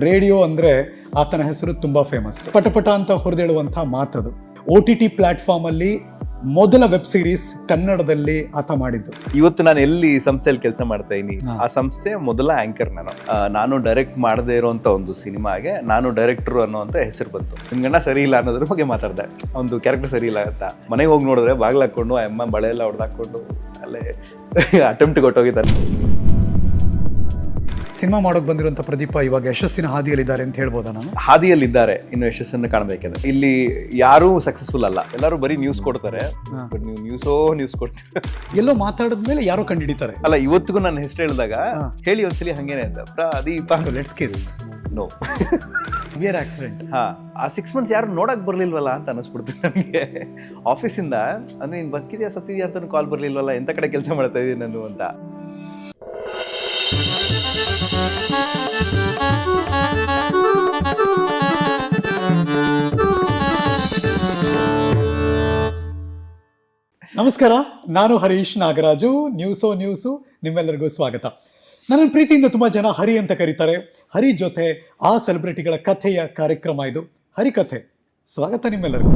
Radio ಅಂದರೆ ಆತನ ಹೆಸರು ತುಂಬ ಫೇಮಸ್. ಪಟಪಟ ಅಂತ ಹೊರದೇಳುವಂಥ ಮಾತದು. OTT ಪ್ಲಾಟ್ಫಾರ್ಮಲ್ಲಿ ಮೊದಲ ವೆಬ್ ಸೀರೀಸ್ ಕನ್ನಡದಲ್ಲಿ ಆತ ಮಾಡಿದ್ದು. ಇವತ್ತು ನಾನು ಎಲ್ಲಿ ಸಂಸ್ಥೆಯಲ್ಲಿ ಕೆಲಸ ಮಾಡ್ತಾ ಇದೀನಿ, ಆ ಸಂಸ್ಥೆಯ ಮೊದಲ ಆಂಕರ್ ನಾನು ಡೈರೆಕ್ಟ್ ಮಾಡದೇ ಇರುವಂತ ಒಂದು ಸಿನಿಮಾಗೆ ನಾನು ಡೈರೆಕ್ಟರ್ ಅನ್ನೋಂತ ಹೆಸರು ಬಂತು. ನಿಮ್ಗಣ್ಣ ಸರಿ ಇಲ್ಲ ಅನ್ನೋದ್ರ ಬಗ್ಗೆ ಮಾತಾಡ್ದೆ. ಒಂದು ಕ್ಯಾರೆಕ್ಟರ್ ಸರಿ ಇಲ್ಲ ಅಂತ ಮನೆಗೆ ಹೋಗಿ ನೋಡಿದ್ರೆ ಬಾಗ್ಲು ಹಾಕೊಂಡು ಆ ಅಮ್ಮ ಬಳೆ ಎಲ್ಲ ಹೊಡೆದಾಕೊಂಡು ಅಲ್ಲೇ ಅಟೆಂಪ್ಟ್ ಕೊಟ್ಟೋಗಿದ್ದಾರೆ. ಸಿನಿಮಾ ಮಾಡೋಕೆ ಬಂದಿರುವಂಥ ಪ್ರದೀಪ ಇವಾಗ ಯಶಸ್ಸಿನ ಹಾದಿಯಲ್ಲಿದ್ದಾರೆ ಅಂತ ಹೇಳ್ಬೋದಾ ನಾನು? ಹಾದಿಯಲ್ಲಿದ್ದಾರೆ, ಇನ್ನು ಯಶಸ್ಸನ್ನು ಕಾಣಬೇಕಿದೆ. ಇಲ್ಲಿ ಯಾರೂ ಸಕ್ಸಸ್ಫುಲ್ ಅಲ್ಲ, ಎಲ್ಲರೂ ಬರೀ ನ್ಯೂಸ್ ಕೊಡ್ತಾರೆ. ಬಟ್ ನೀವು ನ್ಯೂಸ್ ಕೊಡ್ತೀರ, ಎಲ್ಲೋ ಮಾತಾಡಿದ್ಮೇಲೆ ಯಾರೋ ಕಂಡುಹಿಡಿತಾರೆ. ಅಲ್ಲ, ಇವತ್ತಿಗೂ ನನ್ನ ಹೆಸರು ಹೇಳಿದಾಗ ಹೇಳಿ ಒಂದ್ಸಲಿ ಹಂಗೇನೆ ಅಂತ Pradeep let's kiss no where accident. ಆ 6 months ಯಾರು ನೋಡಕ್ ಬರ್ಲಿಲ್ವಲ್ಲ ಅಂತ ಅನಿಸ್ಬಿಡ್ತು ನನಗೆ. ಆಫೀಸಿಂದ ಅಂದ್ರೆ ನೀನ್ ಬದುಕಿದ್ಯಾ ಸತ್ತಿದ್ಯಾ ಅಂತ ಕಾಲ್ ಬರ್ಲಿಲ್ವಲ್ಲ, ಎಂತ ಕಡೆ ಕೆಲಸ ಮಾಡ್ತಾ ಇದೀನಿ ನಾನು ಅಂತ. ನಮಸ್ಕಾರ, ನಾನು ಹರೀಶ್ ನಾಗರಾಜು. ನ್ಯೂಸು ನಿಮ್ಮೆಲ್ಲರಿಗೂ ಸ್ವಾಗತ. ನನ್ನ ಪ್ರೀತಿಯಿಂದ ತುಂಬ ಜನ ಹರಿ ಅಂತ ಕರೀತಾರೆ. ಹರಿ ಜೊತೆ ಆ ಸೆಲೆಬ್ರಿಟಿಗಳ ಕಥೆಯ ಕಾರ್ಯಕ್ರಮ ಇದು, ಹರಿಕಥೆ. ಸ್ವಾಗತ ನಿಮ್ಮೆಲ್ಲರಿಗೂ.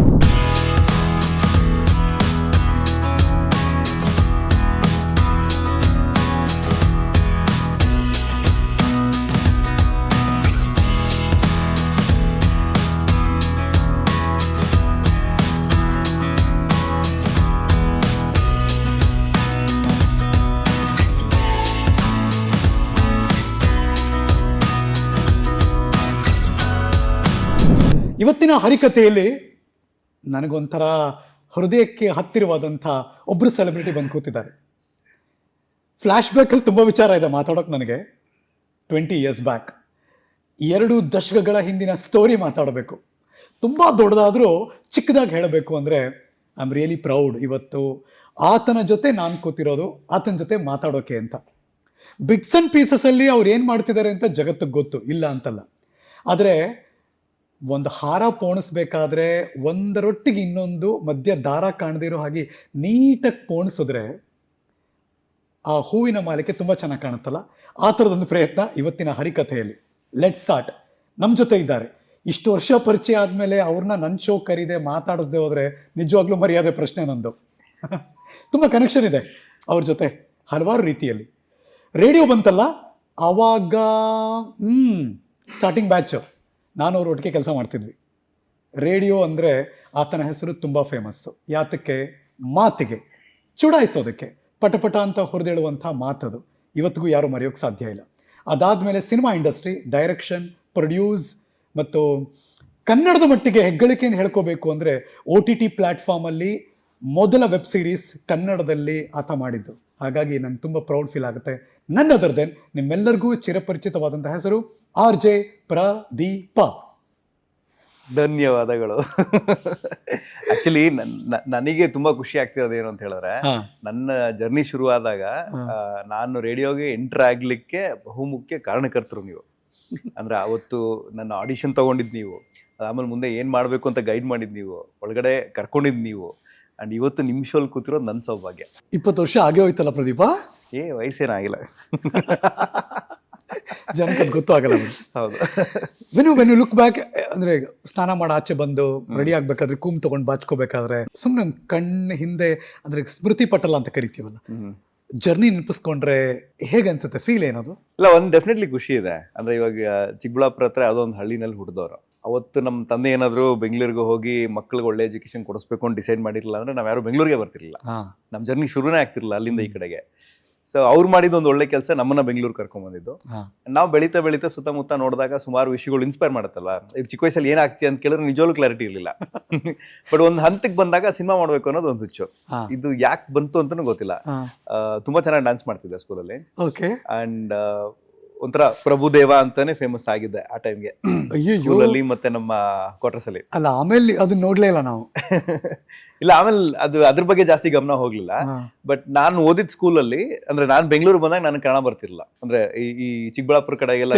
ಇವತ್ತಿನ ಹರಿಕಥೆಯಲ್ಲಿ ನನಗೊಂಥರ ಹೃದಯಕ್ಕೆ ಹತ್ತಿರವಾದಂಥ ಒಬ್ಬರು ಸೆಲೆಬ್ರಿಟಿ ಬಂದು ಕೂತಿದ್ದಾರೆ. ಫ್ಲ್ಯಾಶ್ ಬ್ಯಾಕಲ್ಲಿ ತುಂಬ ವಿಚಾರ ಇದೆ ಮಾತಾಡೋಕೆ ನನಗೆ. 20 years ಬ್ಯಾಕ್, 2 ದಶಕಗಳ ಹಿಂದಿನ ಸ್ಟೋರಿ ಮಾತಾಡಬೇಕು. ತುಂಬ ದೊಡ್ಡದಾದರೂ ಚಿಕ್ಕದಾಗಿ ಹೇಳಬೇಕು ಅಂದರೆ ಐ ಆಮ್ ರಿಯಲಿ ಪ್ರೌಡ್ ಇವತ್ತು ಆತನ ಜೊತೆ ನಾನು ಕೂತಿರೋದು, ಆತನ ಜೊತೆ ಮಾತಾಡೋಕೆ ಅಂತ. ಬಿಟ್ಸ್ ಆ್ಯಂಡ್ ಪೀಸಸಲ್ಲಿ ಅವ್ರು ಏನು ಮಾಡ್ತಿದ್ದಾರೆ ಅಂತ ಜಗತ್ತಿಗೆ ಗೊತ್ತು, ಇಲ್ಲ ಅಂತಲ್ಲ. ಆದರೆ ಒಂದು ಹಾರ ಪೋಣಿಸ್ಬೇಕಾದ್ರೆ ಒಂದರೊಟ್ಟಿಗೆ ಇನ್ನೊಂದು ಮಧ್ಯ ದಾರ ಕಾಣದಿರೋ ಹಾಗೆ ನೀಟಾಗಿ ಪೋಣಿಸಿದ್ರೆ ಆ ಹೂವಿನ ಮಾಲಿಕೆ ತುಂಬ ಚೆನ್ನಾಗಿ ಕಾಣುತ್ತಲ್ಲ. ಆ ಥರದೊಂದು ಪ್ರಯತ್ನ ಇವತ್ತಿನ ಹರಿಕಥೆಯಲ್ಲಿ. Let start. ನಮ್ಮ ಜೊತೆ ಇದ್ದಾರೆ. ಇಷ್ಟು ವರ್ಷ ಪರಿಚಯ ಆದಮೇಲೆ ಅವ್ರನ್ನ ನನ್ನ ಶೋ ಕರೀದೆ ಮಾತಾಡಿಸ್ದೆ ಹೋದರೆ ನಿಜವಾಗ್ಲೂ ಮರ್ಯಾದೆ ಪ್ರಶ್ನೆ ನಂದು. ತುಂಬ ಕನೆಕ್ಷನ್ ಇದೆ ಅವ್ರ ಜೊತೆ ಹಲವಾರು ರೀತಿಯಲ್ಲಿ. ರೇಡಿಯೋ ಬಂತಲ್ಲ ಆವಾಗ ಸ್ಟಾರ್ಟಿಂಗ್ ಬ್ಯಾಚು ನಾನು ಅವ್ರ ಒಟ್ಟಿಗೆ ಕೆಲಸ ಮಾಡ್ತಿದ್ವಿ. ರೇಡಿಯೋ ಅಂದರೆ ಆತನ ಹೆಸರು ತುಂಬ ಫೇಮಸ್ಸು. ಯಾತಕ್ಕೆ? ಮಾತಿಗೆ, ಚುಡಾಯಿಸೋದಕ್ಕೆ, ಪಟಪಟ ಅಂತ ಹೊರದೇಳುವಂಥ ಮಾತದು. ಇವತ್ತಿಗೂ ಯಾರೂ ಮರೆಯೋಕ್ಕೆ ಸಾಧ್ಯ ಇಲ್ಲ. ಅದಾದಮೇಲೆ ಸಿನಿಮಾ ಇಂಡಸ್ಟ್ರಿ, ಡೈರೆಕ್ಷನ್, ಪ್ರೊಡ್ಯೂಸ್ ಮತ್ತು ಕನ್ನಡದ ಮಟ್ಟಿಗೆ ಹೆಗ್ಗಳಿಕೆಯನ್ನು ಹೇಳ್ಕೋಬೇಕು ಅಂದರೆ OTT ಪ್ಲ್ಯಾಟ್ಫಾರ್ಮಲ್ಲಿ ಮೊದಲ ವೆಬ್ ಸೀರೀಸ್ ಕನ್ನಡದಲ್ಲಿ ಆತ ಮಾಡಿದ್ದು. ಹಾಗಾಗಿ ನಂಗೆ ತುಂಬ ಪ್ರೌಡ್ ಫೀಲ್ ಆಗುತ್ತೆ. ನನ್ ಅದರ್ ದೆನ್ ನಿಮ್ಮೆಲ್ಲರಿಗೂ ಚಿರಪರಿಚಿತವಾದಂಥ ಹೆಸರು RJ ಪ್ರದೀಪ. ಧನ್ಯವಾದಗಳು. ಆಕ್ಚುಲಿ ನನಗೆ ತುಂಬಾ ಖುಷಿ ಆಗ್ತಿರೋದು ಏನು ಅಂತ ಹೇಳಿದ್ರೆ, ನನ್ನ ಜರ್ನಿ ಶುರುವಾದಾಗ ನಾನು ರೇಡಿಯೋಗೆ ಎಂಟರ್ ಆಗ್ಲಿಕ್ಕೆ ಬಹುಮುಖ್ಯ ಕಾರಣಕರ್ತರು ನೀವು. ಅಂದ್ರೆ ಅವತ್ತು ನನ್ನ ಆಡಿಷನ್ ತಗೊಂಡಿದ್ ನೀವು, ಆಮೇಲೆ ಮುಂದೆ ಏನ್ ಮಾಡ್ಬೇಕು ಅಂತ ಗೈಡ್ ಮಾಡಿದ್ ನೀವು, ಒಳಗಡೆ ಕರ್ಕೊಂಡಿದ್ ನೀವು. ಅಂಡ್ ಇವತ್ತು ನಿಮ್ಮ ಶೋಲ್ ಕೂತಿರೋದು ನನ್ನ ಸೌಭಾಗ್ಯ. 20 ವರ್ಷ ಆಗೇ ಹೋಯ್ತಲ್ಲ ಪ್ರದೀಪ? ವಯಸ್ಸೇನಾಗಿಲ್ಲ, ಜನಕ್ಕೆ ಅದು ಗೊತ್ತೂ ಆಗಲ್ಲ. ಹೌದು. ವೆನ್ ಯು ಲುಕ್ ಬ್ಯಾಕ್, ಅಂದ್ರೆ ಸ್ನಾನ ಮಾಡಿ ಆಚೆ ಬಂದು ರೆಡಿ ಆಗ್ಬೇಕಾದ್ರೆ ಕೂಮ್ ತಗೊಂಡು ಬಾಚ್ಕೋಬೇಕಾದ್ರೆ ಸುಮ್ಮನೆ ಕಣ್ಣು ಹಿಂದೆ ಅಂದ್ರೆ ಸ್ಮೃತಿ ಪಟಲ ಅಂತ ಕರಿತೀವಲ್ಲ, ಜರ್ನಿ ನೆನಪಿಸ್ಕೊಂಡ್ರೆ ಹೇಗೆ ಅನ್ಸುತ್ತೆ? ಫೀಲ್ ಏನದು? ಇಲ್ಲ, ಒಂದು ಡೆಫಿನೆಟ್ಲಿ ಖುಷಿ ಇದೆ. ಅಂದ್ರೆ ಇವಾಗ ಚಿಕ್ಕಬಳ್ಳಾಪುರ ಹತ್ರ ಯಾವುದೋ ಒಂದು ಹಳ್ಳಿನಲ್ಲಿ ಹುಟ್ಟಿದವರು. ಅವತ್ತು ನಮ್ಮ ತಂದೆ ಏನಾದ್ರು ಬೆಂಗಳೂರಿಗೆ ಹೋಗಿ ಮಕ್ಕಳಿಗೆ ಒಳ್ಳೆ ಎಜುಕೇಶನ್ ಕೊಡಿಸ್ಬೇಕು ಅಂತ ಡಿಸೈಡ್ ಮಾಡಿರಲಿಲ್ಲ ಅಂದ್ರೆ ನಾವು ಯಾರು ಬೆಂಗಳೂರಿಗೆ ಬರ್ತಿರ್ಲಿಲ್ಲ. ನಮ್ಮ ಜರ್ನಿ ಶುರುನೇ ಆಗ್ತಿರ್ಲಿಲ್ಲ ಅಲ್ಲಿಂದ ಈ ಕಡೆಗೆ. ಸೊ ಅವ್ರು ಮಾಡಿದ ಒಂದು ಒಳ್ಳೆ ಕೆಲಸ ನಮ್ಮನ್ನ ಬೆಂಗಳೂರು ಕರ್ಕೊಂಡ್ ಬಂದಿದ್ದು. ನಾವು ಬೆಳೀತಾ ಸುತ್ತಮುತ್ತ ನೋಡಿದಾಗ ಸುಮಾರು ವಿಷಯಗಳು ಇನ್ಸ್ಪೈರ್ ಮಾಡುತ್ತಲ್ವಾ. ಈಗ ಚಿಕ್ಕ ವಯಸ್ಸಲ್ಲಿ ಏನಾಗ್ತಿ ಅಂತ ಕೇಳಿದ್ರೆ ನಿಜವಾಗ್ಲೂ ಕ್ಲಾರಿಟಿ ಇರಲಿಲ್ಲ. ಬಟ್ ಒಂದು ಹಂತಕ್ಕೆ ಬಂದಾಗ ಸಿನಿಮಾ ಮಾಡ್ಬೇಕು ಅನ್ನೋದು ಒಂದು ಹುಚ್ಚು. ಇದು ಯಾಕೆ ಬಂತು ಅಂತಾನು ಗೊತ್ತಿಲ್ಲ. ತುಂಬಾ ಚೆನ್ನಾಗಿ ಡ್ಯಾನ್ಸ್ ಮಾಡ್ತಿದ್ದೆ ಸ್ಕೂಲಲ್ಲಿ. ಅಂಡ್ ಒಂಥರ ಪ್ರಭುದೇವ ಅಂತಾನೆ ಫೇಮಸ್ ಆಗಿದ್ದೆ ಆ ಟೈಮ್ಗೆ ಸ್ಕೂಲಲ್ಲಿ ಮತ್ತೆ ನಮ್ಮ ಕ್ವಾರ್ಟರ್ಸ್ ಅಲ್ಲಿ. ಅಲ್ಲ, ಆಮೇಲೆ ಅದನ್ನ ನೋಡ್ಲೇ ಇಲ್ಲ ನಾವು. ಇಲ್ಲ, ಆಮೇಲೆ ಅದು ಅದ್ರ ಬಗ್ಗೆ ಜಾಸ್ತಿ ಗಮನ ಹೋಗ್ಲಿಲ್ಲ. ಬಟ್ ನಾನು ಓದಿದ ಸ್ಕೂಲಲ್ಲಿ, ಅಂದ್ರೆ ನಾನು ಬೆಂಗಳೂರು ಬಂದಾಗ ನನಗೆ ಕನ್ನಡ ಬರ್ತಿರ್ಲಿಲ್ಲ. ಅಂದ್ರೆ ಈ ಚಿಕ್ಕಬಳ್ಳಾಪುರ ಕಡೆಗೆಲ್ಲ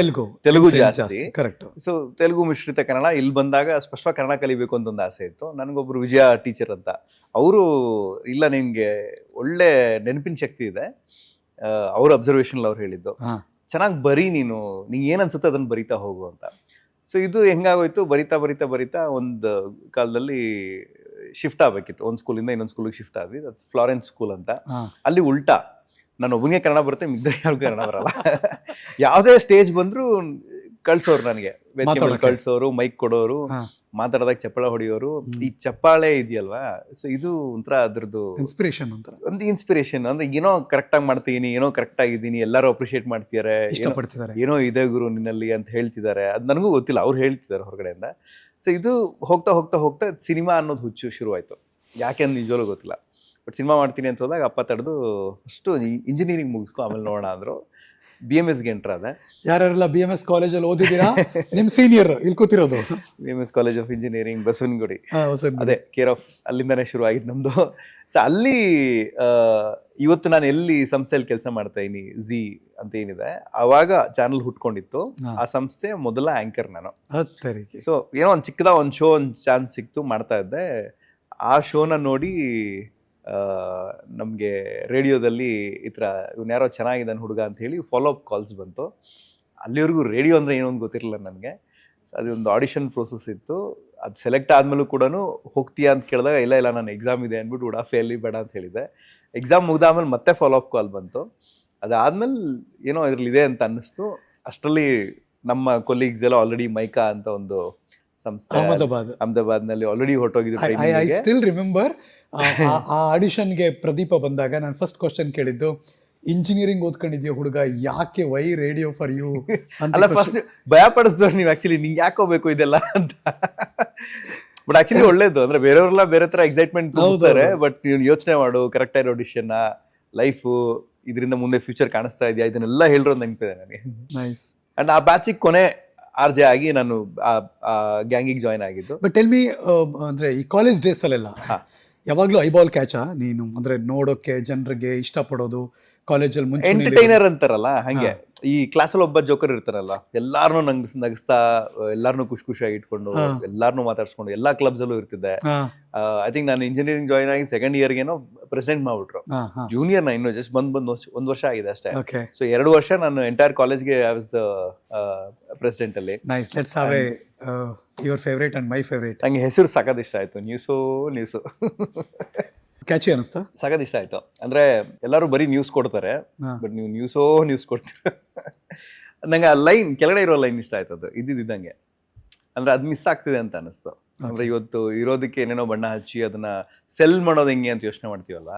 ತೆಲುಗು ಜಾಸ್ತಿ. ಕರೆಕ್ಟ್. ಸೊ ತೆಲುಗು ಮಿಶ್ರಿತ ಕನ್ನಡ. ಇಲ್ಲಿ ಬಂದಾಗ ಸ್ಪಷ್ಟವಾಗಿ ಕನ್ನಡ ಕಲಿಬೇಕು ಅಂತ ಒಂದು ಆಸೆ ಇತ್ತು. ನನಗೊಬ್ರು ವಿಜಯ ಟೀಚರ್ ಅಂತ, ಅವರು ಇಲ್ಲ ನಿನ್ಗೆ ಒಳ್ಳೆ ನೆನಪಿನ ಶಕ್ತಿ ಇದೆ, ಅವ್ರ ಅಬ್ಸರ್ವೇಷನ್ ಅವ್ರು ಹೇಳಿದ್ದು. ಚೆನ್ನಾಗಿ ಬರೀ ನೀನು, ನಿಂಗೆ ಏನು ಅನ್ಸುತ್ತೆ ಅದನ್ನು ಬರಿತಾ ಹೋಗು ಅಂತ. ಸೊ ಇದು ಹೆಂಗಾಗೋಯ್ತು, ಬರಿತಾ ಬರಿತಾ ಬರಿತಾ ಒಂದು ಕಾಲದಲ್ಲಿ ಶಿಫ್ಟ್ ಆಗಬೇಕಿತ್ತು. ಒಂದು ಸ್ಕೂಲಿಂದ ಇನ್ನೊಂದು ಸ್ಕೂಲಿಗೆ ಶಿಫ್ಟ್ ಆದ್ವಿ. ಅದು ಫ್ಲಾರೆನ್ಸ್ ಸ್ಕೂಲ್ ಅಂತ. ಅಲ್ಲಿ ಉಲ್ಟಾ ನಾನು ಒಬ್ಬನಿಗೆ ಕನ್ನಡ ಬರುತ್ತೆ, ಮಿಗ್ದ ಯಾರಿಗೂ ಕನ್ನಡ ಬರಲ್ಲ. ಯಾವುದೇ ಸ್ಟೇಜ್ ಬಂದರೂ ಕಳ್ಸೋರು ನನಗೆ, ಕಳ್ಸೋರು, ಮೈಕ್ ಕೊಡೋರು, ಮಾತಾಡಿದಾಗ ಚಪ್ಪಾಳೆ ಹೊಡೆಯೋರು. ಈ ಚಪ್ಪಾಳೆ ಇದೆಯಲ್ವಾ, ಸೊ ಇದು ಒಂಥರ ಅದ್ರದ್ದು ಇನ್ಸ್ಪಿರೇಷನ್ ಅಂತ, ಒಂದು ಇನ್ಸ್ಪಿರೇಷನ್. ಅಂದ್ರೆ ಏನೋ ಕರೆಕ್ಟಾಗಿ ಮಾಡ್ತೀನಿ, ಏನೋ ಕರೆಕ್ಟ್ ಆಗಿದ್ದೀನಿ, ಎಲ್ಲರೂ ಅಪ್ರಿಷಿಯೇಟ್ ಮಾಡ್ತಿದ್ದಾರೆ, ಇಷ್ಟಪಡ್ತಿದ್ದಾರೆ, ಏನೋ ಇದೆ ಗುರು ನಿನ್ನಲ್ಲಿ ಅಂತ ಹೇಳ್ತಿದ್ದಾರೆ. ಅದು ನನಗೂ ಗೊತ್ತಿಲ್ಲ, ಅವ್ರು ಹೇಳ್ತಿದ್ದಾರೆ ಹೊರಗಡೆಯಿಂದ. ಸೊ ಇದು ಹೋಗ್ತಾ ಹೋಗ್ತಾ ಹೋಗ್ತಾ ಸಿನಿಮಾ ಅನ್ನೋದು ಹುಚ್ಚು ಶುರುವಾಯಿತು. ಯಾಕೆ ಅಂತ ನಿಜವಾಗ್ಲೂ ಗೊತ್ತಿಲ್ಲ. ಬಟ್ ಸಿನಿಮಾ ಮಾಡ್ತೀನಿ ಅಂತ ಹೋದಾಗ ಅಪ್ಪ ತಡೆದು ಫಸ್ಟು ಇಂಜಿನಿಯರಿಂಗ್ ಮುಗಿಸ್ಕೊ ಆಮೇಲೆ ನೋಡೋಣ ಅಂದರು. BMSಗೆ ಎಂಟ್ರ್ ಆದೆ. ಯಾರೆಲ್ಲ BMS ಕಾಲೇಜಲ್ಲಿ ಓದಿದ್ದೀರಾ? ನಿಮ್ಮ ಸೀನಿಯರ್ ಇಲ್ಲಿ ಕೂತಿರೋದು BMS college of engineering, Basavanagudi. ಅದೇ ಕೇರ್ ಆಫ್, ಅಲ್ಲಿಂದನೇ ಶುರು ಆಗಿದ್ದು ನಮ್ಮದು. ಸೊ ಅಲ್ಲಿ ಇವತ್ತು ನಾನು ಎಲ್ಲಿ ಸಂಸ್ಥೆಯಲ್ಲಿ ಕೆಲಸ ಮಾಡ್ತಾ ಇದ್ದೀನಿ, ಝೀ ಅಂತ ಏನಿದೆ, ಅವಾಗ ಚಾನಲ್ ಹುಟ್ಕೊಂಡಿತ್ತು. ಆ ಸಂಸ್ಥೆ ಮೊದಲ ಆ್ಯಂಕರ್ ನಾನು. ಸೊ ಏನೋ ಒಂದು ಚಿಕ್ಕದ ಒಂದು ಶೋ, ಒಂದು ಚಾನ್ಸ್ ಸಿಕ್ತು, ಮಾಡ್ತಾ ಇದ್ದೆ. ಆ ಶೋನ ನೋಡಿ ನಮಗೆ ರೇಡಿಯೋದಲ್ಲಿ ಈ ಥರ ಇವ್ನು ಯಾರೋ ಚೆನ್ನಾಗಿದ್ದಾನೆ ಹುಡುಗ ಅಂತ ಹೇಳಿ ಫಾಲೋ ಅಪ್ ಕಾಲ್ಸ್ ಬಂತು. ಅಲ್ಲಿವರೆಗೂ ರೇಡಿಯೋ ಅಂದರೆ ಏನೋ ಒಂದು ಗೊತ್ತಿರಲಿಲ್ಲ ನನಗೆ. ಅದೊಂದು ಆಡಿಷನ್ ಪ್ರೋಸೆಸ್ ಇತ್ತು. ಅದು ಸೆಲೆಕ್ಟ್ ಆದಮೇಲೂ ಕೂಡ ಹೋಗ್ತೀಯಾ ಅಂತ ಕೇಳಿದಾಗ ಇಲ್ಲ ನಾನು ಎಕ್ಸಾಮ್ ಇದೆ ಅಂದ್ಬಿಟ್ಟು ಉಡಾಫೆಯಲ್ಲಿ ಬೇಡ ಅಂತ ಹೇಳಿದೆ. ಎಕ್ಸಾಮ್ ಮುಗ್ದಾದ್ಮೇಲೆ ಮತ್ತೆ ಫಾಲೋ ಅಪ್ ಕಾಲ್ ಬಂತು. ಅದಾದ್ಮೇಲೆ ಏನೋ ಇದರಲ್ಲಿ ಇದೆ ಅಂತ ಅನ್ನಿಸ್ತು. ಅಷ್ಟರಲ್ಲಿ ನಮ್ಮ ಕೊಲೀಗ್ಸ್ ಎಲ್ಲ ಆಲ್ರೆಡಿ ಮೈಕಾ ಅಂತ ಒಂದು ಸಂಸ್ಥೆ ಅಹಮದಾಬಾದ್ನಲ್ಲಿ ಆಲ್ರೆಡಿ ಹೊರಟೋಗಿದ್ರು. ಐ ಸ್ಟಿಲ್ ರಿಮೆಂಬರ್ ಆ ಆಡಿಷನ್ಗೆ ಪ್ರದೀಪ ಬಂದಾಗ ನಾನು ಫಸ್ಟ್ ಕ್ವಶನ್ ಕೇಳಿದ್ದು, ಇಂಜಿನಿಯರಿಂಗ್ ಓದ್ಕೊಂಡಿದ್ಯಾ ಹುಡುಗ, ಯಾಕೆ ವೈ ರೇಡಿಯೋ ಫಾರ್ ಯು ಅಲ್ಲ. ಫಸ್ಟ್ ಭಯ ಪಡಿಸಿದವ್ರು ನೀವು, ಆಕ್ಚುಲಿ ನಿಂಗೆ ಯಾಕೆ ಹೋಗ್ಬೇಕು ಇದೆಲ್ಲ ಅಂತ. ಬಟ್ ಆಕ್ಚುಲಿ ಒಳ್ಳೇದು, ಅಂದ್ರೆ ಬೇರೆಯವರೆಲ್ಲ ಬೇರೆ ತರ ಎಕ್ಸೈಟ್ಮೆಂಟ್ ತೋರಿಸ್ತಾರೆ. ಬಟ್ ನೀವು ಯೋಚನೆ ಮಾಡು, ಕರೆಕ್ಟ್ ಆಗಿ ಆಡಿಷನ್, ಲೈಫು, ಇದರಿಂದ ಮುಂದೆ ಫ್ಯೂಚರ್ ಕಾಣಿಸ್ತಾ ಇದೆಯಾ, ಇದನ್ನೆಲ್ಲ ಹೇಳಿರೋದು ನೆನಪಿದೆ ನನಗೆ. ನೈಸ್. ಅಂಡ್ ಆ ಬ್ಯಾಚಿಗೆ ಕೊನೆ RJ ಆಗಿ ನಾನು ಆ ಗ್ಯಾಂಗಿಗೆ ಜಾಯ್ನ್ ಆಗಿದ್ದು. ಬಟ್ ಟೆಲ್ ಮಿ, ಅಂದ್ರೆ ಈ ಕಾಲೇಜ್ ಡೇಸ್ ಅಲ್ಲೆಲ್ಲ ಯಾವಾಗ್ಲೂ ಐಬಾಲ್ ಕ್ಯಾಚಾ ನೀನು? ಅಂದ್ರೆ ನೋಡೋಕೆ ಜನರಿಗೆ ಇಷ್ಟಪಡೋದು, ಕಾಲೇಜಲ್ಲಿ ಮುಂಚೆ ಎಂಟರ್ಟೈನರ್ ಅಂತಾರಲ್ಲ ಹಂಗೆ. ಈ ಕ್ಲಾಸಲ್ಲಿ ಒಬ್ಬ ಜೋಕರ್ ಇರ್ತಾರಲ್ಲ, ಎಲ್ಲಾರನ್ನೂ ನಗಿಸ್ತಾ, ಎಲ್ಲಾರನ್ನೂ ಖುಷಿಯಾಗಿ ಇಟ್ಕೊಂಡು, ಎಲ್ಲಾರನ್ನೂ ಮಾತಾಡ್ಸ್ಕೊಂಡು, ಎಲ್ಲಾ ಕ್ಲಬ್ಸ್ ಅಲ್ಲೂ ಇರ್ತಿದ್ದೆ. ಐ ಥಿಂಕ್ ನಾನು ಇಂಜಿನಿಯರಿಂಗ್ ಜಾಯ್ನ್ ಆಗಿ ಸೆಕೆಂಡ್ ಇಯರ್ಗೇನೋ ಪ್ರೆಸಿಡೆಂಟ್ ಮಾಡ್ಬಿಟ್ರು. ಜೂನಿಯರ್ ನಾ ಇನ್ನು ಜಸ್ಟ್ ಬಂದ್ ಒಂದು ವರ್ಷ ಆಗಿದೆ ಅಷ್ಟೇ. ಸೊ 2 ವರ್ಷ ನಾನು ಎಂಟೈರ್ ಕಾಲೇಜ್ಗೆ ಐ ವಾಸ್ ದ ಪ್ರೆಸಿಡೆಂಟ್ ಅಲ್ಲಿ. Nice. Let's have A your favourite and my favourite. ನಂಗೆ ಹೆಸರು ಸಖತ್ ಇಷ್ಟ ಆಯ್ತು, ನ್ಯೂಸು ಕ್ಯಾಚಿ ಅನಿಸ್ತಾ? ಸಖತ್ ಇಷ್ಟ ಆಯ್ತು. ಅಂದ್ರೆ ಎಲ್ಲರೂ ಬರೀ ನ್ಯೂಸ್ ಕೊಡ್ತಾರೆ, ಬಟ್ ನೀವು ನ್ಯೂಸ್ ಕೊಡ್ತೀರ. ನಂಗೆ ಆ ಲೈನ್, ಕೆಳಗಡೆ ಇರೋ ಲೈನ್ ಇಷ್ಟ ಆಯ್ತು. ಅದು ಇದ್ದಿದ್ದಂಗೆ, ಅಂದ್ರೆ ಅದು ಮಿಸ್ ಆಗ್ತಿದೆ ಅಂತ ಅನಿಸ್ತು. ಅಂದ್ರೆ ಇವತ್ತು ಇರೋದಕ್ಕೆ ಏನೇನೋ ಬಣ್ಣ ಹಚ್ಚಿ ಅದನ್ನ ಸೆಲ್ ಮಾಡೋದು ಹೆಂಗೆ ಅಂತ ಯೋಚನೆ ಮಾಡ್ತೀವಲ್ಲ,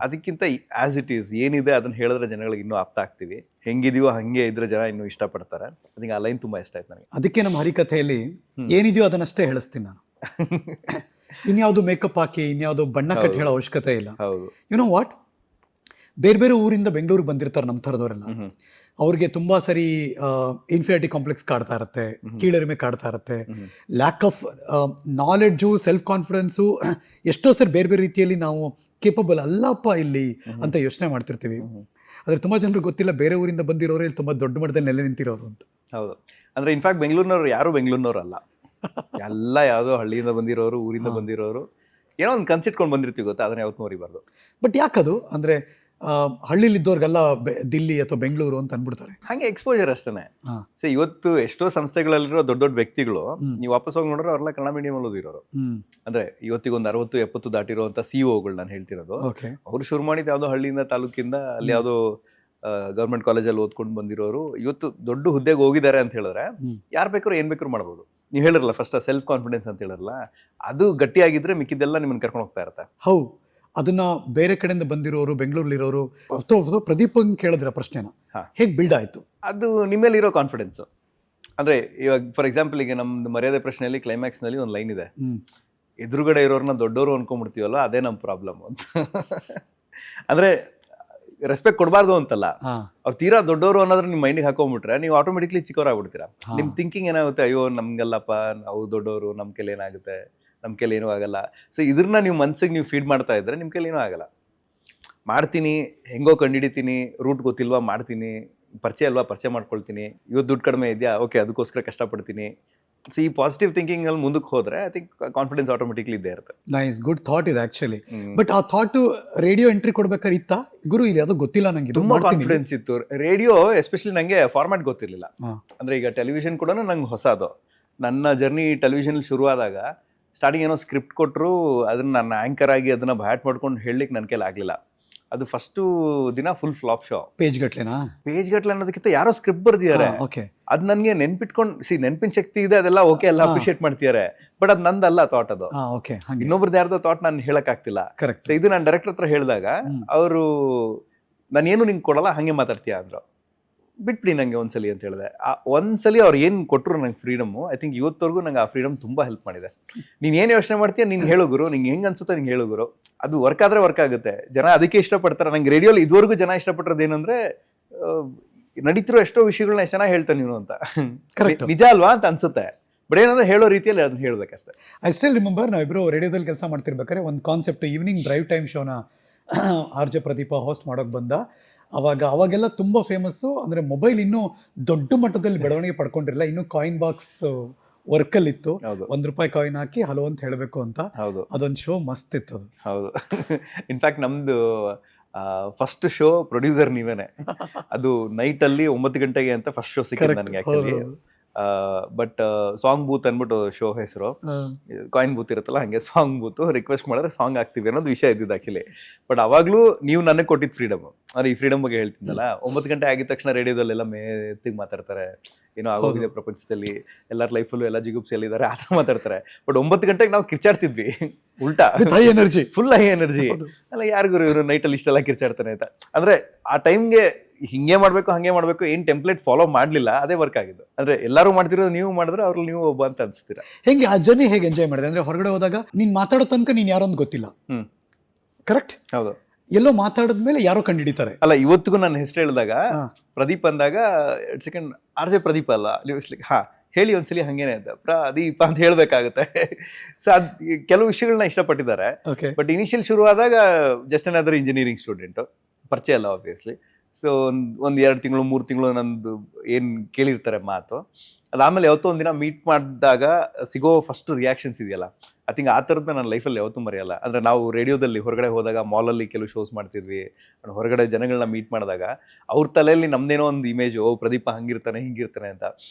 ಅದಕ್ಕಿಂತ ಆಸ್ ಇಟ್ ಈಸ್ ಏನಿದೆ ಅದನ್ನ ಹೇಳಿದ್ರೆ ಜನಗಳಿಗೆ ಇನ್ನೂ ಅರ್ಥ ಆಗ್ತೀವಿ. ಹೆಂಗಿದೀವೋ ಹಂಗೆ ಇದ್ರೆ ಜನ ಇನ್ನೂ ಇಷ್ಟಪಡ್ತಾರೆ. ಅದಕ್ಕೆ ಆ ಲೈನ್ ತುಂಬಾ ಇಷ್ಟ ಆಯ್ತು ನನಗೆ. ಅದಕ್ಕೆ ನಮ್ಮ ಹರಿಕಥೆಯಲ್ಲಿ ಏನಿದೆಯೋ ಅದನ್ನಷ್ಟೇ ಹೇಳಿಸ್ತೀನಿ ನಾನು. ಇನ್ಯಾವುದು ಮೇಕಪ್ ಹಾಕಿ, ಇನ್ಯಾವುದು ಬಣ್ಣ ಕಟ್ಟಿ ಹೇಳೋ ಅವಶ್ಯಕತೆ ಇಲ್ಲ. ಯು ನೋ ವಾಟ್, ಬೇರೆ ಬೇರೆ ಊರಿಂದ ಬೆಂಗಳೂರಿಗೆ ಬಂದಿರ್ತಾರೆ ನಮ್ಮ ಥರದವರೆಲ್ಲ. ಅವ್ರಿಗೆ ತುಂಬಾ ಸರಿ ಇನ್ಫಿನಿಟಿ ಕಾಂಪ್ಲೆಕ್ಸ್ ಕಾಡ್ತಾ ಇರುತ್ತೆ, ಕೀಳರಿಮೆ ಕಾಡ್ತಾ ಇರುತ್ತೆ, lack of knowledge, self confidence, ಎಷ್ಟೋ ಸರಿ ಬೇರೆ ಬೇರೆ ರೀತಿಯಲ್ಲಿ ನಾವು ಕೇಪಬಲ್ ಅಲ್ಲಪ್ಪ ಇಲ್ಲಿ ಅಂತ ಯೋಚನೆ ಮಾಡ್ತಿರ್ತೀವಿ. ಆದರೆ ತುಂಬ ಜನರಿಗೆ ಗೊತ್ತಿಲ್ಲ, ಬೇರೆ ಊರಿಂದ ಬಂದಿರೋರು ಇಲ್ಲಿ ತುಂಬ ದೊಡ್ಡ ಮಟ್ಟದಲ್ಲಿ ನೆಲೆ ನಿಂತಿರೋರು ಅಂತ. ಹೌದು. ಅಂದರೆ ಇನ್ಫ್ಯಾಕ್ಟ್ ಬೆಂಗಳೂರಿನವ್ರು ಯಾರು ಬೆಂಗಳೂರಿನವ್ರು ಅಲ್ಲ, ಎಲ್ಲ ಯಾವುದೋ ಹಳ್ಳಿಯಿಂದ ಬಂದಿರೋರು, ಊರಿಂದ ಬಂದಿರೋರು. ಏನೋ ಒಂದು ಕನ್ಸಿಟ್ಕೊಂಡು ಬಂದಿರ್ತೀವಿ ಗೊತ್ತಾ, ಅದನ್ನ ಯಾವತ್ತು ಮರಿಬಾರ್ದು. ಬಟ್ ಯಾಕದು ಅಂದರೆ ಹಳ್ಳಿಲಿದ್ದವ್ರಿಗೆಲ್ಲ ದಿಲ್ಲಿ ಅಥವಾ ಬೆಂಗಳೂರು ಅಂತ ಅಂದ್ಬಿಡ್ತಾರೆ. ಹಾಗೆ ಎಕ್ಸ್ಪೋಜರ್ ಅಷ್ಟೇ. ಸೊ ಇವತ್ತು ಎಷ್ಟೋ ಸಂಸ್ಥೆಗಳಲ್ಲಿರೋ ದೊಡ್ಡ ದೊಡ್ಡ ವ್ಯಕ್ತಿಗಳು ನೀವು ವಾಪಸ್ ಹೋಗಿ ನೋಡ್ರೆ ಅವ್ರೆಲ್ಲ ಕನ್ನಡ ಮೀಡಿಯಂ ಅಲ್ಲಿ ಓದಿರೋರು. ಅಂದ್ರೆ ಇವತ್ತಿಗೊಂದು 60-70 ದಾಟಿರುವಂತ CEO ನಾನು ಹೇಳ್ತಿರೋದು. ಅವ್ರು ಶುರು ಮಾಡಿದ ಯಾವುದೋ ಹಳ್ಳಿಯಿಂದ, ತಾಲೂಕಿಂದ, ಅಲ್ಲಿ ಯಾವುದೋ ಗೌರ್ಮೆಂಟ್ ಕಾಲೇಜಲ್ಲಿ ಓದ್ಕೊಂಡು ಬಂದಿರೋರು ಇವತ್ತು ದೊಡ್ಡ ಹುದ್ದೆಗೆ ಹೋಗಿದ್ದಾರೆ ಅಂತ ಹೇಳಿದ್ರೆ ಯಾರು ಬೇಕಾದ್ರೂ ಏನ್ ಬೇಕಾದ್ರೂ ಮಾಡ್ಬೋದು. ನೀವು ಹೇಳಿರಲ್ಲ ಫಸ್ಟ್ ಸೆಲ್ಫ್ ಕಾನ್ಫಿಡೆನ್ಸ್ ಅಂತ ಹೇಳಿರಲ್ಲ, ಅದು ಗಟ್ಟಿಯಾಗಿದ್ರೆ ಮಿಕ್ಕಿದ್ದೆಲ್ಲ ನಿಮ್ಮನ್ನ ಕರ್ಕೊಂಡು ಹೋಗ್ತಾ ಇರುತ್ತೆ. ಹೌದು. ಅದನ್ನ ಬೇರೆ ಕಡೆಯಿಂದ ಬಂದಿರೋರು, ಬೆಂಗಳೂರಲ್ಲಿರೋರು ಅಥವಾ ಪ್ರದೀಪನ್ ಕೇಳಿದ್ರ ಪ್ರಶ್ನೆನ ಹೇಗೆ ಬಿಲ್ಡ್ ಆಯ್ತು? ಅದು ನಿಮ್ಮಲ್ಲಿರೋ ಕಾನ್ಫಿಡೆನ್ಸ್. ಅಂದ್ರೆ ಇವಾಗ ಫಾರ್ ಎಕ್ಸಾಂಪಲ್ ಈಗ ನಮ್ದು ಮರ್ಯಾದೆ ಪ್ರಶ್ನೆಯಲ್ಲಿ ಕ್ಲೈಮ್ಯಾಕ್ಸ್ ನಲ್ಲಿ ಒಂದು ಲೈನ್ ಇದೆ, ಎದುರುಗಡೆ ಇರೋರ್ನ ದೊಡ್ಡವರು ಅನ್ಕೊಂಡ್ಬಿಡ್ತೀವಲ್ಲ, ಅದೇ ನಮ್ಮ ಪ್ರಾಬ್ಲಮ್ ಅಂತ. ಅಂದ್ರೆ ರೆಸ್ಪೆಕ್ಟ್ ಕೊಡಬಾರ್ದು ಅಂತಲ್ಲ, ಅವ್ರು ತೀರಾ ದೊಡ್ಡವರು ಅನ್ನೋದ್ರ ನಿಮ್ಮ ಮೈಂಡಿಗೆ ಹಾಕೊಂಡ್ಬಿಟ್ರೆ ನೀವು ಆಟೋಮೆಟಿಕ್ಲಿ ಚಿಕ್ಕವರಾಗ್ಬಿಡ್ತೀರಾ. ನಿಮ್ ಥಿಂಕಿಂಗ್ ಏನಾಗುತ್ತೆ, ಅಯ್ಯೋ ನಮ್ಗಲ್ಲಪ್ಪ, ನಾವು ದೊಡ್ಡವರು, ನಮ್ ಕೈಲಿ ಏನಾಗುತ್ತೆ, ನಮ್ಮ ಕೈಲಿ ಏನೂ ಆಗಲ್ಲ. ಸೊ ಇದ್ರನ್ನ ನೀವು ಮನ್ಸಿಗೆ ನೀವು ಫೀಡ್ ಮಾಡ್ತಾ ಇದ್ರೆ ನಿಮ್ಮ ಕೈಲಿ ಏನೂ ಆಗಲ್ಲ. ಮಾಡ್ತೀನಿ, ಹೆಂಗೋ ಕಂಡುಹಿಡಿತೀನಿ, ರೂಟ್ ಗೊತ್ತಿಲ್ವಾ ಮಾಡ್ತೀನಿ, ಪರಿಚಯ ಅಲ್ವಾ ಪರಿಚಯ ಮಾಡ್ಕೊಳ್ತೀನಿ, ಇವತ್ತು ದುಡ್ಡು ಕಡಿಮೆ ಇದೆಯಾ, ಓಕೆ ಅದಕ್ಕೋಸ್ಕರ ಕಷ್ಟಪಡ್ತೀನಿ, ಈ ಪಾಸಿಟಿವ್ ಥಿಂಕಿಂಗ್ ಅಲ್ಲಿ ಮುಂದಕ್ಕೆ ಹೋದ್ರೆ ಐ ಥಿಂಕ್ ಕಾನ್ಫಿಡೆನ್ಸ್ ಆಟೋಮೆಟಿಕ್ಲಿ ಇದ್ದೇ ಇರುತ್ತೆ. ನೈಸ್, ಗುಡ್ ಥಾಟ್ ಇದೆ ಆಕ್ಚುಲಿ. ಬಟ್ ಆ ಥಾಟ್ ರೇಡಿಯೋ ಎಂಟ್ರಿ ಕೊಡ್ಬೇಕಾದ್ರೆ ಇತ್ತಾ ಗುರು? ಇಲ್ಲಿ ಅದು ಗೊತ್ತಿಲ್ಲ ನಂಗೆ, ಇದು ತುಂಬಾ ಮಾಡ್ತೀನಿ. ಕಾನ್ಫಿಡೆನ್ಸ್ ಇತ್ತು. ರೇಡಿಯೋ ಎಸ್ಪೆಷಲಿ ನಂಗೆ ಫಾರ್ಮ್ಯಾಟ್ ಗೊತ್ತಿರಲಿಲ್ಲ. ಅಂದ್ರೆ ಈಗ ಟೆಲಿವಿಷನ್ ಕೂಡ ನಂಗೆ ಹೊಸದು. ನನ್ನ ಜರ್ನಿ ಟೆಲಿವಿಷನ್ ಶುರುವಾದಾಗ ಸ್ಟಾರ್ಟಿಂಗ್ ಏನೋ ಸ್ಕ್ರಿಪ್ಟ್ ಕೊಟ್ಟರು, ಅದನ್ನ ನಾನು ಆಂಕರ್ ಆಗಿ ಅದನ್ನ ಬ್ಯಾಟ್ ಮಾಡ್ಕೊಂಡು ಹೇಳಲಿಕ್ಕೆ ನನ್ನ ಕೈಲಿ ಆಗಲಿಲ್ಲ. ಅದು ಫಸ್ಟು ದಿನ ಫುಲ್ ಫ್ಲಾಪ್ ಶೋ. ಪೇಜ್ ಗಟ್ಲೆನಾ? ಪೇಜ್ ಗಟ್ಲೆ ಅನ್ನೋದಕ್ಕಿಂತ ಯಾರೋ ಸ್ಕ್ರಿಪ್ಟ್ ಬರ್ದಿದ್ದಾರೆ, ಓಕೆ, ಅದು ನನಗೆ ನೆನ್ಪಿಟ್ಕೊಂಡು ನೆನಪಿನ ಶಕ್ತಿ ಇದೆ, ಅದೆಲ್ಲ ಓಕೆ, ಎಲ್ಲ ಅಪ್ರಿಷಿಯೇಟ್ ಮಾಡ್ತಿದ್ದಾರೆ. ಬಟ್ ಅದು ನಂದಲ್ಲ ಥಾಟ್, ಅದು ಓಕೆ, ಇನ್ನೊಬ್ರದ್ದು ಯಾರ್ದೋ ಥಾಟ್ ನಾನು ಹೇಳಕ್ ಆಗ್ತಿಲ್ಲ. ಕರೆಕ್ಟ್. ಸೊ ಇದು ನಾನು ಡೈರೆಕ್ಟರ್ ಹತ್ರ ಹೇಳಿದಾಗ ಅವರು ನಾನೇನು ನಿಂಗೆ ಕೊಡಲ್ಲ, ಹಂಗೆ ಮಾತಾಡ್ತೀಯ ಅಂದ್ರು. ಬಿಟ್ಬಿಡಿ ನಂಗೆ ಒಂದ್ಸಲಿ ಅಂತ ಹೇಳಿದೆ. ಒಂದ್ಸಲಿ ಅವ್ರು ಏನು ಕೊಟ್ಟರು ನಂಗೆ ಫ್ರೀಡಮ್ಮು, ಐ ಥಿಂಕ್ ಇವತ್ತವರೆಗೂ ನಂಗೆ ಆ ಫ್ರೀಡಮ್ ತುಂಬಾ ಹೆಲ್ಪ್ ಮಾಡಿದೆ. ನೀನು ಏನು ಯೋಚನೆ ಮಾಡ್ತೀಯ ನಿಂಗೆ ಹೇಳು ಗುರು, ನಿಂಗೆ ಹೆಂಗೆ ಅನ್ಸುತ್ತೆ ನಿಂಗೆ ಹೇಳು ಗುರು, ಅದು ವರ್ಕ್ ಆದ್ರೆ ವರ್ಕ್ ಆಗುತ್ತೆ. ಜನ ಅದಕ್ಕೆ ಇಷ್ಟಪಡ್ತಾರೆ. ನಂಗೆ ರೇಡಿಯೋಲಿ ಇದುವರೆಗೂ ಜನ ಇಷ್ಟಪಟ್ಟಿರೋದು ಏನಂದ್ರೆ, ನಡೀತಿರೋ ಎಷ್ಟೋ ವಿಷಯಗಳನ್ನ ಎಷ್ಟು ಚೆನ್ನಾಗಿ ಹೇಳ್ತಾನೆ ನೀನು ಅಂತ. ನಿಜ ಅಲ್ವಾ ಅಂತ ಅನ್ಸುತ್ತೆ. ಬಟ್ ಏನಂದ್ರೆ ಹೇಳೋ ರೀತಿಯಲ್ಲಿ ಅದನ್ನ ಹೇಳ್ಬೇಕಷ್ಟೇ. ಐ ಸ್ಟಿಲ್ ರಿಮೆಂಬರ್, ನಾವಿಬ್ರು ರೇಡಿಯೋದಲ್ಲಿ ಕೆಲಸ ಮಾಡ್ತಿರ್ಬೇಕಾದ್ರೆ ಒಂದು ಕಾನ್ಸೆಪ್ಟ್, ಈವ್ನಿಂಗ್ ಡ್ರೈವ್ ಟೈಮ್ ಶೋನ ಆರ್ ಜೆ ಪ್ರದೀಪ ಹೋಸ್ಟ್ ಮಾಡೋಕೆ ಬಂದ. ಅವಾಗೆಲ್ಲ ತುಂಬ ಫೇಮಸ್ಸು. ಅಂದರೆ ಮೊಬೈಲ್ ಇನ್ನೂ ದೊಡ್ಡ ಮಟ್ಟದಲ್ಲಿ ಬೆಳವಣಿಗೆ ಪಡ್ಕೊಂಡಿರಲಿಲ್ಲ. ಇನ್ನೂ ಕಾಯಿನ್ ಬಾಕ್ಸ್ ವರ್ಕಲ್ಲಿತ್ತು. ₹1 ಕಾಯಿನ್ ಹಾಕಿ ಹಲೋ ಅಂತ ಹೇಳಬೇಕು ಅಂತ. ಅದೊಂದು ಶೋ ಮಸ್ತ್ ಇತ್ತು ಅದು. ಹೌದು. ಇನ್ಫ್ಯಾಕ್ಟ್ ನಮ್ದು ಫಸ್ಟ್ ಶೋ ಪ್ರೊಡ್ಯೂಸರ್ ನೀವೇನೆ. ಅದು ನೈಟಲ್ಲಿ 9 ಗಂಟೆಗೆ ಅಂತ ಫಸ್ಟ್ ಶೋ ಸಿಕ್ಕಿದೆ ನನಗೆ ಆಕ್ಚುಲಿ. ಬಟ್ ಸಾಂಗ್ ಬೂತ್ ಅಂದ್ಬಿಟ್ಟು ಶೋ ಹೆಸರು. ಕಾಯಿನ್ ಬೂತ್ ಇರುತ್ತಲ್ಲ, ಹಂಗೆ ಸಾಂಗ್ ಬೂತ್. ರಿಕ್ವೆಸ್ಟ್ ಮಾಡಿದ್ರೆ ಸಾಂಗ್ ಆಗ್ತೀವಿ ಅನ್ನೋದು ವಿಷಯ ಇದ್ದಿದ್ದು ಆಕ್ಚುಲಿ. ಬಟ್ ಅವಾಗ್ಲೂ ನೀವು ನನಗೆ ಕೊಟ್ಟಿದ್ದು ಫ್ರೀಡಮ್. ಅಂದ್ರೆ ಈ ಫ್ರೀಡಮ್ ಬಗ್ಗೆ ಹೇಳ್ತಿದ್ದಲ್ಲ, 9 ಗಂಟೆ ಆಗಿದ ತಕ್ಷಣ ರೇಡಿಯೋದಲ್ಲೆಲ್ಲ ಮೇತ್ತಿಗೆ ಮಾತಾಡ್ತಾರೆ, ಏನೋ ಆಗೋದಿದೆ ಪ್ರಪಂಚದಲ್ಲಿ, ಎಲ್ಲರ ಲೈಫಲ್ಲೂ ಎಲ್ಲ ಜಿಗುಪ್ಸಿಯಲ್ಲಿದ್ದಾರೆ, ಆ ಥರ ಮಾತಾಡ್ತಾರೆ. ಬಟ್ 9 ಗಂಟೆಗೆ ನಾವು ಕಿರ್ಚಾಡ್ತಿದ್ವಿ ಉಲ್ಟಾ, high energy, full high energy. ಅಲ್ಲ ಯಾರಿಗೂ ಇವರು ನೈಟಲ್ಲಿ ಇಷ್ಟೆಲ್ಲ ಕಿರ್ಚಾಡ್ತಾನೆ ಅಂತ. ಅಂದ್ರೆ ಆ ಟೈಮ್ಗೆ ಹಿಂಗೆ ಮಾಡ್ಬೇಕು ಹಂಗೆ ಮಾಡ್ಬೇಕು ಏನ್ ಟೆಂಪ್ಲೇಟ್ ಫಾಲೋ ಮಾಡ್ಲಿಲ್ಲ, ಅದೇ ವರ್ಕ್ ಆಗಿದ್ದು. ಅಂದ್ರೆ ಎಲ್ಲರೂ ಮಾಡ್ತಿರೋದು ನೀವು ಮಾಡಿದ್ರೆ ಅವ್ರಲ್ಲಿ ನೀವು ಒಬ್ಬ ಅಂತ ಅನ್ಸ್ತೀರಾ. ಹೆಂಗೆ ಆ ಜರ್ನಿ ಹೇಗೆ ಎಂಜಾಯ್ ಮಾಡಿದೆ? ಅಂದ್ರೆ ಹೊರಗಡೆ ಹೋದಾಗ ನೀನ್ ಮಾತಾಡೋ ತನಕ ನೀನ್ ಯಾರೋ ಅಂತ ಗೊತ್ತಿಲ್ಲ. ಕರೆಕ್ಟ್. ಹೌದು. ಎಲ್ಲೋ ಮಾತಾಡಿದ್ಮೇಲೆ ಯಾರೋ ಕಂಡುಹಿಡಿತಾರೆ. ಅಲ್ಲ, ಇವತ್ತಿಗೂ ನನ್ನ ಹೆಸರು ಹೇಳಿದಾಗ ಪ್ರದೀಪ್ ಅಂದಾಗ ಸೆಕೆಂಡ್ ಆರ್ ಜೆ ಪ್ರದೀಪ್ ಅಲ್ಲ, ಹಾ ಹೇಳಿ ಒಂದ್ಸಲಿ ಹಂಗೇನೆ ಅಂತ ಪ್ರದೀಪ ಅಂತ ಹೇಳ್ಬೇಕಾಗುತ್ತೆ. ಸೊ ಅದ್ ಕೆಲವು ವಿಷಯಗಳನ್ನ ಇಷ್ಟಪಟ್ಟಿದ್ದಾರೆ. ಬಟ್ ಇನಿಷಿಯಲ್ ಶುರು ಆದಾಗ ಜಸ್ಟ್ ಅನದರ್ ಇಂಜಿನಿಯರಿಂಗ್ ಸ್ಟೂಡೆಂಟ್, ಪರಿಚಯ ಅಲ್ಲ ಆಬ್ವಿಯಸ್ಲಿ. ಸೊ ಒಂದು 2 ತಿಂಗಳು 3 ತಿಂಗಳು ನಂದು ಏನು ಕೇಳಿರ್ತಾರೆ ಮಾತು. ಅದಾದಮೇಲೆ ಯಾವತ್ತೋ ಒಂದಿನ ಮೀಟ್ ಮಾಡಿದಾಗ ಸಿಗೋ ಫಸ್ಟ್ ರಿಯಾಕ್ಷನ್ಸ್ ಇದೆಯಲ್ಲ, ಐ ಥಿಂಕ್ ಆ ಥರದ್ದು ನನ್ನ ಲೈಫಲ್ಲಿ ಯಾವತ್ತೂ ಮರೆಯಲ್ಲ. ಅಂದರೆ ನಾವು ರೇಡಿಯೋದಲ್ಲಿ ಹೊರಗಡೆ ಹೋದಾಗ ಮಾಲಲ್ಲಿ ಕೆಲವು ಶೋಸ್ ಮಾಡ್ತಿದ್ವಿ, ಹೊರಗಡೆ ಜನಗಳನ್ನ ಮೀಟ್ ಮಾಡಿದಾಗ ಅವ್ರ ತಲೆಯಲ್ಲಿ ನಮ್ದೇನೋ ಒಂದು ಇಮೇಜ್, ಓ ಪ್ರದೀಪ ಹಂಗಿರ್ತಾನೆ ಹಿಂಗಿರ್ತಾನೆ ಅಂತ.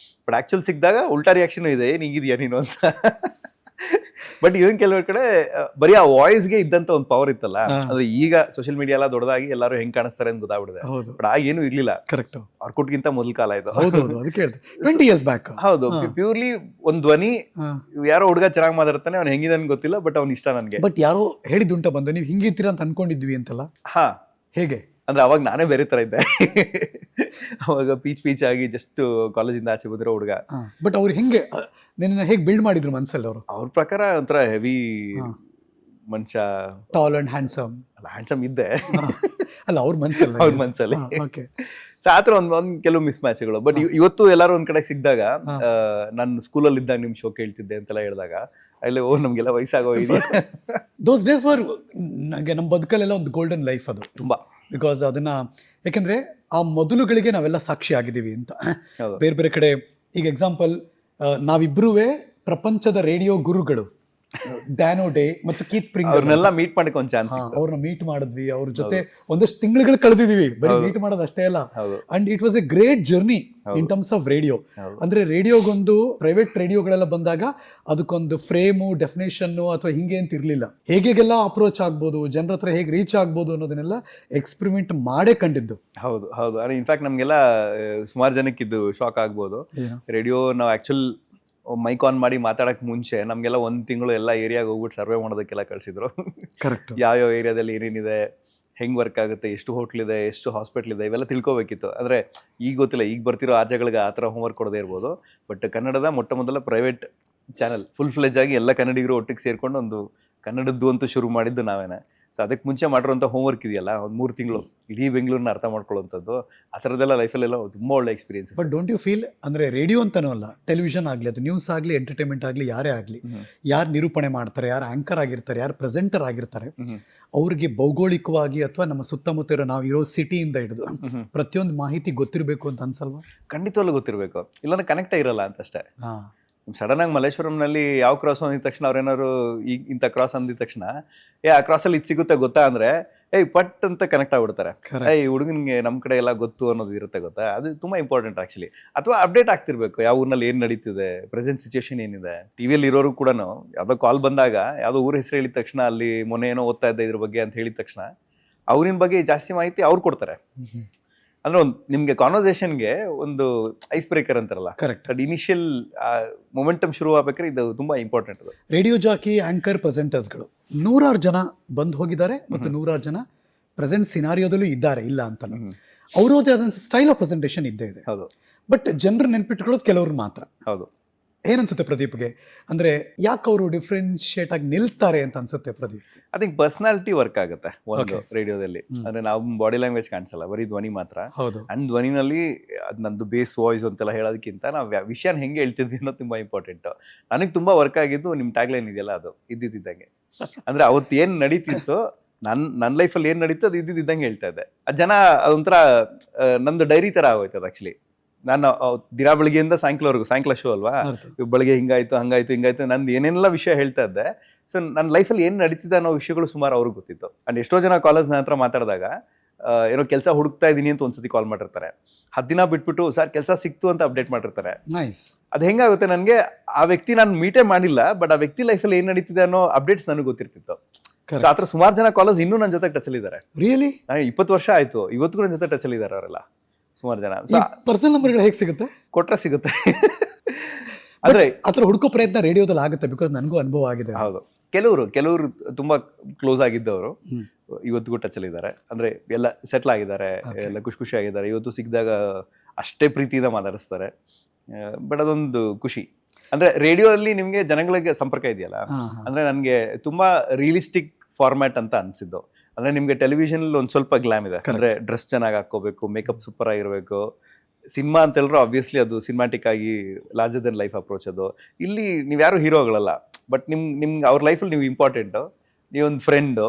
ಬಟ್ ಆ್ಯಕ್ಚುಲ್ ಸಿಕ್ಕಿದಾಗ ಉಲ್ಟಾ ರಿಯಾಕ್ಷನ್ ಇದೆ, ಏನು ಹಿಂಗಿದ್ಯಾ ನೀನು ಅಂತ. ಬಟ್ ಇದನ್ ಕೆಲವೊಂದ್ ಕಡೆ ಬರೀ ಆ ವಾಯ್ಸ್ಗೆ ಇದ್ದಂತ ಒಂದು ಪವರ್ ಇತ್ತಲ್ಲ, ಅಂದ್ರೆ ಈಗ ಸೋಷಿಯಲ್ ಮೀಡಿಯಾ ಎಲ್ಲ ದೊಡ್ಡದಾಗಿ ಎಲ್ಲರೂ ಹೆಂಗ್ ಕಾಣಿಸ್ತಾರೆ ಅಂತ ಗೊತ್ತಾಗ್ಬಿಡಿದೆ. ಬಟ್ ಆಗ ಏನು ಇರ್ಲಿಲ್ಲ. ಕರೆಕ್ಟ್. ಆರ್ಕುಟ್ಗಿಂತ ಮೊದಲ ಕಾಲ ಇದು. 20 years ಬ್ಯಾಕ್. ಹೌದು, ಪ್ಯೂರ್ಲಿ ಒಂದ್ ಧ್ವನಿ, ಯಾರೋ ಹುಡುಗ ಚೆನ್ನಾಗಿ ಮಾತಾಡ್ತಾನೆ, ಅವ್ನು ಹೆಂಗಿದನ್ ಗೊತ್ತಿಲ್ಲ, ಬಟ್ ಅವ್ನ ಇಷ್ಟ ನನ್ಗೆ. ಬಟ್ ಯಾರೋ ಹೇಳಿದುಂಟ ಬಂದು ನೀವು ಹಿಂಗಿರ್ತೀರಾ ಅಂತ ಅನ್ಕೊಂಡಿದ್ವಿ ಅಂತಲ್ಲ. ಹಾ, ಹೇಗೆ ಅಂದ್ರೆ ಅವಾಗ ನಾನೇ ಬೇರೆ ತರ ಇದ್ದೆ. ಅವಾಗ ಪೀಚ್ ಆಗಿ ಜಸ್ಟ್ ಕಾಲೇಜಿಂದ ಆಚೆ ಬಂದಿರೋ ಹುಡುಗ. ಬಟ್ ಅವ್ರು ಹೆಂಗೆ ನಿನ್ನ ಹೇಗೆ ಬಿಲ್ಡ್ ಮಾಡಿದ್ರು ಮನ್ಸಲ್ಲಿ? ಅವರು ಅವ್ರ ಪ್ರಕಾರ ಒಂಥರ ಹೆವಿ ಮನುಷ್ಯ, ಟಾಲ್ ಅಂಡ್ ಹ್ಯಾಂಡ್ಸಮ್. ಅಲ್ಲ, ಹ್ಯಾಂಡ್ಸಮ್ ಇದ್ದೆ ಅಲ್ಲ ಅವ್ರ ಮನ್ಸಲ್ಲಿ. ಅವ್ರ ಮನ್ಸಲ್ಲಿ ಸೊ ಆತರ ಒಂದ್ ಕೆಲವು ಮಿಸ್ ಮ್ಯಾಚ್ಗಳು. ಬಟ್ ಇವತ್ತು ಎಲ್ಲಾರು ಒಂದ್ ಕಡೆ ಸಿಕ್ಕಿದಾಗ, ನಾನು ಸ್ಕೂಲಲ್ಲಿ ಇದ್ದಾಗ ನಿಮ್ ಶೋ ಕೇಳ್ತಿದ್ದೆ ಅಂತೆಲ್ಲ ಹೇಳಿದಾಗ ಅಲ್ಲಿ ನಮ್ಗೆಲ್ಲ ವಯಸ್ಸಾಗೋಗಿದೆ. ದೋಸ್ ಡೇಸ್ ವರ್ ನಂಗೆ ನಮ್ಮ ಬದುಕಲ್ಲೆಲ್ಲ ಒಂದು ಗೋಲ್ಡನ್ ಲೈಫ್ ಅದು ತುಂಬಾ. ಬಿಕಾಸ್ ಅದನ್ನ ಯಾಕೆಂದ್ರೆ ಆ ಮೊದಲುಗಳಿಗೆ ನಾವೆಲ್ಲ ಸಾಕ್ಷಿ ಆಗಿದ್ದೀವಿ ಅಂತ. ಬೇರೆ ಬೇರೆ ಕಡೆ ಈಗ ಎಕ್ಸಾಂಪಲ್, ನಾವಿಬ್ರುವೆ ಪ್ರಪಂಚದ ರೇಡಿಯೋ ಗುರುಗಳು ಡ್ಯಾನೋ ಡೇ ಮತ್ತು ಕೀತ್ ಪ್ರಿಂಗ್ ಅವ್ರನ್ನೆಲ್ಲ ಮೀಟ್ ಮಾಡಕ್ಕೆ ಒಂದು ಚಾನ್ಸ್. ಅವ್ರನ್ನ ಮೀಟ್ ಮಾಡಿದ್ವಿ, ಅವ್ರ ಜೊತೆ ಒಂದಷ್ಟು ತಿಂಗಳುಗಳು ಕಳೆದಿದೀವಿ. ಬರೀ ಮೀಟ್ ಮಾಡೋದು ಅಷ್ಟೇ ಅಲ್ಲ. And it was A great journey in terms of radio. ಅಂದ್ರೆ ರೇಡಿಯೋಗೊಂದು ಪ್ರೈವೇಟ್ ರೇಡಿಯೋಗಳೆಲ್ಲ ಬಂದಾಗ ಅದಕ್ಕೊಂದು ಫ್ರೇಮು, ಡೆಫಿನೇಷನ್ನು ಅಥವಾ ಹಿಂಗೆ ಅಂತ ಇರ್ಲಿಲ್ಲ. ಹೇಗೆಲ್ಲ ಅಪ್ರೋಚ್ ಆಗ್ಬೋದು, ಜನರ ಹತ್ರ ಹೇಗೆ ರೀಚ್ ಆಗ್ಬೋದು ಅನ್ನೋದನ್ನೆಲ್ಲ ಎಕ್ಸ್ಪೆರಿಮೆಂಟ್ ಮಾಡೇ ಕಂಡಿದ್ದು. ಹೌದು ಹೌದು. ಇನ್ಫ್ಯಾಕ್ಟ್ ನಮ್ಗೆಲ್ಲ ಸುಮಾರು ಜನಕ್ಕೆ ಇದು ಶಾಕ್ ಆಗ್ಬೋದು. ರೇಡಿಯೋ ನಾವು ಆಕ್ಚುಲ್ ಮೈಕ್ ಆನ್ ಮಾಡಿ ಮಾತಾಡಕ್ ಮುಂಚೆ ನಮ್ಗೆಲ್ಲ 1 ತಿಂಗಳು ಎಲ್ಲ ಏರಿಯಾಗ ಹೋಗ್ಬಿಟ್ಟು ಸರ್ವೆ ಮಾಡೋದಕ್ಕೆಲ್ಲ ಕಳ್ಸಿದ್ರು. ಕರೆಕ್ಟ್. ಯಾವ ಏರಿಯಾದಲ್ಲಿ ಏನೇನಿದೆ, ಹೆಂಗ್ ವರ್ಕ್ ಆಗುತ್ತೆ, ಎಷ್ಟು ಹೋಟ್ಲ್ ಇದೆ, ಎಷ್ಟು ಹಾಸ್ಪಿಟ್ಲ್ ಇದೆ, ಇವೆಲ್ಲ ತಿಳ್ಕೊಬೇಕಿತ್ತು. ಅಂದ್ರೆ ಈಗ ಗೊತ್ತಿಲ್ಲ, ಈಗ ಬರ್ತಿರೋ ಆಚೆಗಳಿಗೆ ಆ ಥರ ಹೋಮ್ವರ್ಕ್ ಕೊಡದೇ ಇರ್ಬೋದು. ಬಟ್ ಕನ್ನಡದ ಮೊಟ್ಟ ಮೊದಲ ಪ್ರೈವೇಟ್ ಚಾನಲ್ ಫುಲ್ ಫ್ಲೆಜ್ ಆಗಿ ಎಲ್ಲ ಕನ್ನಡಿಗರು ಒಟ್ಟಿಗೆ ಸೇರ್ಕೊಂಡು ಒಂದು ಕನ್ನಡದ್ದು ಅಂತೂ ಶುರು ಮಾಡಿದ್ದು ನಾವೇನೆ. ಸೊ ಅದಕ್ಕೆ ಮುಂಚೆ ಮಾಡಿರೋಂಥ ಹೋಮ್ವರ್ಕ್ ಇದೆಯಲ್ಲ, ಒಂದು 3 ತಿಂಗಳು ಇಡೀ ಬೆಂಗಳೂರನ್ನ ಅರ್ಥ ಮಾಡ್ಕೊಳ್ಳೋಂಥದ್ದು, ಆ ಥರದ್ದೆಲ್ಲ ಲೈಫಲ್ಲೆಲ್ಲ ತುಂಬ ಒಳ್ಳೆ experience. But don't you feel, ಅಂದರೆ ರೇಡಿಯೋ ಅಂತನೂ ಅಲ್ಲ, ಟೆಲಿವಿಷನ್ ಆಗಲಿ, ಅದು ನ್ಯೂಸ್ ಆಗಲಿ, ಎಂಟರ್ಟೈನ್ಮೆಂಟ್ ಆಗಲಿ, ಯಾರೇ ಆಗಲಿ, ಯಾರು ನಿರೂಪಣೆ ಮಾಡ್ತಾರೆ, ಯಾರು ಆ್ಯಂಕರ್ ಆಗಿರ್ತಾರೆ, ಯಾರು ಪ್ರೆಸೆಂಟರ್ ಆಗಿರ್ತಾರೆ, ಅವ್ರಿಗೆ ಭೌಗೋಳಿಕವಾಗಿ ಅಥವಾ ನಮ್ಮ ಸುತ್ತಮುತ್ತ ಇರೋ ನಾವು ಇರೋ ಸಿಟಿಯಿಂದ ಹಿಡಿದು ಪ್ರತಿಯೊಂದು ಮಾಹಿತಿ ಗೊತ್ತಿರಬೇಕು ಅಂತ ಅನ್ಸಲ್ವಾ? ಖಂಡಿತವಾಗ್ಲೂ ಗೊತ್ತಿರಬೇಕು, ಇಲ್ಲಾಂದ್ರೆ ಕನೆಕ್ಟ್ ಇರಲ್ಲ ಅಂತಷ್ಟೇ. ಸಡನ್ ಆಗಿ ಮಲ್ಲೇಶ್ವರಂನಲ್ಲಿ ಯಾವ ಕ್ರಾಸ್ ಅಂದಿದ ತಕ್ಷಣ ಅವ್ರೇನಾದ್ರು ಈಗ ಇಂಥ ಕ್ರಾಸ್ ಅಂದಿದ ತಕ್ಷಣ ಆ ಕ್ರಾಸಲ್ಲಿ ಇದು ಸಿಗುತ್ತೆ ಗೊತ್ತಾ ಅಂದ್ರೆ ಪಟ್ ಅಂತ ಕನೆಕ್ಟ್ ಆಗ್ಬಿಡ್ತಾರೆ. ಹುಡುಗನಿಗೆ ನಮ್ಮ ಕಡೆ ಎಲ್ಲ ಗೊತ್ತು ಅನ್ನೋದು ಇರುತ್ತೆ ಗೊತ್ತಾ, ಅದು ತುಂಬಾ ಇಂಪಾರ್ಟೆಂಟ್ ಆಕ್ಚುಲಿ. ಅಥವಾ ಅಪ್ಡೇಟ್ ಆಗ್ತಿರ್ಬೇಕು, ಯಾವ ಊರಿನಲ್ಲಿ ಏನ್ ನಡೀತಿದೆ, ಪ್ರೆಸೆಂಟ್ ಸಿಚುವೇಶನ್ ಏನಿದೆ. ಟಿವಿಯಲ್ಲಿ ಇರೋರು ಕೂಡ ಯಾವ್ದೋ ಕಾಲ್ ಬಂದಾಗ ಯಾವ್ದೋ ಊರ ಹೆಸರು ಹೇಳಿದ ತಕ್ಷಣ ಅಲ್ಲಿ ಮೊನ್ನೆ ಏನೋ ಓದ್ತಾ ಇದ್ದೆ ಇದ್ರ ಬಗ್ಗೆ ಅಂತ ಹೇಳಿದ ತಕ್ಷಣ ಅವ್ರಿನ ಬಗ್ಗೆ ಜಾಸ್ತಿ ಮಾಹಿತಿ ಅವ್ರು ಕೊಡ್ತಾರೆ. ಅಂದ್ರೆ ಒಂದು ನಿಮ್ಗೆ ಕಾನ್ವರ್ಸೇಷನ್ಗೆ ಒಂದು ಐಸ್ ಬ್ರೇಕರ್ ಅಂತಾರಲ್ಲ, ಕರೆಕ್ಟ್. ಅದು ಇನಿಷಿಯಲ್ ಮೊಮೆಂಟಮ್ ಶುರು ಆಗ್ಬೇಕಾದ್ರೆ ಇದು ತುಂಬಾ ಇಂಪಾರ್ಟೆಂಟ್. ಅದು ರೇಡಿಯೋ ಜಾಕಿ, ಆಂಕರ್, ಪ್ರೆಸೆಂಟರ್ಸ್ಗಳು 100 ಜನ ಬಂದು ಹೋಗಿದ್ದಾರೆ ಮತ್ತು 100 ಜನ ಪ್ರೆಸೆಂಟ್ ಸಿನಾರಿಯೋದಲ್ಲೂ ಇದ್ದಾರೆ, ಇಲ್ಲ ಅಂತಲ್ಲ. ಅವರದೇ ಆದಂಥ ಸ್ಟೈಲ್ ಆಫ್ ಪ್ರೆಸೆಂಟೇಷನ್ ಇದ್ದೇ ಇದೆ. ಹೌದು. ಬಟ್ ಜನರು ನೆನ್ಪಿಟ್ಕೊಳ್ಳೋದು ಕೆಲವ್ರು ಮಾತ್ರ. ಹೌದು. ಏನನ್ಸುತ್ತೆ ಪ್ರದೀಪ್ಗೆ? ಅಂದ್ರೆ ಯಾಕೆ ಅವರು ಡಿಫ್ರೆನ್ಶಿಯೇಟ್ ಆಗಿ ನಿಲ್ತಾರೆ ಅಂತ ಅನ್ಸುತ್ತೆ Pradeep? I think personality work ಆಗುತ್ತೆ ಒಂದು ರೇಡಿಯೋದಲ್ಲಿ. ಅಂದ್ರೆ ನಾವು ಬಾಡಿ ಲ್ಯಾಂಗ್ವೇಜ್ ಕಾಣಿಸಲ್ಲ, ಬರೀ ಧ್ವನಿ ಮಾತ್ರ. ಹೌದು. ಅಂಡ್ ಧ್ವನಿನಲ್ಲಿ ಅದು ನಂದು ಬೇಸ್ ವಾಯ್ಸ್ ಅಂತೆಲ್ಲ ಹೇಳೋದಕ್ಕಿಂತ ನಾವು ವಿಷಯನ ಹೆಂಗೆ ಹೇಳ್ತಿದ್ವಿ ಅನ್ನೋದು ತುಂಬಾ ಇಂಪಾರ್ಟೆಂಟ್. ನನಗೆ ತುಂಬಾ ವರ್ಕ್ ಆಗಿದ್ದು ನಿಮ್ಮ ಟ್ಯಾಗ್ಲೈನ್ ಇದೆಯಲ್ಲ, ಅದು ಇದ್ದಿದ್ದಂಗೆ. ಅಂದ್ರೆ ಅವತ್ತು ಏನ್ ನಡೀತಿತ್ತು, ನನ್ನ ಲೈಫಲ್ಲಿ ಏನ್ ನಡೀತು ಅದು ಇದ್ದಿದ್ದಂಗೆ ಹೇಳ್ತಾ ಇದ್ದೆ. ಆ ಜನ ಅದೊಂಥರ ನಂದು ಡೈರಿ ತರ ಆಗೋಯ್ತು ಅದು ಆಕ್ಚುಲಿ. ನಾನು ದಿನ ಬೆಳಿಗ್ಗೆಯಿಂದ ಸಾಯಂಕಾಲ ಶೋ ಅಲ್ವಾ, ಬೆಳಗ್ಗೆ ಹಿಂಗಾಯ್ತು ಹಂಗಾಯ್ತು ಹಿಂಗಾಯ್ತು ನಂದು ಏನೆಲ್ಲ ವಿಷಯ ಹೇಳ್ತಾ ಇದ್ದೆ. ಸೊ ನನ್ನ ಲೈಫಲ್ಲಿ ಏನು ನಡೀತಿದೆ ಅನ್ನೋ ವಿಷಯಗಳು ಸುಮಾರು ಅವ್ರಿಗೆ ಗೊತ್ತಿತ್ತು. ಅಂಡ್ ಎಷ್ಟೋ ಜನ ಕಾಲೇಜ್ ನನ್ನ ಹತ್ರ ಮಾತಾಡಿದಾಗ ಏನೋ ಕೆಲಸ ಹುಡುಕ್ತಾ ಇದ್ದೀನಿ ಅಂತ ಒಂದ್ಸತಿ ಕಾಲ್ ಮಾಡಿರ್ತಾರೆ. 10 ದಿನ ಬಿಟ್ಬಿಟ್ಟು ಸರ್ ಕೆಲಸ ಸಿಕ್ತು ಅಂತ ಅಪ್ಡೇಟ್ ಮಾಡಿರ್ತಾರೆ. ಅದು ಹೆಂಗಾಗುತ್ತೆ, ನನಗೆ ಆ ವ್ಯಕ್ತಿ ನಾನು ಮೀಟೇ ಮಾಡಿಲ್ಲ, ಬಟ್ ಆ ವ್ಯಕ್ತಿ ಲೈಫಲ್ಲಿ ಏನು ನಡೀತಿದೆ ಅನ್ನೋ ಅಪ್ಡೇಟ್ಸ್ ನನಗೆ ಗೊತ್ತಿರ್ತಿತ್ತು. ಆ ಥರ ಸುಮಾರು ಜನ ಕಾಲೇಜ್ ಇನ್ನೂ ನನ್ನ ಜೊತೆ ಟಚ್ ಅಲ್ಲಿ ಇದ್ದಾರೆ. ರಿಯಲಿ 20 ವರ್ಷ ಆಯ್ತು, ಇವತ್ತಿಗೂ ನನ್ನ ಜೊತೆ ಟಚ್ ಅಲ್ಲಿ ಇದ್ದಾರೆ ಅವರೆಲ್ಲ ಸುಮಾರು ಜನ. ಪರ್ಸನಲ್ ನಂಬರ್ಗಳು ಹೇಗೆ ಸಿಗುತ್ತೆ? ಕೊಟ್ರೆ ಸಿಗುತ್ತೆ. ಅಂದ್ರೆ ಆತರ ಹುಡುಕೋ ಪ್ರಯತ್ನ ರೇಡಿಯೋದಲ್ಲಿ ಆಗುತ್ತೆ, ಬಿಕಾಸ್ ನನಗೂ ಅನುಭವ ಆಗಿದೆ. ಹೌದು. ಕೆಲವರು ತುಂಬಾ ಕ್ಲೋಸ್ ಆಗಿದ್ದವರು ಇವತ್ತಿಗೂ ಟಚ್ ಅಲ್ಲಿ ಇದ್ದಾರೆ. ಅಂದ್ರೆ ಎಲ್ಲ ಸೆಟ್ಲ್ ಆಗಿದ್ದಾರೆ, ಎಲ್ಲ ಖುಷಿ ಆಗಿದ್ದಾರೆ. ಇವತ್ತು ಸಿಕ್ಕಿದಾಗ ಅಷ್ಟೇ ಪ್ರೀತಿಯಿಂದ ಮಾತಾಡಿಸ್ತಾರೆ. ಬಟ್ ಅದೊಂದು ಖುಷಿ. ಅಂದ್ರೆ ರೇಡಿಯೋ ಅಲ್ಲಿ ನಿಮ್ಗೆ ಜನಗಳಿಗೆ ಸಂಪರ್ಕ ಇದೆಯಲ್ಲ, ಅಂದ್ರೆ ನನ್ಗೆ ತುಂಬಾ ರಿಯಲಿಸ್ಟಿಕ್ ಫಾರ್ಮ್ಯಾಟ್ ಅಂತ ಅನ್ಸಿದ್ದು. ಅಂದ್ರೆ ನಿಮ್ಗೆ ಟೆಲಿವಿಷನ್ ಒಂದ್ ಸ್ವಲ್ಪ ಗ್ಲಾಮ್ ಇದೆ, ಅಂದ್ರೆ ಡ್ರೆಸ್ ಚೆನ್ನಾಗಿ ಹಾಕೋಬೇಕು, ಮೇಕಪ್ ಸೂಪರ್ ಆಗಿರ್ಬೇಕು. ಸಿನಿಮಾ ಅಂತ ಹೇಳಿದ್ರೆ ಆಬ್ವಿಯಸ್ಲಿ ಅದು ಸಿನಿಮ್ಯಾಟಿಕ್ ಆಗಿ ಲಾರ್ಜರ್ ದೆನ್ ಲೈಫ್ ಅಪ್ರೋಚ್. ಅದು ಇಲ್ಲಿ ನೀವ್ಯಾರು ಹೀರೋಗಳಲ್ಲ, ಬಟ್ ನಿಮ್ಗೆ ಅವ್ರ ಲೈಫಲ್ಲಿ ನೀವು ಇಂಪಾರ್ಟೆಂಟು. ನೀವೊಂದು ಫ್ರೆಂಡು,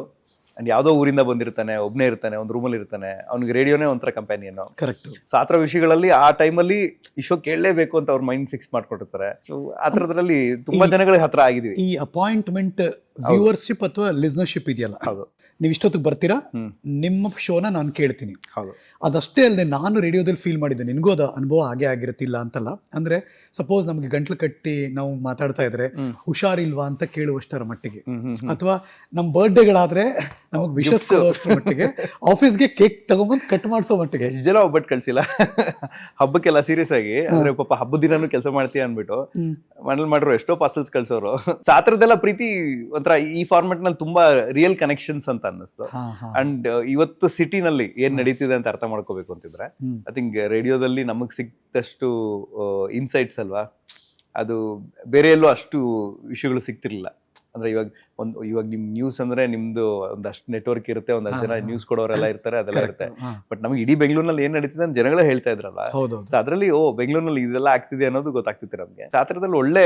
ಅಂಡ್ ಯಾವುದೋ ಊರಿಂದ ಬಂದಿರ್ತಾನೆ, ಒಬ್ಬನೇ ಇರ್ತಾನೆ, ಒಂದು ರೂಮಲ್ಲಿ ಇರ್ತಾನೆ, ಅವ್ನಿಗೆ ರೇಡಿಯೋನೇ ಒಂಥರ ಕಂಪ್ಯಾನಿಯನು. ಕರೆಕ್ಟ್. ಸೊ ಆ ಥರ ವಿಷಯಗಳಲ್ಲಿ ಆ ಟೈಮಲ್ಲಿ ಈ ಶೋ ಕೇಳಲೇಬೇಕು ಅಂತ ಅವ್ರ ಮೈಂಡ್ ಫಿಕ್ಸ್ ಮಾಡ್ಕೊಂಡಿರ್ತಾರೆ. ಸೊ ಆ ಥರದ್ರಲ್ಲಿ ತುಂಬಾ ಜನಗಳಿಗೆ ಹತ್ರ ಆಗಿದ್ವಿ. ಈ ಅಪಾಯಿಂಟ್ಮೆಂಟ್ ವ್ಯೂವರ್ಶಿಪ್ ಅಥವಾ ಲಿಸ್ನರ್ಶಿಪ್ ಇದೆಯಲ್ಲ, ಹೌದು, ನೀವು ಇಷ್ಟೊತ್ತಿಗೆ ಬರ್ತೀರಾ, ನಿಮ್ಮ ಶೋನ ನಾನು ಕೇಳ್ತೀನಿ. ಹೌದು. ಅದಷ್ಟೇ ಅಲ್ಲದೆ ನಾನು ರೇಡಿಯೋದಲ್ಲಿ ಫೀಲ್ ಮಾಡಿದ್ದೆ, ನಿನಗೂ ಅದು ಅನುಭವ ಆಗೇ ಆಗಿರುತ್ತಿಲ್ಲ ಅಂತಲ್ಲ. ಅಂದ್ರೆ ಸಪೋಸ್ ನಮಗೆ ಗಂಟ್ಲು ಕಟ್ಟಿ ನಾವು ಮಾತಾಡ್ತಾ ಇದ್ರೆ ಹುಷಾರಿಲ್ವಾ ಅಂತ ಕೇಳುವಷ್ಟರ ಮಟ್ಟಿಗೆ, ಅಥವಾ ನಮ್ಮ ಬರ್ಡೇಗಳಾದ್ರೆ ನಮಗೆ ವಿಶಸ್ ಕೊಡುವಷ್ಟರ ಮಟ್ಟಿಗೆ, ಆಫೀಸ್ಗೆ ಕೇಕ್ ತಗೊಂಬಂದು ಕಟ್ ಮಾಡಿಸೋ ಮಟ್ಟಿಗೆ. ಎಷ್ಟು ಜನ ಒಬ್ಬಟ್ಟು ಕಳ್ಸಿಲ್ಲ ಹಬ್ಬಕ್ಕೆಲ್ಲ ಸೀರಿಯಸ್ ಆಗಿ. ಅಂದ್ರೆ ಪಾಪ ಹಬ್ಬದ ದಿನಾನು ಕೆಲಸ ಮಾಡ್ತೀಯ ಅನ್ಬಿಟ್ಟು ಮನೇಲಿ ಮಾಡ್ರು ಎಷ್ಟೋ ಪಾರ್ಸಲ್ಸ್ ಕಳ್ಸೋರು. ಸೊ ಆ ಥರದ್ದೆಲ್ಲ ಪ್ರೀತಿ ಒಂಥರ ಈ ಫಾರ್ಮೆಟ್ ನಲ್ಲಿ ತುಂಬಾ ರಿಯಲ್ ಕನೆಕ್ಷನ್ಸ್ ಅಂತ ಅನ್ನಿಸ್ತು. ಅಂಡ್ ಇವತ್ತು ಸಿಟಿನಲ್ಲಿ ಏನ್ ನಡೀತಿದೆ ಅಂತ ಅರ್ಥ ಮಾಡ್ಕೋಬೇಕು ಅಂತಿದ್ರೆ ಐ ಥಿಂಕ್ ರೇಡಿಯೋದಲ್ಲಿ ನಮಗ್ ಸಿಕ್ತಷ್ಟು ಇನ್ಸೈಟ್ಸ್ ಅಲ್ವಾ, ಅದು ಬೇರೆ ಎಲ್ಲೂ ಅಷ್ಟು ವಿಷಯಗಳು ಸಿಗ್ತಿರ್ಲಿಲ್ಲ. ಅಂದ್ರೆ ಇವಾಗ ನಿಮ್ ನ್ಯೂಸ್ ಅಂದ್ರೆ ನಿಮ್ದು ಒಂದಷ್ಟು ನೆಟ್ವರ್ಕ್ ಇರುತ್ತೆ, ಒಂದಷ್ಟು ಜನ ನ್ಯೂಸ್ ಕೊಡೋರೆಲ್ಲ ಇರ್ತಾರೆ, ಅದೆಲ್ಲ ಇರುತ್ತೆ. ಬಟ್ ನಮ್ಗೆ ಇಡೀ ಬೆಂಗಳೂರಿನಲ್ಲಿ ಏನ್ ನಡೀತಿದೆ ಅಂತ ಜನಗಳೇ ಹೇಳ್ತಾ ಇದ್ರಲ್ಲ, ಸೊ ಅದ್ರಲ್ಲಿ ಬೆಂಗಳೂರಿನಲ್ಲಿ ಇದೆಲ್ಲ ಆಗ್ತಿದೆ ಅನ್ನೋದು ಗೊತ್ತಾಗ್ತಿತ್ತು ನಮ್ಗೆ. ಆ ಥರದಲ್ಲಿ ಒಳ್ಳೆ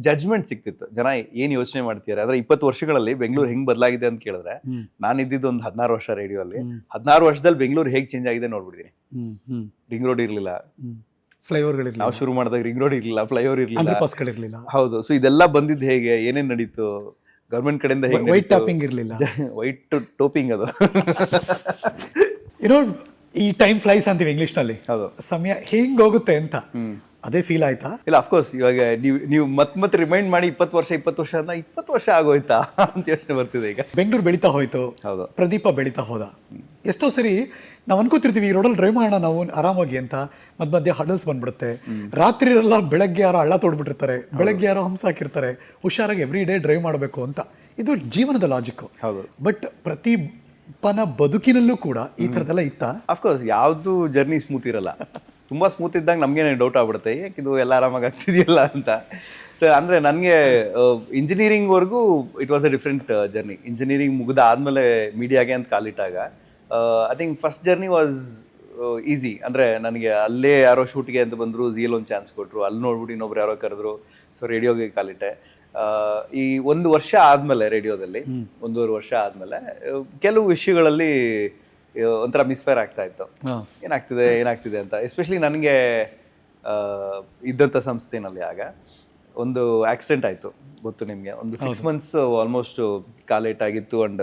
ಜಡ್ಜ್ಮೆಂಟ್ ಸಿಕ್ತಿತ್ತು. ಜನ ಏನ್ ಯೋಚನೆ ಮಾಡ್ತಿದ್ದಾರೆ, ಅಂದ್ರೆ 20 ವರ್ಷಗಳಲ್ಲಿ ಬೆಂಗಳೂರು ಹೆಂಗ್ ಬದಲಾಗಿದೆ ಅಂತ ಕೇಳಿದ್ರೆ, ನಾನು ಇದ್ದಿದ್ದು ಒಂದು 16 ವರ್ಷ ರೇಡಿಯೋ ಅಲ್ಲಿ. 16 ವರ್ಷದಲ್ಲಿ ಬೆಂಗಳೂರು ಹೇಗ್ ಚೇಂಜ್ ಆಗಿದೆ ನೋಡ್ಬಿಟ್ಟಿದ್ದೀನಿ. ರಿಂಗ್ ರೋಡ್ ಇರ್ಲಿಲ್ಲ, ಫ್ಲೈಓವರ್ಗಳಿರಲಿಲ್ಲ, ನಾವು ಶುರು ಮಾಡಿದಾಗ ರಿಂಗ್ ರೋಡ್ ಇರಲಿಲ್ಲ, ಫ್ಲೈಓವರ್ ಇರಲಿಲ್ಲ. ಹೌದು. ಸೊ ಇದೆಲ್ಲ ಬಂದಿದ್ದು ಹೇಗೆ, ಏನೇನ್ ನಡೀತು ಗವರ್ಮೆಂಟ್ ಕಡೆಯಿಂದ, ವೈಟ್ ಟಾಪಿಂಗ್ ಇರಲಿಲ್ಲ, ವೈಟ್ ಟೋಪಿಂಗ್ ಅದು ಏನೋ ಈ ಟೈಮ್ ಫ್ಲೈಸ್ ಅಂತೀವಿ ಇಂಗ್ಲಿಷ್ ನಲ್ಲಿ. ಹೌದು. ಸಮಯ ಹೆಂಗ್ ಹೋಗುತ್ತೆ ಅಂತ ಅದೇ ಫೀಲ್ ಆಯ್ತಾ? ಇಲ್ಲ, ಅಫ್ಕೋರ್ಸ್ ಇವಾಗ ನೀವು ಮತ್ತೆ ರಿಮೈಂಡ್ ಮಾಡಿ 20 ವರ್ಷ ಅಂತ 20 ವರ್ಷ ಆಗೋಯ್ತಾ ಅಂತ ಯೋಚನೆ ಬರ್ತಿದೆ ಈಗ. ಬೆಂಗಳೂರು ಬೆಳೀತಾ ಹೋಯ್ತು, ಹೌದು, ಪ್ರದೀಪ ಬೆಳೀತಾ ಹೋದ. ಎಷ್ಟೋ ಸರಿ ನಾವು ಅನ್ಕೋತಿರ್ತೀವಿ ಈ ರೋಡಲ್ಲಿ ಡ್ರೈವ್ ಮಾಡೋಣ ನಾವು ಆರಾಮಾಗಿ ಅಂತ, ಮಧ್ಯೆ ಹಡಲ್ಸ್ ಬಂದ್ಬಿಡುತ್ತೆ. ರಾತ್ರಿ ಎಲ್ಲ ಬೆಳಗ್ಗೆ ಯಾರೋ ಹಳ್ಳ ತೋಡ್ಬಿಟ್ಟಿರ್ತಾರೆ, ಬೆಳಗ್ಗೆ ಯಾರೋ ಹಂಸ ಹಾಕಿರ್ತಾರೆ, ಹುಷಾರಾಗಿ ಎವ್ರಿ ಡೇ ಡ್ರೈವ್ ಮಾಡಬೇಕು ಅಂತ. ಇದು ಜೀವನದ ಲಾಜಿಕ್. ಹೌದು. ಬಟ್ ಪ್ರತಿಪನ ಬದುಕಿನಲ್ಲೂ ಕೂಡ ಈ ಥರದ್ದೆಲ್ಲ ಇತ್ತ? ಅಫ್ಕೋರ್ಸ್ ಯಾವ್ದು ಜರ್ನಿ ಸ್ಮೂತ್ ಇರಲ್ಲ. ತುಂಬಾ ಸ್ಮೂತ್ ಇದ್ದಾಗ ನಮ್ಗೇನೆ ಡೌಟ್ ಆಗ್ಬಿಡುತ್ತೆ, ಯಾಕಿದು ಎಲ್ಲ ಆರಾಮಾಗಿ ಆಗ್ತಿದೆಯಲ್ಲ ಅಂತ. ಸೊ ಅಂದರೆ ನನಗೆ ಇಂಜಿನಿಯರಿಂಗ್ವರೆಗೂ it was a different journey. Engineering ಮುಗಿದ ಆದಮೇಲೆ ಮೀಡಿಯಾಗೆ ಅಂತ ಕಾಲಿಟ್ಟಾಗ I think first journey was easy. ಅಂದರೆ ನನಗೆ ಅಲ್ಲೇ ಯಾರೋ ಶೂಟ್ಗೆ ಅಂತ ಬಂದರು, ಝೀಲ್ ಒಂದು ಚಾನ್ಸ್ ಕೊಟ್ಟರು, ಅಲ್ಲಿ ನೋಡ್ಬಿಟ್ಟು ಇನ್ನೊಬ್ರು ಯಾರೋ ಕರೆದ್ರು, ಸೊ ರೇಡಿಯೋಗೆ ಕಾಲಿಟ್ಟೆ. ಈ 1 ವರ್ಷ ಆದಮೇಲೆ ರೇಡಿಯೋದಲ್ಲಿ 1.5 ವರ್ಷ ಆದಮೇಲೆ ಕೆಲವು ವಿಷಯಗಳಲ್ಲಿ ಒಂಥರ ಮಿಸ್ಫೇರ್ ಆಗ್ತಾ ಇತ್ತು. ಏನಾಗ್ತಿದೆ ಅಂತ. ಎಸ್ಪೆಷಲಿ ನನಗೆ ಇದ್ದಂಥ ಸಂಸ್ಥೆನಲ್ಲಿ ಆಗ ಒಂದು ಆಕ್ಸಿಡೆಂಟ್ ಆಯಿತು, ಗೊತ್ತು ನಿಮಗೆ. ಒಂದು 6 months ಆಲ್ಮೋಸ್ಟ್ ಕಾಲ್ ಏಟಾಗಿತ್ತು ಅಂಡ್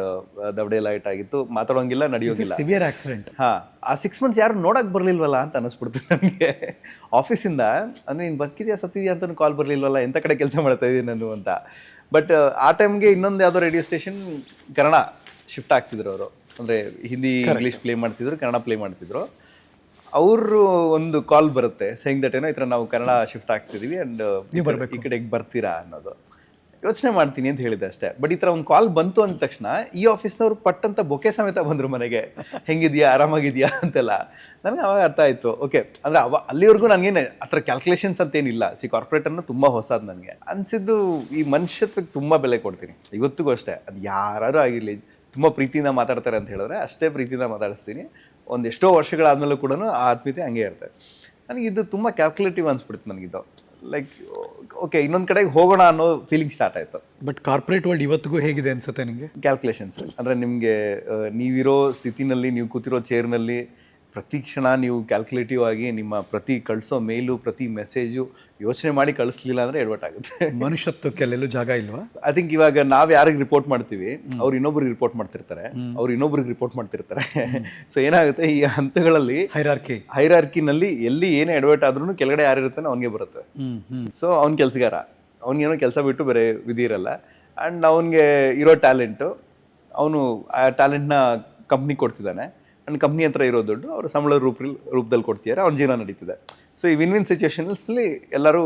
ದವಡೆ ಎಲ್ಲ ಏಟಾಗಿತ್ತು, ಮಾತಾಡೋಂಗಿಲ್ಲ, ನಡೆಯೋಂಗಿಲ್ಲ. Severe accident. ಹಾಂ, ಆ 6 months ಯಾರು ನೋಡಕ್ಕೆ ಬರಲಿಲ್ವಲ್ಲ ಅಂತ ಅನ್ನಿಸ್ಬಿಡ್ತು ನನಗೆ. ಆಫೀಸಿಂದ ಅಂದರೆ ನೀನು ಬದುಕಿದ್ಯಾ ಸತ್ತಿದ್ಯಾ ಅಂತಲೂ ಕಾಲ್ ಬರಲಿಲ್ವಲ್ಲ, ಎಂಥ ಕಡೆ ಕೆಲಸ ಮಾಡ್ತಾ ಇದ್ದೀನಿ ನಾನು ಅಂತ. ಬಟ್ ಆ ಟೈಮ್ಗೆ ಇನ್ನೊಂದು ಯಾವುದೋ ರೇಡಿಯೋ ಸ್ಟೇಷನ್ ಕನ್ನಡ ಶಿಫ್ಟ್ ಆಗ್ತಿದ್ರು ಅವರು. ಅಂದರೆ ಹಿಂದಿ ಇಂಗ್ಲೀಷ್ ಪ್ಲೇ ಮಾಡ್ತಿದ್ರು, ಕನ್ನಡ ಪ್ಲೇ ಮಾಡ್ತಿದ್ರು. ಅವರು ಒಂದು ಕಾಲ್ ಬರುತ್ತೆ ಸೇಯಿಂಗ್ ದಟ್ ಏನೋ ಈ ಥರ ನಾವು ಕನ್ನಡ ಶಿಫ್ಟ್ ಆಗ್ತಿದ್ದೀವಿ ಆ್ಯಂಡ್ ಈ ಕಡೆಗೆ ಬರ್ತೀರಾ ಅನ್ನೋದು. ಯೋಚನೆ ಮಾಡ್ತೀನಿ ಅಂತ ಹೇಳಿದೆ ಅಷ್ಟೇ. ಬಟ್ ಈ ಥರ ಒಂದು ಕಾಲ್ ಬಂತು ಅಂದ ತಕ್ಷಣ ಈ ಆಫೀಸ್ನವ್ರು ಪಟ್ಟಂತ ಬೊಕೆ ಸಮೇತ ಬಂದರು ಮನೆಗೆ, ಹೆಂಗಿದ್ಯಾ, ಆರಾಮಾಗಿದೆಯಾ ಅಂತೆಲ್ಲ. ನನಗೆ ಅವಾಗ ಅರ್ಥ ಆಯಿತು, ಓಕೆ ಅಂದರೆ ಅಲ್ಲಿವರೆಗೂ ನನಗೇನು ಆ ಥರ ಕ್ಯಾಲ್ಕುಲೇಷನ್ಸ್ ಅಂತ ಏನಿಲ್ಲ. ಕಾರ್ಪೊರೇಟ್ ಅನ್ನೋ ತುಂಬ ಹೊಸದು ನನಗೆ ಅನಿಸಿದ್ದು. ಈ ಮನುಷ್ಯತ್ವಕ್ಕೆ ತುಂಬ ಬೆಲೆ ಕೊಡ್ತೀನಿ ಇವತ್ತಿಗೂ ಅಷ್ಟೇ. ಅದು ಯಾರು ಆಗಿರಲಿ, ತುಂಬ ಪ್ರೀತಿಯಿಂದ ಮಾತಾಡ್ತಾರೆ ಅಂತ ಹೇಳಿದ್ರೆ ಅಷ್ಟೇ ಪ್ರೀತಿಯಿಂದ ಮಾತಾಡಿಸ್ತೀನಿ. ಒಂದು ಎಷ್ಟೋ ವರ್ಷಗಳಾದ್ಮೇಲೂ ಕೂಡ ಆ ಆತ್ಮೀಯತೆ ಹಂಗೆ ಇರ್ತದೆ. ನನಗೆ ಇದು ತುಂಬ ಕ್ಯಾಲ್ಕುಲೇಟಿವ್ ಅನಿಸ್ಬಿಡ್ತು ನನಗಿದು. ಲೈಕ್ ಓಕೆ, ಇನ್ನೊಂದು ಕಡೆಗೆ ಹೋಗೋಣ ಅನ್ನೋ ಫೀಲಿಂಗ್ ಸ್ಟಾರ್ಟ್ ಆಯಿತು. ಬಟ್ ಕಾರ್ಪೊರೇಟ್ ವರ್ಲ್ಡ್ ಇವತ್ತಿಗೂ ಹೇಗಿದೆ ಅನ್ಸುತ್ತೆ ನಿಮಗೆ? ಕ್ಯಾಲ್ಕುಲೇಷನ್ಸ್ ಅಂದರೆ ನಿಮಗೆ ನೀವಿರೋ ಸ್ಥಿತಿನಲ್ಲಿ, ನೀವು ಕೂತಿರೋ ಚೇರ್ನಲ್ಲಿ ಪ್ರತಿ ಕ್ಷಣ ನೀವು ಕ್ಯಾಲ್ಕುಲೇಟಿವ್ ಆಗಿ ನಿಮ್ಮ ಪ್ರತಿ ಕಳಿಸೋ ಮೇಲು, ಪ್ರತಿ ಮೆಸೇಜು ಯೋಚನೆ ಮಾಡಿ ಕಳಿಸ್ಲಿಲ್ಲ ಅಂದರೆ ಎಡವಟ್ ಆಗುತ್ತೆ. ಮನುಷ್ಯತ್ವಕ್ಕೆ ಅಲ್ಲೆಲ್ಲೂ ಜಾಗ ಇಲ್ವಾ? ಐ ಥಿಂಕ್ ಇವಾಗ ನಾವು ಯಾರಿಗೆ ರಿಪೋರ್ಟ್ ಮಾಡ್ತೀವಿ ಅವ್ರು ಇನ್ನೊಬ್ರಿಗೆ ರಿಪೋರ್ಟ್ ಮಾಡ್ತಿರ್ತಾರೆ, ಅವ್ರು ಇನ್ನೊಬ್ರಿಗೆ ರಿಪೋರ್ಟ್ ಮಾಡ್ತಿರ್ತಾರೆ. ಸೊ ಏನಾಗುತ್ತೆ, ಈ ಹಂತಗಳಲ್ಲಿ ಹೈರಾರ್ಕಿನಲ್ಲಿ ಎಲ್ಲಿ ಏನೇ ಎಡವಟ್ ಆದ್ರೂ ಕೆಳಗಡೆ ಯಾರು ಇರ್ತಾನೆ ಅವ್ನಿಗೆ ಬರುತ್ತೆ. ಸೊ ಅವ್ನ ಕೆಲಸಗಾರ, ಅವ್ನಿಗೇನೋ ಕೆಲಸ ಬಿಟ್ಟು ಬೇರೆ ವಿಧಿ ಇರಲ್ಲ. ಆ್ಯಂಡ್ ಅವ್ನಿಗೆ ಇರೋ ಟ್ಯಾಲೆಂಟು, ಅವನು ಆ ಟ್ಯಾಲೆಂಟ್ನ ಕಂಪ್ನಿ ಕೊಡ್ತಿದ್ದಾನೆ. ಆ್ಯಂಡ್ ಕಂಪ್ನಿ ಹತ್ರ ಇರೋ ದುಡ್ಡು ಅವರು ಸಂಬಳ ರೂಪದಲ್ಲಿ ಕೊಡ್ತಿದ್ದಾರೆ, ಅವ್ನ ಜೀವನ ನಡೀತಿದೆ. ಸೊ ಈ ವಿನ್ ಸಿಚುವೇಶನ್ಸ್ಲಿ ಎಲ್ಲರೂ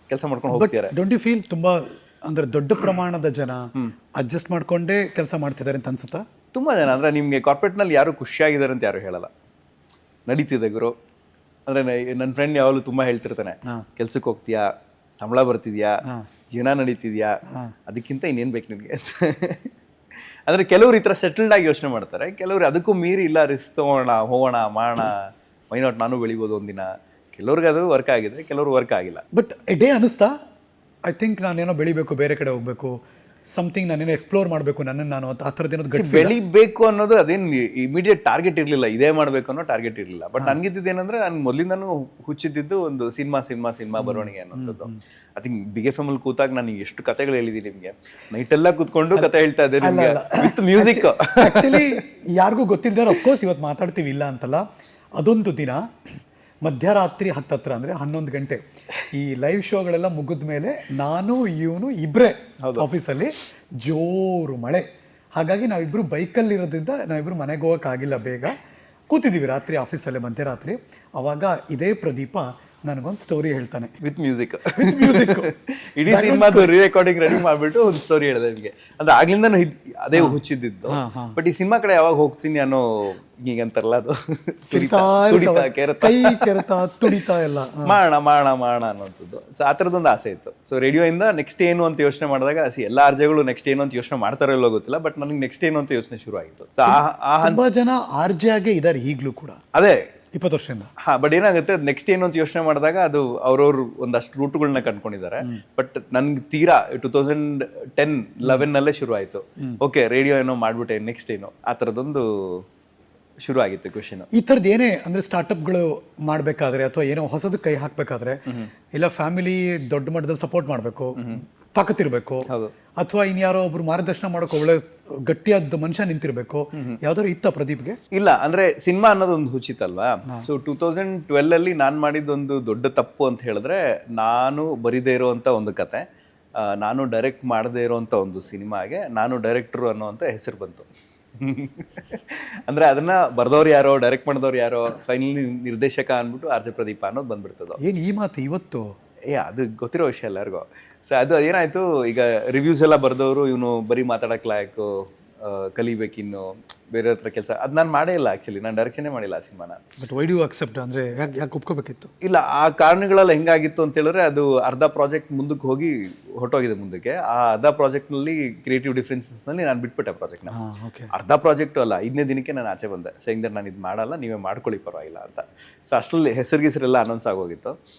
ಕೆಲಸ ಮಾಡ್ಕೊಂಡು ಹೋಗ್ತಿದ್ದಾರೆ. ಡೋಂಟ್ ಯು ಫೀಲ್ ತುಂಬ ಅಂದರೆ ದೊಡ್ಡ ಪ್ರಮಾಣದ ಜನ ಅಡ್ಜಸ್ಟ್ ಮಾಡ್ಕೊಂಡೇ ಕೆಲಸ ಮಾಡ್ತಿದ್ದಾರೆ ಅಂತ ಅನ್ಸುತ್ತಾ? ತುಂಬ ಜನ ಅಂದರೆ ನಿಮಗೆ ಕಾರ್ಪೊರೇಟ್ನಲ್ಲಿ ಯಾರು ಖುಷಿಯಾಗಿದ್ದಾರೆ ಅಂತ ಯಾರು ಹೇಳಲ್ಲ. ನಡೀತಿದೆ ಗುರು ಅಂದರೆ ನನ್ನ ಫ್ರೆಂಡ್ ಯಾವಾಗಲೂ ತುಂಬ ಹೇಳ್ತಿರ್ತಾನೆ, ಕೆಲ್ಸಕ್ಕೆ ಹೋಗ್ತೀಯಾ, ಸಂಬಳ ಬರ್ತಿದ್ಯಾ, ಜೀವನ ನಡೀತಿದ್ಯಾ, ಅದಕ್ಕಿಂತ ಇನ್ನೇನು ಬೇಕು ನಿನಗೆ. ಅಂದರೆ ಕೆಲವ್ರು ಈ ಥರ ಸೆಟಲ್ಡ್ ಆಗಿ ಯೋಚನೆ ಮಾಡ್ತಾರೆ, ಕೆಲವ್ರು ಅದಕ್ಕೂ ಮೀರಿ ಇಲ್ಲ ರಿಸ್ಕ್ ತೊಗೋಣ, ಹೋಗೋಣ, ಮಾಡೋಣ, ಮೈನಾಟ್ ನಾನು ಬೆಳಿಬೋದು ಒಂದಿನ. ಕೆಲವ್ರಿಗೆ ಅದು ವರ್ಕ್ ಆಗಿದೆ, ಕೆಲವ್ರು ವರ್ಕ್ ಆಗಿಲ್ಲ. ಬಟ್ ಡೇ ಅನಿಸ್ತಾ, ಐ ಥಿಂಕ್ ನಾನೇನೋ ಬೆಳಿಬೇಕು, ಬೇರೆ ಕಡೆ ಹೋಗಬೇಕು, ಸಮಥಿಂಗ್ ನಾನೇನೋ ಎಕ್ಸ್ಪ್ಲೋರ್ ಮಾಡಬೇಕು ನನ್ನನ್ನು ನಾನು ಅಂತ, ಆ ಥರದ್ದು ಏನೋ ಗಟ್ಟಿ ಬೆಳಿಬೇಕು ಅನ್ನೋದು ಅದೇನು ಇಮಿಡಿಯೇಟ್ ಟಾರ್ಗೆಟ್ ಇರಲಿಲ್ಲ, ಇದೇ ಮಾಡಬೇಕು ಅನ್ನೋ ಟಾರ್ಗೆಟ್ ಇರಲಿಲ್ಲ. ಬಟ್ ನನಗಿದ್ದು ಏನಂದರೆ, ನಾನು ಮೊದಲಿಂದನೂ ಹುಚ್ಚಿದ್ದು ಒಂದು ಸಿನಿಮಾ ಬರವಣಿಗೆ ಅನ್ನೋಂಥದ್ದು. I think big F M ಅಲ್ಲಿ ಕೂತಾಗ ನಾನು ಎಷ್ಟು ಕತೆಗಳು ಹೇಳಿದ್ದೀನಿ ನಿಮಗೆ. ನೈಟೆಲ್ಲ ಕೂತ್ಕೊಂಡು ಕತೆ ಹೇಳ್ತಾ ಇದ್ದೆ ನಿಮಗೆ ವಿತ್ ಮ್ಯೂಸಿಕ್. ಆ್ಯಕ್ಚುಲಿ ಯಾರಿಗೂ ಗೊತ್ತಿಲ್ಲದೆ ಅಫ್ಕೋರ್ಸ್ ಇವತ್ತು ಮಾತಾಡ್ತೀವಿ ಇಲ್ಲ ಅಂತಲ್ಲ. ಅದೊಂದು ದಿನ ಮಧ್ಯರಾತ್ರಿ 10 ಅಂದರೆ 11 ಗಂಟೆ ಈ ಲೈವ್ ಶೋಗಳೆಲ್ಲ ಮುಗಿದ ಮೇಲೆ ನಾನು ಇವನು ಇಬ್ಬರೇ ಆಫೀಸಲ್ಲಿ, ಜೋರು ಮಳೆ. ಹಾಗಾಗಿ ನಾವಿಬ್ಬರು ಬೈಕಲ್ಲಿರೋದ್ರಿಂದ ನಾವಿಬ್ಬರು ಮನೆಗೆ ಹೋಗೋಕ್ಕಾಗಿಲ್ಲ. ಬೇಗ ಕೂತಿದ್ದೀವಿ ರಾತ್ರಿ ಆಫೀಸಲ್ಲೇ ಮಧ್ಯರಾತ್ರಿ. ಆವಾಗ ಇದೇ ಪ್ರದೀಪ ನನಗೊಂದು ಸ್ಟೋರಿ ಹೇಳ್ತಾನೆ ವಿತ್ ಮ್ಯೂಸಿಕ್. ಇಡೀ ಸಿನಿಮಾದು ರೆಕಾರ್ಡಿಂಗ್ ರೆಡಿ ಮಾಡಿಬಿಟ್ಟು ಒಂದು ಸ್ಟೋರಿ ಹೇಳಿದೆ ನಿಮಗೆ. ಅಂದ್ರೆ ಆಗ್ಲಿಂದ ಅದೇ ಹುಚ್ಚಿದ್ದು. ಬಟ್ ಈ ಸಿನಿಮಾ ಕಡೆ ಯಾವಾಗ ಹೋಗ್ತೀನಿ ಅನ್ನೋ ಈಗಂತಾರಲ್ಲ, ಅದು ತುಡಿತಾ ಎಲ್ಲ ಮಾಡೋಣ ಅನ್ನೋಂಥದ್ದು. ಸೊ ಆ ಥರದೊಂದು ಆಸೆ ಇತ್ತು. ಸೊ ರೇಡಿಯೋಯಿಂದ ನೆಕ್ಸ್ಟ್ ಏನು ಅಂತ ಯೋಚನೆ ಮಾಡಿದಾಗ ಎಲ್ಲ ಆರ್ಜೆಗಳು ನೆಕ್ಸ್ಟ್ ಏನು ಅಂತ ಯೋಚನೆ ಮಾಡ್ತಾರೋ ಇಲ್ಲೋ ಗೊತ್ತಿಲ್ಲ, ಬಟ್ ನನಗೆ ನೆಕ್ಸ್ಟ್ ಏನು ಅಂತ ಯೋಚನೆ ಶುರು ಆಗಿತ್ತು. ಸೊ ತುಂಬಾ ಜನ ಆರ್ಜೆ ಆಗೇ ಇದ್ದಾರೆ ಈಗಲೂ ಕೂಡ, ಅದೇ 20 ವರ್ಷದಿಂದ. ಬಟ್ ಏನಾಗುತ್ತೆ, ನೆಕ್ಸ್ಟ್ ಏನು ಅಂತ ಯೋಚನೆ ಮಾಡಿದಾಗ ಅದು ಅವ್ರವ್ರು ಒಂದಷ್ಟು ರೂಟ್ಗಳನ್ನ ಕಂಡ್ಕೊಂಡಿದ್ದಾರೆ. ಬಟ್ ನನ್ಗೆ ತೀರಾ 2010-11 ಶುರು ಆಯ್ತು. ಓಕೆ, ರೇಡಿಯೋ ಏನೋ ಮಾಡ್ಬಿಟ್ಟೆ, ನೆಕ್ಸ್ಟ್ ಏನು, ಆ ಥರದೊಂದು ಶುರು ಆಗಿತ್ತು ಕ್ವೆಶ್ಚನ್. ಈ ಥರದ್ದು ಏನೇ ಅಂದರೆ ಸ್ಟಾರ್ಟಪ್ಗಳು ಮಾಡಬೇಕಾದ್ರೆ ಅಥವಾ ಏನೋ ಹೊಸದು ಕೈ ಹಾಕಬೇಕಾದ್ರೆ, ಇಲ್ಲ ಫ್ಯಾಮಿಲಿ ದೊಡ್ಡ ಮಟ್ಟದಲ್ಲಿ ಸಪೋರ್ಟ್ ಮಾಡಬೇಕು, ತಾಕತ್ತಿರಬೇಕು, ಅಥವಾ ಇನ್ಯಾರೋ ಒಬ್ರು ಮಾರ್ಗದರ್ಶನ ಮಾಡೋಕೆ ಒಳ್ಳೆ ಗಟ್ಟಿಯಾದ ಮನುಷ್ಯ ನಿಂತಿರ್ಬೇಕು, ಯಾವ್ದಾದ್ರು ಇತ್ತ ಪ್ರದೀಪ್ಗೆ? ಇಲ್ಲ, ಅಂದ್ರೆ ಸಿನಿಮಾ ಅನ್ನೋದೊಂದು ಹುಚ್ಚಿತ್ತಲ್ವಾ. ಸೊ 2012 ನಾನು ಮಾಡಿದ್ದೊಂದು ದೊಡ್ಡ ತಪ್ಪು ಅಂತ ಹೇಳಿದ್ರೆ, ನಾನು ಬರಿದೇ ಇರೋವಂಥ ಒಂದು ಕತೆ, ನಾನು ಡೈರೆಕ್ಟ್ ಮಾಡದೇ ಇರೋವಂಥ ಒಂದು ಸಿನಿಮಾಗೆ ನಾನು ಡೈರೆಕ್ಟ್ರು ಅನ್ನೋವಂಥ ಹೆಸರು ಬಂತು. ಅಂದ್ರೆ ಅದನ್ನ ಬರ್ದವ್ರು ಯಾರೋ, ಡೈರೆಕ್ಟ್ ಮಾಡಿದವ್ರು ಯಾರೋ, ಫೈನಲಿ ನಿರ್ದೇಶಕ ಅಂದ್ಬಿಟ್ಟು ಆರ್ ಜೆ ಪ್ರದೀಪ ಅನ್ನೋದು ಬಂದ್ಬಿಡ್ತದ. ಏನು ಈ ಮಾತು ಇವತ್ತು? ಅದು ಗೊತ್ತಿರೋ ವಿಷಯ ಎಲ್ಲರಿಗೂ. ಸೊ ಅದು ಏನಾಯ್ತು, ಈಗ ರಿವ್ಯೂಸ್ ಎಲ್ಲ ಬರ್ದವರು ಇವನು ಬರೀ ಮಾತಾಡಕ್ ಲಾಯಕು, ಕಲಿಬೇಕಿನ್ನು, ಬೇರೆ ಹತ್ರ ಕೆಲಸ, ಅದು ನಾನು ಮಾಡೇ ಇಲ್ಲ. ಆ್ಯಕ್ಚುಲಿ ನಾನು ಡೈರೆಕ್ಷನೇ ಮಾಡಿಲ್ಲ ಆ ಸಿನಿಮಾನ. ಬಟ್ ವೈ ಡು ಅಕ್ಸೆಪ್ಟ್ ಅಂದರೆ ಯಾಕೆ ಒಪ್ಕೋಬೇಕಿತ್ತು? ಇಲ್ಲ, ಆ ಕಾರಣಗಳೆಲ್ಲ ಹೆಂಗಾಗಿತ್ತು ಅಂತ ಹೇಳಿದ್ರೆ, ಅದು ಅರ್ಧ ಪ್ರಾಜೆಕ್ಟ್ ಮುಂದಕ್ಕೆ ಹೋಗಿ ಹೊರಟೋಗಿದೆ ಮುಂದಕ್ಕೆ. ಆ ಅರ್ಧ ಪ್ರಾಜೆಕ್ಟ್ನಲ್ಲಿ ಕ್ರಿಯೇಟಿವ್ ಡಿಫ್ರೆನ್ಸಸ್ನಲ್ಲಿ ನಾನು ಬಿಟ್ಬಿಟ್ಟೆ ಪ್ರಾಜೆಕ್ಟ್ನ. ಅರ್ಧ ಪ್ರಾಜೆಕ್ಟು ಅಲ್ಲ, 5ನೇ ದಿನಕ್ಕೆ ನಾನು ಆಚೆ ಬಂದೆ, ಸೇಯಿಂಗ್ ನಾನು ಇದು ಮಾಡಲ್ಲ, ನೀವೇ ಮಾಡ್ಕೊಳ್ಳಿ ಪರವಾಗಿಲ್ಲ ಅಂತ. ಸೊ ಅಷ್ಟರಲ್ಲಿ ಹೆಸರಿಗೆಲ್ಲ ಅನೌನ್ಸ್ ಆಗೋಗಿತ್ತು.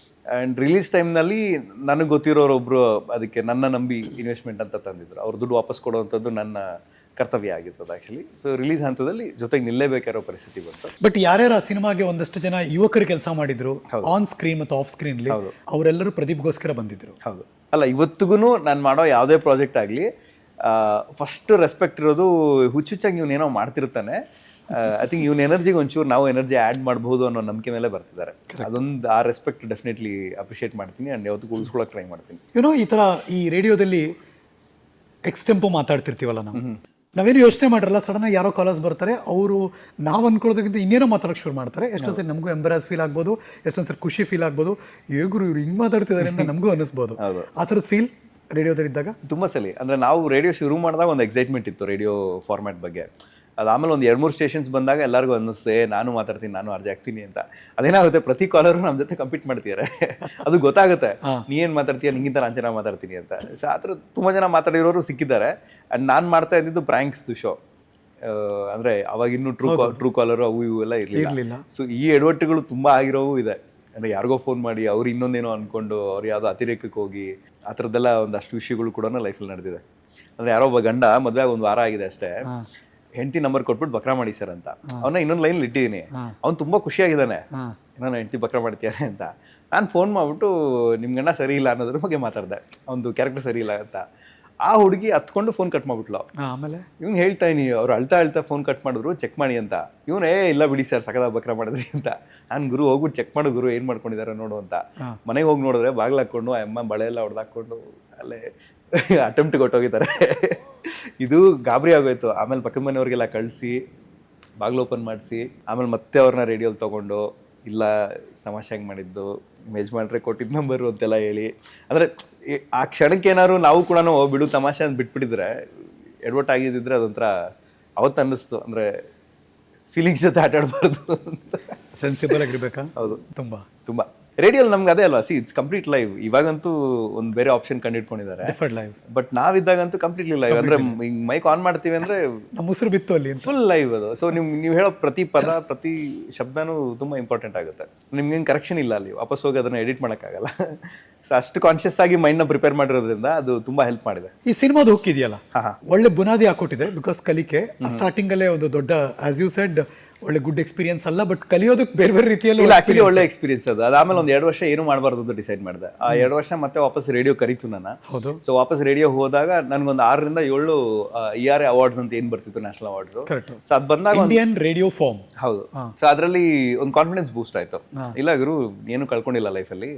ಆ್ಯಂಡ್ ರಿಲೀಸ್ ಟೈಮ್ನಲ್ಲಿ ನನಗೆ ಗೊತ್ತಿರೋರೊಬ್ಬರು ಅದಕ್ಕೆ ನನ್ನ ನಂಬಿ ಇನ್ವೆಸ್ಟ್ಮೆಂಟ್ ಅಂತ ತಂದಿದ್ರು. ಅವ್ರ ದುಡ್ಡು ವಾಪಸ್ ಕೊಡುವಂಥದ್ದು ನನ್ನ ಕರ್ತವ್ಯ ಆಗಿತ್ತು ಆ್ಯಕ್ಚುಲಿ. ಸೊ ರಿಲೀಸ್ ಹಂತದಲ್ಲಿ ಜೊತೆಗೆ ನಿಲ್ಲೇಬೇಕಾಗಿರೋ ಪರಿಸ್ಥಿತಿ ಬಂತು. ಬಟ್ ಯಾರ್ಯಾರು ಆ ಸಿನಿಮಾಗೆ ಒಂದಷ್ಟು ಜನ ಯುವಕರು ಕೆಲಸ ಮಾಡಿದ್ರು ಆನ್ ಸ್ಕ್ರೀನ್ ಮತ್ತು ಆಫ್ ಸ್ಕ್ರೀನ್ಲಿ, ಅವರೆಲ್ಲರೂ ಪ್ರದೀಪ್ಗೋಸ್ಕರ ಬಂದಿದ್ರು. ಹೌದು. ಅಲ್ಲ ಇವತ್ತಿಗೂ ನಾನು ಮಾಡೋ ಯಾವುದೇ ಪ್ರಾಜೆಕ್ಟ್ ಆಗಲಿ ಫಸ್ಟ್ ರೆಸ್ಪೆಕ್ಟ್ ಇರೋದು ಹುಚ್ಚುಚ್ಚಾಗಿ ಇವನೇನೋ ಮಾಡ್ತಿರ್ತಾನೆ, ಐ ಥಿಂಕ್ ಇವನ್ ಎನರ್ಜಿಗೆ ಒಂಚೂರು ನಾವು ಎನರ್ಜಿ ಆ್ಯಡ್ ಮಾಡ್ಬೋದು ಅನ್ನೋ ನಂಬಿಕೆ ಮೇಲೆ ಬರ್ತಿದ್ದಾರೆ. ಅದೊಂದು ಆ ರೆಸ್ಪೆಕ್ಟ್ ಡೆಫಿನೆಟ್ಲಿ ಅಪ್ರಿಷಿಯೇಟ್ ಮಾಡ್ತೀನಿ ಆ್ಯಂಡ್ ಯಾವತ್ತೂ ಉಳಿಸ್ಕೊಳಕ್ಕೆ ಟ್ರೈ ಮಾಡ್ತೀನಿ. ಏನೋ ಈ ಥರ ಈ ರೇಡಿಯೋದಲ್ಲಿ ಎಕ್ಸ್ಟೆಂಪೋ ಮಾತಾಡ್ತಿರ್ತೀವಲ್ಲ ನಾವೇನು ಯೋಚನೆ ಮಾಡಿರಲ್ಲ, ಸಡನ್ನಾಗಿ ಯಾರೋ ಕಾಲರ್ಸ್ ಬರ್ತಾರೆ, ಅವರು ನಾವು ಅನ್ಕೊಳ್ಳೋದಕ್ಕಿಂತ ಇನ್ನೇನೋ ಮಾತಾಡೋಕ್ಕೆ ಶುರು ಮಾಡ್ತಾರೆ. ಎಷ್ಟೊಂದು ಸರಿ ನಮಗೂ ಎಂಬರಾಸ್ ಫೀಲ್ ಆಗ್ಬೋದು, ಎಷ್ಟೊಂದು ಸರಿ ಖುಷಿ ಫೀಲ್ ಆಗ್ಬೋದು, ಹೇಗುರು ಇವ್ರು ಹಿಂಗೆ ಮಾತಾಡ್ತಿದ್ದಾರೆ ಅಂತ ನಮಗೂ ಅನ್ನಿಸ್ಬೋದು. ಆ ಥರದ ಫೀಲ್ ರೇಡಿಯೋದಲ್ಲಿದ್ದಾಗ ತುಂಬ ಸಲ ಅಂದರೆ ನಾವು ರೇಡಿಯೋ ಶುರು ಮಾಡಿದಾಗ ಒಂದು ಎಕ್ಸೈಟ್ಮೆಂಟ್ ಇತ್ತು ರೇಡಿಯೋ ಫಾರ್ಮ್ಯಾಟ್ ಬಗ್ಗೆ. ಅದಾದಮೇಲೆ ಒಂದು 2-3 ಸ್ಟೇಷನ್ಸ್ ಬಂದಾಗ ಎಲ್ಲರಿಗೂ ಅನ್ನಿಸ್ತೆ ನಾನು ಮಾತಾಡ್ತೀನಿ, ನಾನು ಅರ್ಜಿ ಆಗ್ತೀನಿ ಅಂತ. ಅದೇನಾಗುತ್ತೆ, ಪ್ರತಿ ಕಾಲರು ನಮ್ಮ ಜೊತೆ ಕಂಪೀಟ್ ಮಾಡ್ತಿದ್ದಾರೆ. ಅದು ಗೊತ್ತಾಗುತ್ತೆ, ನೀ ಏನು ಮಾತಾಡ್ತೀಯ, ನಿಂಗಿಂತ ನಾನು ಚೆನ್ನಾಗಿ ಮಾತಾಡ್ತೀನಿ ಅಂತ. ಸೊ ಆ ಥರ ತುಂಬ ಜನ ಮಾತಾಡಿರೋರು ಸಿಕ್ಕಿದ್ದಾರೆ. ಆ್ಯಂಡ್ ನಾನು ಮಾಡ್ತಾ ಇದ್ದಿದ್ದು ಪ್ರ್ಯಾಂಕ್ಸ್ದು ಶೋ. ಅಂದರೆ ಅವಾಗ ಇನ್ನೂ ಟ್ರೂ ಕಾಲರು ಅವು ಇವು ಎಲ್ಲ ಇರಲಿಲ್ಲ. ಸೊ ಈ ಎಡವಟ್ಟುಗಳು ತುಂಬ ಆಗಿರೋವು ಇದೆ. ಅಂದರೆ ಯಾರಿಗೋ ಫೋನ್ ಮಾಡಿ ಅವ್ರು ಇನ್ನೊಂದೇನೋ ಅಂದ್ಕೊಂಡು ಅವ್ರು ಯಾವುದೋ ಅತಿರೇಕಕ್ಕೆ ಹೋಗಿ ಆ ಥರದ್ದೆಲ್ಲ ಒಂದಷ್ಟು ವಿಷಯಗಳು ಕೂಡ ಲೈಫಲ್ಲಿ ನಡೆದಿದೆ. ಅಂದರೆ ಯಾರೋ ಒಬ್ಬ ಗಂಡ ಮದುವೆ 1 ವಾರ ಆಗಿದೆ ಅಷ್ಟೇ, ಹೆಂಡತಿ ನಂಬರ್ ಕೊಟ್ಬಿಟ್ಟು ಬಕ್ರಾ ಮಾಡಿ ಸರ್ ಅಂತ. ಅವನ್ನ ಇನ್ನೊಂದು ಲೈನ್ ಇಟ್ಟಿದ್ದೀನಿ. ಅವ್ನು ತುಂಬ ಖುಷಿಯಾಗಿದ್ದಾನೆ, ನಾನು ಹೆಂಡತಿ ಬಕ್ರಾ ಮಾಡ್ತೀಯಾನೆ ಅಂತ. ನಾನು ಫೋನ್ ಮಾಡ್ಬಿಟ್ಟು ನಿಮ್ಮ ಗಂಡ ಸರಿ ಇಲ್ಲ ಅನ್ನೋದ್ರ ಬಗ್ಗೆ ಮಾತಾಡಿದೆ, ಅವ್ನದು ಕ್ಯಾರೆಕ್ಟರ್ ಸರಿ ಇಲ್ಲ ಅಂತ. ಆ ಹುಡುಗಿ ಹತ್ಕೊಂಡು ಫೋನ್ ಕಟ್ ಮಾಡ್ಬಿಟ್ಲು. ಆಮೇಲೆ ಇವ್ನು ಹೇಳ್ತಾ ಇದೀನಿ, ಅವ್ರು ಅಳ್ತಾ ಫೋನ್ ಕಟ್ ಮಾಡಿದ್ರು, ಚೆಕ್ ಮಾಡಿ ಅಂತ. ಇವನೇ ಇಲ್ಲ ಬಿಡಿ ಸರ್ ಸಕದ ಬಕ್ರಾ ಮಾಡಿದ್ರಿ ಅಂತ. ನಾನು ಗುರು ಹೋಗ್ಬಿಟ್ಟು ಚೆಕ್ ಮಾಡು ಗುರು ಏನು ಮಾಡ್ಕೊಂಡಿದ್ದಾರೆ ನೋಡು ಅಂತ. ಮನೆಗೆ ಹೋಗಿ ನೋಡಿದ್ರೆ ಬಾಗಿಲು ಹಾಕ್ಕೊಂಡು ಆ ಅಮ್ಮ ಬಳೆ ಎಲ್ಲ ಹೊಡೆದಾಕೊಂಡು ಅಲ್ಲೇ ಅಟೆಂಪ್ಟ್ ಕೊಟ್ಟೋಗಿದ್ದಾರೆ. ಇದು ಗಾಬರಿ ಆಗೋಯ್ತು. ಆಮೇಲೆ ಪಕ್ಕದ ಮನೆಯವ್ರಿಗೆಲ್ಲ ಕಳಿಸಿ ಬಾಗಿಲು ಓಪನ್ ಮಾಡಿಸಿ ಆಮೇಲೆ ಮತ್ತೆ ಅವ್ರನ್ನ ರೇಡಿಯೋಲಿ ತೊಗೊಂಡು ಇಲ್ಲ ತಮಾಷೆಗೆ ಮಾಡಿದ್ದು, ಯಜಮಾನ್ರೆ ಕೊಟ್ಟಿದ್ದ ನಂಬರು ಅಂತೆಲ್ಲ ಹೇಳಿ. ಅಂದರೆ ಆ ಕ್ಷಣಕ್ಕೆ ಏನಾದ್ರು ನಾವು ಕೂಡ ಬಿಡು ತಮಾಷೆ ಅಂತ ಬಿಟ್ಬಿಟ್ಟಿದ್ರೆ ಎಡ್ವರ್ಟ್ ಆಗಿದ್ದಿದ್ರೆ ಅದೊಂಥರ ಅವತ್ತು ಅನ್ನಿಸ್ತು. ಅಂದರೆ ಫೀಲಿಂಗ್ಸ್ ಜೊತೆ ಆಟಾಡಬಾರ್ದು ಅಂತ. ಸೆನ್ಸಿಬಲ್ ಆಗಿರ್ಬೇಕಾ? ಹೌದು, ತುಂಬ ತುಂಬ. ರೇಡಿಯೋಲಿ ನಮ್ಗೆ ಅದೇ ಅಲ್ವಾ, ಇಟ್ಸ್ ಕಂಪ್ಲೀಟ್ ಲೈವ್. ಇವಾಗಂತೂ ಒಂದು ಬೇರೆ ಆಪ್ಷನ್ ಕಂಡಿಟ್ಕೊಂಡಿದ್ದಾರೆ, ಡಿಫರೆಂಟ್ ಲೈವ್. ಬಟ್ ನಾವಿದ್ದಾಗಂತೂ ಕಂಪ್ಲೀಟ್ಲಿ ಲೈವ್. ಅಂದರೆ ಹಿಂಗೆ ಮೈಕ್ ಆನ್ ಮಾಡ್ತೀವಿ ಅಂದರೆ ನಮ್ಮ ಉಸಿರು ಬಿತ್ತು ಅಲ್ಲಿ ಫುಲ್ ಲೈವ್ ಅದು. ಸೊ ನೀವು ಹೇಳೋ ಪ್ರತಿ ಪದ ಪ್ರತಿ ಶಬ್ದನೂ ತುಂಬ ಇಂಪಾರ್ಟೆಂಟ್ ಆಗುತ್ತೆ. ನಿಮ್ಗೇನು ಕರೆಕ್ಷನ್ ಇಲ್ಲ ಅಲ್ಲಿ, ವಾಪಸ್ ಹೋಗಿ ಅದನ್ನು ಎಡಿಟ್ ಮಾಡೋಕ್ಕಾಗಲ್ಲ. ಸೊ ಅಷ್ಟು ಕಾನ್ಷಿಯಸ್ ಆಗಿ ಮೈಂಡ್ನ ಪ್ರಿಪೇರ್ ಮಾಡಿರೋದ್ರಿಂದ ಅದು ತುಂಬ ಹೆಲ್ಪ್ ಮಾಡಿದೆ. ಈ ಸಿನಿಮಾದ ಹೋಗಿದೆಯಲ್ಲ, ಒಳ್ಳೆ ಬುನಾದಿ ಹಾಕೊಟ್ಟಿದೆ. ಬಿಕಾಸ್ ಕಲಿಕೆ ಸ್ಟಾರ್ಟಿಂಗಲ್ಲೇ ಒಂದು ದೊಡ್ಡ, ಆಸ್ ಯು ಸೆಡ್, ಒಳ್ಳೆ ಗುಡ್ ಎಕ್ಸ್ಪೀರಿಯನ್ಸ್ ಅಲ್ಲ, ಬಟ್ ಕಲಿಯೋದಕ್ಕೆ ಬೇರೆ ಬೇರೆ ರೀತಿಯಲ್ಲಿ ಆಕ್ಚುಲಿ ಒಳ್ಳೆ ಎಕ್ಸ್ಪೀರಿಯನ್ಸ್ ಅದು. ಅದಾದ್ಮೇಲೆ ಒಂದು 2 ವರ್ಷ ಏನು ಮಾಡಬಾರ್ದು ಅಂತ ಡಿಸೈಡ್ ಮಾಡಿದೆ. ಆ 2 ವರ್ಷ ಮತ್ತೆ ವಾಪಸ್ ರೇಡಿಯೋ ಕರೀತು ನನ್ನ. ಹೌದು. ಸೊ ವಾಪಸ್ ರೇಡಿಯೋ ಹೋದಾಗ ನನ್ಗೊಂದು 6ರಿಂದ 7 ERA ಅವಾರ್ಡ್ಸ್ ಅಂತ ಏನ್ ಬರ್ತಿತ್ತು, ನ್ಯಾಷನಲ್ ಅವಾರ್ಡ್ಸ್. ಸೊ ಅದ್ ಬಂದಾಗ ಇಂಡಿಯನ್ ರೇಡಿಯೋ ಫಾರ್ಮ್. ಹೌದು. ಸೊ ಅದರಲ್ಲಿ ಒಂದು ಕಾನ್ಫಿಡೆನ್ಸ್ ಬೂಸ್ಟ್ ಆಯ್ತು. ಇಲ್ಲ ಗುರು, ಏನು ಕಳ್ಕೊಂಡಿಲ್ಲ ಲೈಫಲ್ಲಿ.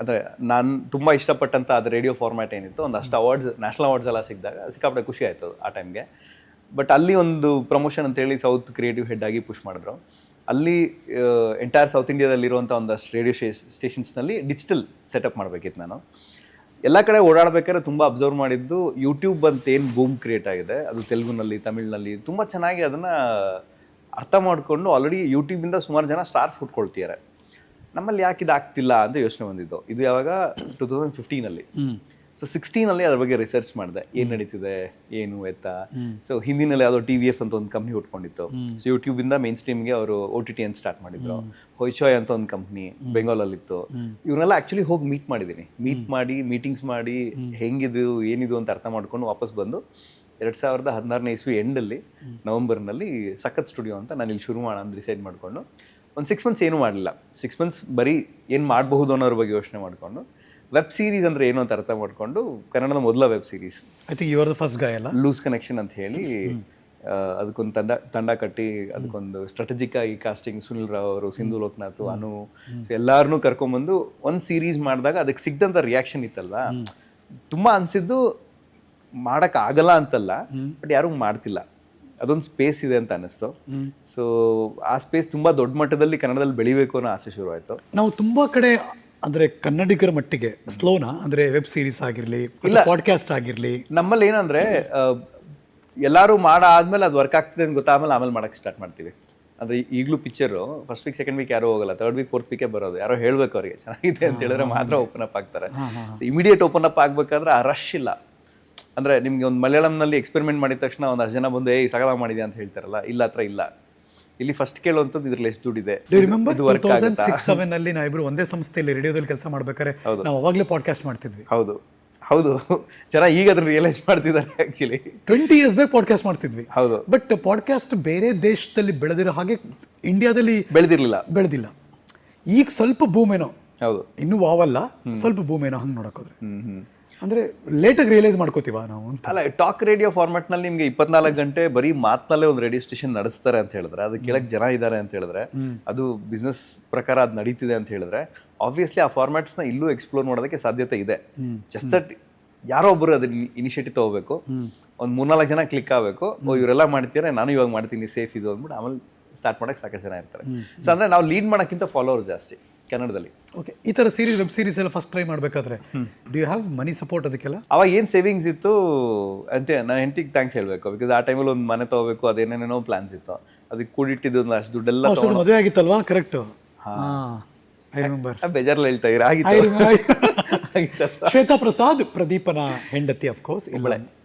ಅಂದ್ರೆ ನಾನು ತುಂಬಾ ಇಷ್ಟಪಟ್ಟಂತ ಅದು ರೇಡಿಯೋ ಫಾರ್ಮ್ಯಾಟ್ ಏನಿತ್ತು, ಒಂದಷ್ಟು ಅವಾರ್ಡ್ಸ್, ನ್ಯಾಷನಲ್ ಅವಾರ್ಡ್ಸ್ ಎಲ್ಲ ಸಿಕ್ಕಾಪಟ್ಟೆ ಖುಷಿ ಆಯ್ತು ಆ ಟೈಮ್ಗೆ. ಬಟ್ ಅಲ್ಲಿ ಒಂದು ಪ್ರಮೋಷನ್ ಅಂತೇಳಿ ಸೌತ್ ಕ್ರಿಯೇಟಿವ್ ಹೆಡ್ ಆಗಿ ಪುಷ್ ಮಾಡಿದ್ರು. ಅಲ್ಲಿ ಎಂಟೈರ್ ಸೌತ್ ಇಂಡಿಯಾದಲ್ಲಿರುವಂಥ ಒಂದಷ್ಟು ರೇಡಿಯೋ ಸ್ಟೇಷನ್ಸ್ನಲ್ಲಿ ಡಿಜಿಟಲ್ ಸೆಟಪ್ ಮಾಡಬೇಕಿತ್ತು ನಾನು. ಎಲ್ಲ ಕಡೆ ಓಡಾಡಬೇಕಾದ್ರೆ ತುಂಬ ಅಬ್ಸರ್ವ್ ಮಾಡಿದ್ದು, ಯೂಟ್ಯೂಬ್ ಅಂತ ಏನು ಬೂಮ್ ಕ್ರಿಯೇಟ್ ಆಗಿದೆ, ಅದು ತೆಲುಗುನಲ್ಲಿ, ತಮಿಳ್ನಲ್ಲಿ ತುಂಬ ಚೆನ್ನಾಗಿ ಅದನ್ನು ಅರ್ಥ ಮಾಡಿಕೊಂಡು ಆಲ್ರೆಡಿ ಯೂಟ್ಯೂಬಿಂದ ಸುಮಾರು ಜನ ಸ್ಟಾರ್ಸ್ ಹುಟ್ಕೊಳ್ತಿದ್ದಾರೆ. ನಮ್ಮಲ್ಲಿ ಯಾಕೆ ಇದು ಆಗ್ತಿಲ್ಲ ಅಂತ ಯೋಚನೆ ಬಂದಿದ್ದು. ಇದು ಯಾವಾಗ 2015 ಸೊ 16 ಅದ್ರ ಬಗ್ಗೆ ರಿಸರ್ಚ್ ಮಾಡಿದೆ, ಏನು ನಡೀತಿದೆ ಏನು ಎತ್ತ. ಸೊ ಹಿಂದಿನಲ್ಲಿ ಯಾವುದೋ TVF ಅಂತ ಒಂದು ಕಂಪ್ನಿ ಹುಟ್ಕೊಂಡಿತ್ತು. ಸೊ ಯೂಟ್ಯೂಬಿಂದ ಮೇನ್ ಸ್ಟ್ರೀಮ್ಗೆ ಅವರು OTT ಅಂತ ಸ್ಟಾರ್ಟ್ ಮಾಡಿದ್ರು. ಹೊಯ್ಚಾಯ್ ಅಂತ ಒಂದು ಕಂಪ್ನಿ ಬೆಂಗಾಲಲ್ಲಿತ್ತು. ಇವ್ರನ್ನೆಲ್ಲ ಆ್ಯಕ್ಚುಲಿ ಹೋಗಿ ಮೀಟ್ ಮಾಡಿದ್ದೀನಿ. ಮೀಟಿಂಗ್ಸ್ ಮಾಡಿ ಹೆಂಗಿದು ಏನಿದು ಅಂತ ಅರ್ಥ ಮಾಡ್ಕೊಂಡು ವಾಪಸ್ ಬಂದು 2016 ಇಸ್ವಿ ಎಂಡಲ್ಲಿ ನವಂಬರ್ನಲ್ಲಿ ಸಖತ್ ಸ್ಟುಡಿಯೋ ಅಂತ ನಾನು ಇಲ್ಲಿ ಶುರು ಮಾಡೋಣ ಅಂತ ಡಿಸೈಡ್ ಮಾಡಿಕೊಂಡು ಒಂದು 6 ಮಂತ್ಸ್ ಏನೂ ಮಾಡಲಿಲ್ಲ. 6 ಮಂತ್ಸ್ ಬರೀ ಏನು ಮಾಡಬಹುದು ಅನ್ನೋದ್ರ ಬಗ್ಗೆ ಯೋಚನೆ ಮಾಡಿಕೊಂಡು ವೆಬ್ ಸೀರೀಸ್ ಅಂದರೆ ಏನು ಅಂತ ಅರ್ಥ ಮಾಡಿಕೊಂಡು ಕನ್ನಡದ ಮೊದಲ web series, I think you are the first guy ಅಲ್ಲ, ಲೂಸ್ ಕನೆಕ್ಷನ್ ಅಂತ ಹೇಳಿ ಅದಕ್ಕೊಂದು ತಂಡ ಕಟ್ಟಿ ಅದಕ್ಕೊಂದು ಸ್ಟ್ರಾಟಜಿಕ್ ಆಗಿ ಕಾಸ್ಟಿಂಗ್, ಸುನಿಲ್ ರಾವ್ ಅವರು, ಸಿಂಧು ಲೋಕನಾಥ್, ಅನು ಎಲ್ಲಾರನ್ನೂ ಕರ್ಕೊಂಬಂದು ಒಂದು ಸೀರೀಸ್ ಮಾಡಿದಾಗ ಅದಕ್ಕೆ ಸಿಗ್ದಂಥ ರಿಯಾಕ್ಷನ್ ಇತ್ತಲ್ವ, ತುಂಬ ಅನಿಸಿದ್ದು ಮಾಡೋಕ್ಕಾಗಲ್ಲ ಅಂತಲ್ಲ, ಬಟ್ ಯಾರೂ ಮಾಡ್ತಿಲ್ಲ, ಅದೊಂದು ಸ್ಪೇಸ್ ಇದೆ ಅಂತ ಅನ್ನಿಸ್ತು. ಸೊ ಆ ಸ್ಪೇಸ್ ತುಂಬ ದೊಡ್ಡ ಮಟ್ಟದಲ್ಲಿ ಕನ್ನಡದಲ್ಲಿ ಬೆಳಿಬೇಕು ಅನ್ನೋ ಆಸೆ ಶುರುವಾಯಿತು. ನಾವು ತುಂಬ ಕಡೆ ಅಂದರೆ ಕನ್ನಡಿಗರ ಮಟ್ಟಿಗೆ ಸ್ಲೋನಾ, ಅಂದರೆ ವೆಬ್ ಸೀರೀಸ್ ಆಗಿರಲಿ, ಇಲ್ಲ ಪಾಡ್ಕಾಸ್ಟ್ ಆಗಿರಲಿ, ನಮ್ಮಲ್ಲಿ ಏನಂದರೆ ಎಲ್ಲರೂ ಆದ್ಮೇಲೆ ಅದು ವರ್ಕ್ ಆಗ್ತಿದೆ ಅಂತ ಗೊತ್ತಾದ್ಮೇಲೆ ಆಮೇಲೆ ಮಾಡೋಕ್ಕೆ ಸ್ಟಾರ್ಟ್ ಮಾಡ್ತೀವಿ. ಅಂದರೆ ಈಗಲೂ picture first week second week ಯಾರೂ ಹೋಗಲ್ಲ, 3rd ವೀಕ್ 4th ವೀಕೆ ಬರೋದು. ಯಾರೋ ಹೇಳಬೇಕು ಅವರಿಗೆ ಚೆನ್ನಾಗಿದೆ ಅಂತ ಹೇಳಿದ್ರೆ ಮಾತ್ರ ಓಪನ್ ಅಪ್ ಆಗ್ತಾರೆ. ಸೊ ಇಮಿಡಿಯೇಟ್ ಓಪನ್ ಅಪ್ ಆಗಬೇಕಾದ್ರೆ ಆ ರಶ್ ಇಲ್ಲ. ಅಂದರೆ ನಿಮಗೆ ಒಂದು ಮಲಯಾಳಂನಲ್ಲಿ ಎಕ್ಸ್ಪೆರಿಮೆಂಟ್ ಮಾಡಿದ ತಕ್ಷಣ ಒಂದು 10 ಜನ ಬಂದು ಸಗಲ ಮಾಡಿದೆ ಅಂತ ಹೇಳ್ತಾರಲ್ಲ, ಇಲ್ಲ ಹತ್ರ ಇಲ್ಲ. ಇಲ್ಲಿ ಫಸ್ಟ್ ಕೇಳುವಂಥದ್ದು ಇದ್ರಲ್ಲಿ ಎಷ್ಟು ದುಡ್ಡಿದೆ. 2006-07 ನಾವಿಬ್ರು ಒಂದೇ ಸಂಸ್ಥೆಯಲ್ಲಿ ರೇಡಿಯೋದಲ್ಲಿ ಕೆಲಸ ಮಾಡ್ಬೇಕಾದ್ರೆ ನಾವು ಅವಾಗಲೇ ಪಾಡ್ಕಾಸ್ಟ್ ಮಾಡ್ತಿದ್ವಿ. ಹೌದು ಜನ ಈಗ ಅದನ್ನ ರಿಯಲೈಸ್ ಮಾಡ್ತಿದ್ದಾರೆ. ಆ್ಯಕ್ಚುಲಿ 20 years ಬ್ಯಾಕ್ ಪಾಡ್ಕಾಸ್ಟ್ ಮಾಡ್ತಿದ್ವಿ. ಹೌದು. ಬಟ್ ಪಾಡ್ಕಾಸ್ಟ್ ಬೇರೆ ದೇಶದಲ್ಲಿ ಬೆಳೆದಿರೋ ಹಾಗೆ ಇಂಡಿಯಾದಲ್ಲಿ ಬೆಳೆದಿಲ್ಲ. ಈಗ ಸ್ವಲ್ಪ ಬೂಮ್ ಏನೋ, ಹೌದು, ಇನ್ನೂ ವಾವಲ್ಲ, ಸ್ವಲ್ಪ ಬೂಮ್ ಏನೋ ಹಂಗೆ ನೋಡೋಕೋದ್ರೆ. ಅಂದರೆ ಲೇಟಾಗಿ ರಿಯಲೈಸ್ ಮಾಡ್ಕೋತೀವ ನಾವು ಅಂತ. ಅಲ್ಲ, ಟಾಕ್ ರೇಡಿಯೋ ಫಾರ್ಮ್ಯಾಟ್ನಲ್ಲಿ ನಿಮಗೆ 24 ಗಂಟೆ ಬರೀ ಮಾತಿನಲ್ಲೇ ಒಂದು ರೇಡಿಯೋ ಸ್ಟೇಷನ್ ನಡೆಸ್ತಾರೆ ಅಂತ ಹೇಳಿದ್ರೆ, ಅದು ಕೇಳಕ್ಕೆ ಜನ ಇದ್ದಾರೆ ಅಂತ ಹೇಳಿದ್ರೆ, ಅದು ಬಿಸ್ನೆಸ್ ಪ್ರಕಾರ ಅದು ನಡೀತಿದೆ ಅಂತ ಹೇಳಿದ್ರೆ, ಆಬ್ವಿಯಸ್ಲಿ ಆ ಫಾರ್ಮ್ಯಾಟ್ಸ್ನ ಇಲ್ಲೂ ಎಕ್ಸ್ಪ್ಲೋರ್ ಮಾಡೋದಕ್ಕೆ ಸಾಧ್ಯತೆ ಇದೆ. ಜಸ್ಟ್ ದಟ್ ಯಾರೋ ಒಬ್ಬರು ಅದನ್ನ ಇನಿಷಿಯೇಟಿವ್ ತಗೋಬೇಕು, ಒಂದು 3-4 ಜನ ಕ್ಲಿಕ್ ಆಗಬೇಕು, ಇವರೆಲ್ಲ ಮಾಡ್ತೀರಾ ನಾನು ಇವಾಗ ಮಾಡ್ತೀನಿ ಸೇಫ್ ಇದು ಅಂದ್ಬಿಟ್ಟು ಆಮೇಲೆ ಸ್ಟಾರ್ಟ್ ಮಾಡೋಕ್ಕೆ ಸಾಕಷ್ಟು ಜನ ಇರ್ತಾರೆ. ಸೊ ಅಂದರೆ ನಾವು ಲೀಡ್ ಮಾಡೋಕ್ಕಿಂತ ಫಾಲೋವರ್ ಜಾಸ್ತಿ ಕನ್ನಡದಲ್ಲಿ. ಓಕೆ, ಈ ಥರ ವೆಬ್ ಸೀರೀಸ್ ಎಲ್ಲ ಫಸ್ಟ್ ಟ್ರೈ ಮಾಡಬೇಕಾದ್ರೆ do you have money support ಅದಕ್ಕೆಲ್ಲ? ಅವಾಗ ಏನು ಸೇವಿಂಗ್ಸ್ ಇತ್ತು ಅಂತ ನಾನು ಹೆಂಡತಿಗೆ ಥ್ಯಾಂಕ್ಸ್ ಹೇಳಬೇಕು. ಬಿಕಾಸ್ ಆ ಟೈಮಲ್ಲಿ ಒಂದು ಮನೆ ತೊಗೋಬೇಕು, ಅದೇನೇನೇನೋ ಪ್ಲಾನ್ಸ್ ಇತ್ತು, ಅದಕ್ಕೆ ಕೂಡಿಟ್ಟಿದ್ದು ಒಂದು ಅಷ್ಟು ದುಡ್ಡೆಲ್ಲ ಮದುವೆ ಆಗಿತ್ತಲ್ವಾ? Correct, I remember. ಬೇಜಾರಲ್ಲಿ ಹೇಳ್ತಾ ಇರ ಆಗಿತ್ತು. ಶ್ವೇತಾ ಪ್ರಸಾದ್ ಪ್ರದೀಪನ ಹೆಂಡತಿ, ಅಫ್ಕೋರ್ಸ್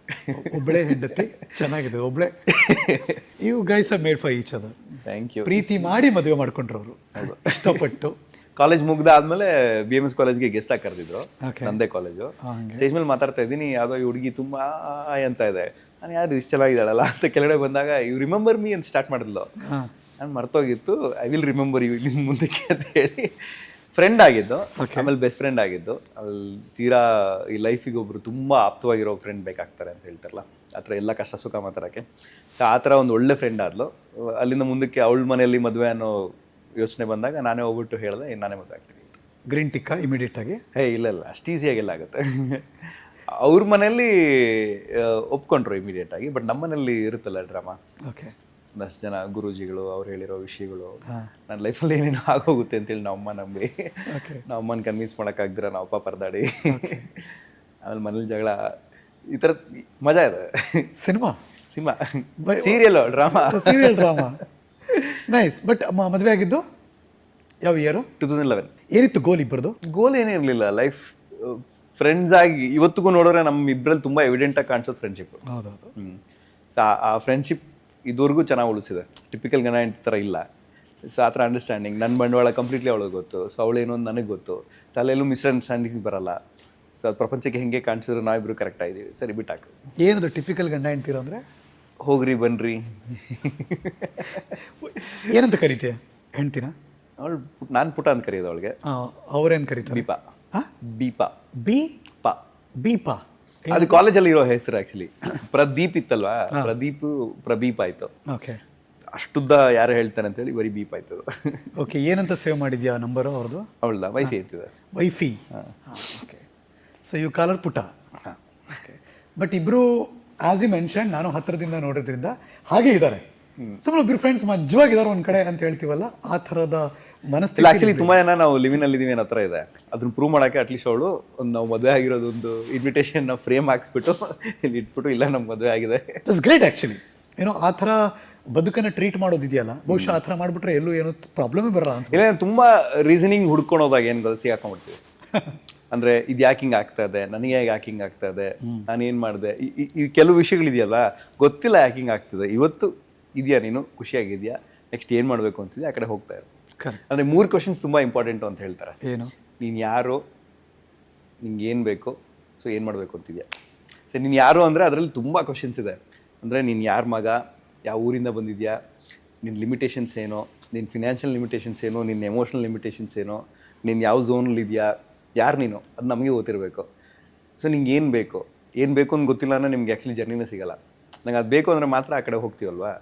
ಒಬ್ಬಳೇ ಹೆಂಡತಿ. ಚೆನ್ನಾಗಿದೆ, ಒಬ್ಬಳೇ. You guys are made for each other. Thank you. ಪ್ರೀತಿ ಮಾಡಿ ಮದುವೆ ಮಾಡ್ಕೊಂಡ್ರು ಅವರು, ಇಷ್ಟಪಟ್ಟು. ಕಾಲೇಜ್ ಮುಗ್ದಾದ್ಮೇಲೆ BMS ಕಾಲೇಜ್ಗೆ ಗೆಸ್ಟ್ ಆಗಿ ಕರೆದಿದ್ರು, ನಂದೇ ಕಾಲೇಜು. ಸ್ಟೇಜ್ ಮೇಲೆ ಮಾತಾಡ್ತಾ ಇದ್ದೀನಿ, ಯಾವುದೋ ಈ ಹುಡುಗಿ ತುಂಬಾ ಅಂತ ಇದೆ. ನಾನು ಯಾರು ಇಷ್ಟು ಚೆನ್ನಾಗಿದ್ದಾಳಲ್ಲ ಅಂತ ಕೆಳಗಡೆ ಬಂದಾಗ ಯು ರಿಮೆಂಬರ್ ಮೀ ಅಂತ ಸ್ಟಾರ್ಟ್ ಮಾಡಿದ್ಲು. ನಾನು ಮರ್ತೋಗಿತ್ತು, ಐ ವಿಲ್ ರಿಮೆಂಬರ್ ಯು ಇನ್ನು ಮುಂದಕ್ಕೆ ಅಂತ ಹೇಳಿ ಫ್ರೆಂಡ್ ಆಗಿದ್ದು. ಆಮೇಲೆ ಬೆಸ್ಟ್ ಫ್ರೆಂಡ್ ಆಗಿದ್ದು. ಅಲ್ಲಿ ತೀರಾ ಈ ಲೈಫಿಗೆ ಒಬ್ರು ತುಂಬ ಆಪ್ತವಾಗಿರೋ ಫ್ರೆಂಡ್ ಬೇಕಾಗ್ತಾರೆ ಅಂತ ಹೇಳ್ತಾರಲ್ಲ, ಆ ಥರ ಎಲ್ಲ ಕಷ್ಟ ಸುಖ ಮಾತಾಡೋಕ್ಕೆ. ಸೊ ಆ ಥರ ಒಂದು ಒಳ್ಳೆ ಫ್ರೆಂಡ್ ಆದ್ಲು. ಅಲ್ಲಿಂದ ಮುಂದಕ್ಕೆ ಅವಳ ಮನೆಯಲ್ಲಿ ಮದುವೆ ಅನ್ನೋ ಯೋಚನೆ ಬಂದಾಗ ನಾನೇ ಹೋಗ್ಬಿಟ್ಟು ಹೇಳಿದೆ, ನಾನೇ ಮದುವೆ ಆಗ್ತೀನಿ. ಗ್ರೀನ್ ಟಿಕ್ಕ ಇಮಿಡಿಯೇಟ್ ಆಗಿ? ಇಲ್ಲ ಅಷ್ಟು ಈಸಿಯಾಗೆಲ್ಲ ಆಗುತ್ತೆ. ಅವ್ರ ಮನೆಯಲ್ಲಿ ಒಪ್ಕೊಂಡ್ರು ಇಮಿಡಿಯೇಟ್ ಆಗಿ, ಬಟ್ ನಮ್ಮ ಮನೇಲಿ ಇರುತ್ತಲ್ಲ ಡ್ರಾಮಾ. ಓಕೆ, ಒಂದಷ್ಟು ಜನ ಗುರೂಜಿಗಳು ಅವ್ರು ಹೇಳಿರೋ ವಿಷಯಗಳು, ನನ್ನ ಲೈಫಲ್ಲಿ ಏನೇನು ಆಗೋಗುತ್ತೆ ಅಂತೇಳಿ ನಮ್ಮಮ್ಮ ನಂಬಿ, ನಮ್ಮಮ್ಮನ ಕನ್ವಿನ್ಸ್ ಮಾಡೋಕ್ಕಾಗ್ದಿರ ನಾವಪ್ಪ ಪರದಾಡಿ, ಆಮೇಲೆ ಮನೇಲಿ ಜಗಳ, ಈ ಥರ ಮಜಾ ಇದೆ. Cinema serial drama nice. But ಮದುವೆ ಆಗಿದ್ದು ಯಾವ ಇಯರು? 2011. ಏನಿತ್ತು ಗೋಲ್ ಇಬ್ಬರದು? ಗೋಲ್ ಏನೂ ಇರಲಿಲ್ಲ. ಲೈಫ್ ಫ್ರೆಂಡ್ಸ್ ಆಗಿ ಇವತ್ತಿಗೂ ನೋಡಿದ್ರೆ ನಮ್ಮ ಇಬ್ಬರಲ್ಲಿ ತುಂಬ ಎವಿಡೆಂಟಾಗಿ ಕಾಣಿಸೋದು ಫ್ರೆಂಡ್ಶಿಪ್. ಹೌದೌದು. ಸೊ ಆ ಫ್ರೆಂಡ್ಶಿಪ್ ಇದುವರೆಗೂ ಚೆನ್ನಾಗಿ ಉಳಿಸಿದೆ. ಟಿಪಿಕಲ್ ಗಣ ಹೆಂಡತಿ ಥರ ಇಲ್ಲ. ಸೊ ಆ ಥರ ಅಂಡರ್ಸ್ಟ್ಯಾಂಡಿಂಗ್, ನನ್ನ ಬಂಡವಾಳ ಕಂಪ್ಲೀಟ್ಲಿ ಅವಳಿಗೆ ಗೊತ್ತು, ಸೊ ಅವಳೇನು ಅಂತ ನನಗೆ ಗೊತ್ತು. ಸೊ ಅಲ್ಲೆಲ್ಲೂ ಮಿಸ್ಅಂಡರ್ಸ್ಟ್ಯಾಂಡಿಂಗ್ಸ್ ಬರಲ್ಲ. ಸೊ ಅದು ಪ್ರಪಂಚಕ್ಕೆ ಹೆಂಗೆ ಕಾಣಿಸಿದ್ರು ನಾವಿಬ್ಬರು ಕರೆಕ್ಟ್ ಆಗಿದ್ದೀವಿ, ಸರಿ ಬಿಟ್ಟಾಕು. ಏನದು ಟಿಪಿಕಲ್ ಗಂಡ ಹೆಂಡ್ತೀರ ಅಂದರೆ? ಹೋಗ್ರಿ ಬನ್ರಿ ಏನಂತ ಕರಿತೀಯ ಹೆಂಡ್ತಿನ? ಅವಳು ನಾನು ಪುಟ ಅಂತ ಕರೆಯೋದು ಅವಳಿಗೆ. ಅವ್ರೇನು ಕರೀತಾರೆ? ಬೀಪಾ. ಬೀಪಾ ಅದು ಕಾಲೇಜಲ್ಲಿ ಇರೋ ಹೆಸರು ಆ್ಯಕ್ಚುಲಿ. ಪ್ರದೀಪ್ ಇತ್ತಲ್ವಾ, ಪ್ರಬೀಪ್ ಆಯಿತು. ಓಕೆ, ಅಷ್ಟುದ್ದ ಯಾರು ಹೇಳ್ತಾರೆ ಅಂತೇಳಿ ಬರೀ ಬೀಪ್ ಆಯ್ತದ. ಓಕೆ, ಏನಂತ ಸೇವ್ ಮಾಡಿದ್ಯಾ ನಂಬರು ಅವ್ರದ್ದು? ಅವಳದ ವೈಫಿ ಐತಿದೆ. WiFi. Okay, so you caller ಪುಟ. ಓಕೆ, ಬಟ್ ಇಬ್ಬರು ಆಸ್ ಯು ಮೆನ್ಷನ್, ನಾನು ಹತ್ತಿರದಿಂದ ನೋಡೋದ್ರಿಂದ ಹಾಗೆ ಇದ್ದಾರೆ. ಸುಮ್ಮನೆ ಒಬ್ಬರು ಫ್ರೆಂಡ್ಸ್ ಮಜ್ವಾಗಿದ್ದಾರೆ ಒಂದು ಕಡೆ ಅಂತ ಹೇಳ್ತೀವಲ್ಲ, ಆ ಥರದ ಮನಸ್ಥಿತಿ. ಆ್ಯಕ್ಚುಲಿ ತುಂಬ ಜನ ನಾವು ಲಿವಿನಲ್ಲಿ ಇದ್ದೀವಿ ಅನ್ನೋ ಥರ ಇದೆ. ಅದನ್ನ ಪ್ರೂವ್ ಮಾಡೋಕ್ಕೆ ಅಟ್ಲೀಸ್ಟ್ ಅವಳು ಒಂದು ನಾವು ಮದುವೆ ಆಗಿರೋದು ಒಂದು ಇನ್ವಿಟೇಷನ್ ಫ್ರೇಮ್ ಹಾಕ್ಸ್ಬಿಟ್ಟು ಇಲ್ಲಿ ಇಟ್ಬಿಟ್ಟು, ಇಲ್ಲ ನಮ್ಗೆ ಮದುವೆ ಆಗಿದೆ. That's great actually. ಏನೋ ಆ ಥರ ಬದುಕನ್ನು ಟ್ರೀಟ್ ಮಾಡೋದಿದೆಯಲ್ಲ, ಬಹುಶಃ ಆ ಥರ ಮಾಡಿಬಿಟ್ರೆ ಎಲ್ಲೂ ಏನೋ ಪ್ರಾಬ್ಲಮೇ ಬರಲ್ಲ ಅನ್ಸುತ್ತೆ. ಇಲ್ಲ, ತುಂಬ ರೀಸನಿಂಗ್ ಹುಡ್ಕೊಳೋದಾಗ ಏನು ಗೊತ್ತು, ಸಿಗಾಕೊಂಡ್ಬಿಡ್ತೀವಿ. ಅಂದರೆ ಇದು ಯಾಕೆ ಹಿಂಗೆ ಆಗ್ತಾ ಇದೆ, ನನಗೆ ಯಾಕೆ ಹಿಂಗೆ ಆಗ್ತಾ ಇದೆ, ನಾನು ಏನು ಮಾಡಿದೆ, ಈ ಕೆಲವು ವಿಷಯಗಳಿದೆಯಲ್ಲ ಗೊತ್ತಿಲ್ಲ ಯಾಕೆ ಹಿಂಗೆ ಆಗ್ತದೆ. ಇವತ್ತು ಇದೆಯಾ, ನೀನು ಖುಷಿಯಾಗಿದೆಯಾ, ನೆಕ್ಸ್ಟ್ ಏನು ಮಾಡಬೇಕು ಅಂತಿದ್ಯಾ, ಆ ಕಡೆ ಹೋಗ್ತಾ ಇರು. ಅಂದರೆ 3 ಕ್ವಶನ್ಸ್ ತುಂಬ ಇಂಪಾರ್ಟೆಂಟು ಅಂತ ಹೇಳ್ತಾರೆ. ಏನು? ನೀನು ಯಾರು, ನಿಂಗೆ ಏನು ಬೇಕು, ಸೊ ಏನು ಮಾಡಬೇಕು ಅಂತಿದ್ಯಾ. ಸೊ ನೀನು ಯಾರು ಅಂದರೆ ಅದರಲ್ಲಿ ತುಂಬ ಕ್ವಶನ್ಸ್ ಇದೆ. ಅಂದರೆ ನೀನು ಯಾರ ಮಗ, ಯಾವ ಊರಿಂದ ಬಂದಿದ್ಯಾ, ನಿನ್ನ ಲಿಮಿಟೇಷನ್ಸ್ ಏನೋ, ನಿನ್ನ ಫಿನಾನ್ಷಿಯಲ್ ಲಿಮಿಟೇಷನ್ಸ್ ಏನೋ, ನಿನ್ನ ಎಮೋಷ್ನಲ್ ಲಿಮಿಟೇಷನ್ಸ್ ಏನೋ, ನೀನು ಯಾವ ಝೋನಲ್ಲಿದೆಯಾ, ಯಾರು ನೀನು, ಅದು ನಮಗೆ ಗೊತ್ತಿರಬೇಕು. ಸೊ ನಿಂಗೆ ಏನು ಬೇಕು ಅಂತ ಗೊತ್ತಿಲ್ಲ ಅಂದರೆ ನಿಮ್ಗೆ ಆ್ಯಕ್ಚುಲಿ ಜರ್ನಿನೇ ಸಿಗೋಲ್ಲ. ನಂಗೆ ಅದು ಬೇಕು ಅಂದರೆ ಮಾತ್ರ ಆ ಕಡೆ ಹೋಗ್ತೀವಲ್ವಾ.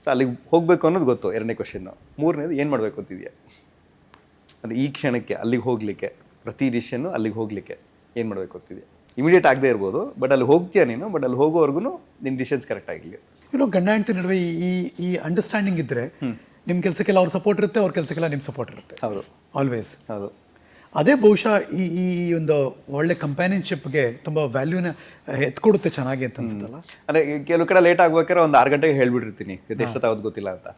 ಸೊ ಅಲ್ಲಿಗೆ ಹೋಗಬೇಕು ಅನ್ನೋದು ಗೊತ್ತು, 2ನೇ ಕ್ವಶನ್ನು. 3ನೇದು ಏನು ಮಾಡಬೇಕು ಅಂತಿದೆಯಾ, ಅಂದರೆ ಈ ಕ್ಷಣಕ್ಕೆ ಅಲ್ಲಿಗೆ ಹೋಗಲಿಕ್ಕೆ, ಪ್ರತಿ ಡಿಸಿಷನ್ನು ಅಲ್ಲಿಗೆ ಹೋಗಲಿಕ್ಕೆ ಏನು ಮಾಡಬೇಕು ಅಂತಿದೆಯಾ. ಇಮಿಡಿಯೇಟ್ ಆಗದೆ ಇರ್ಬೋದು, ಬಟ್ ಅಲ್ಲಿ ಹೋಗ್ತೀಯಾ ನೀನು, ಬಟ್ ಅಲ್ಲಿ ಹೋಗೋವರೆಗೂ ನಿನ್ನ ಡಿಸಿಷನ್ಸ್ ಕರೆಕ್ಟ್ ಆಗಿಲ್ಲ. ಏನೋ ಗಂಡ ಹೆಂಡತಿ ನಡುವೆ ಈ ಅಂಡರ್ಸ್ಟ್ಯಾಂಡಿಂಗ್ ಇದ್ದರೆ ನಿಮ್ಮ ಕೆಲಸಕ್ಕೆಲ್ಲ ಅವ್ರ ಸಪೋರ್ಟ್ ಇರುತ್ತೆ, ಅವ್ರ ಕೆಲಸಕ್ಕೆಲ್ಲ ನಿಮ್ಮ ಸಪೋರ್ಟ್ ಇರುತ್ತೆ. ಹೌದು, ಆಲ್ವೇಸ್. ಹೌದು. ಅದೇ ಬಹುಶಃ ಈ ಒಂದು ಒಳ್ಳೆ ಕಂಪ್ಯಾನಿಯನ್ಶಿಪ್ಗೆ ತುಂಬ ವ್ಯಾಲ್ಯೂನ ಎತ್ಕೊಡುತ್ತೆ ಚೆನ್ನಾಗಿ ಅಂತ ಅನ್ಸುತ್ತಲ್ಲ. ಅಂದರೆ ಕೆಲವು ಕಡೆ ಲೇಟ್ ಆಗ್ಬೇಕಾದ್ರೆ ಒಂದು 6 ಗಂಟೆಗೆ ಹೇಳ್ಬಿಟ್ಟಿರ್ತೀನಿ, ಎಷ್ಟೊತ್ತಾಗೋದು ಗೊತ್ತಿಲ್ಲ ಅಂತ.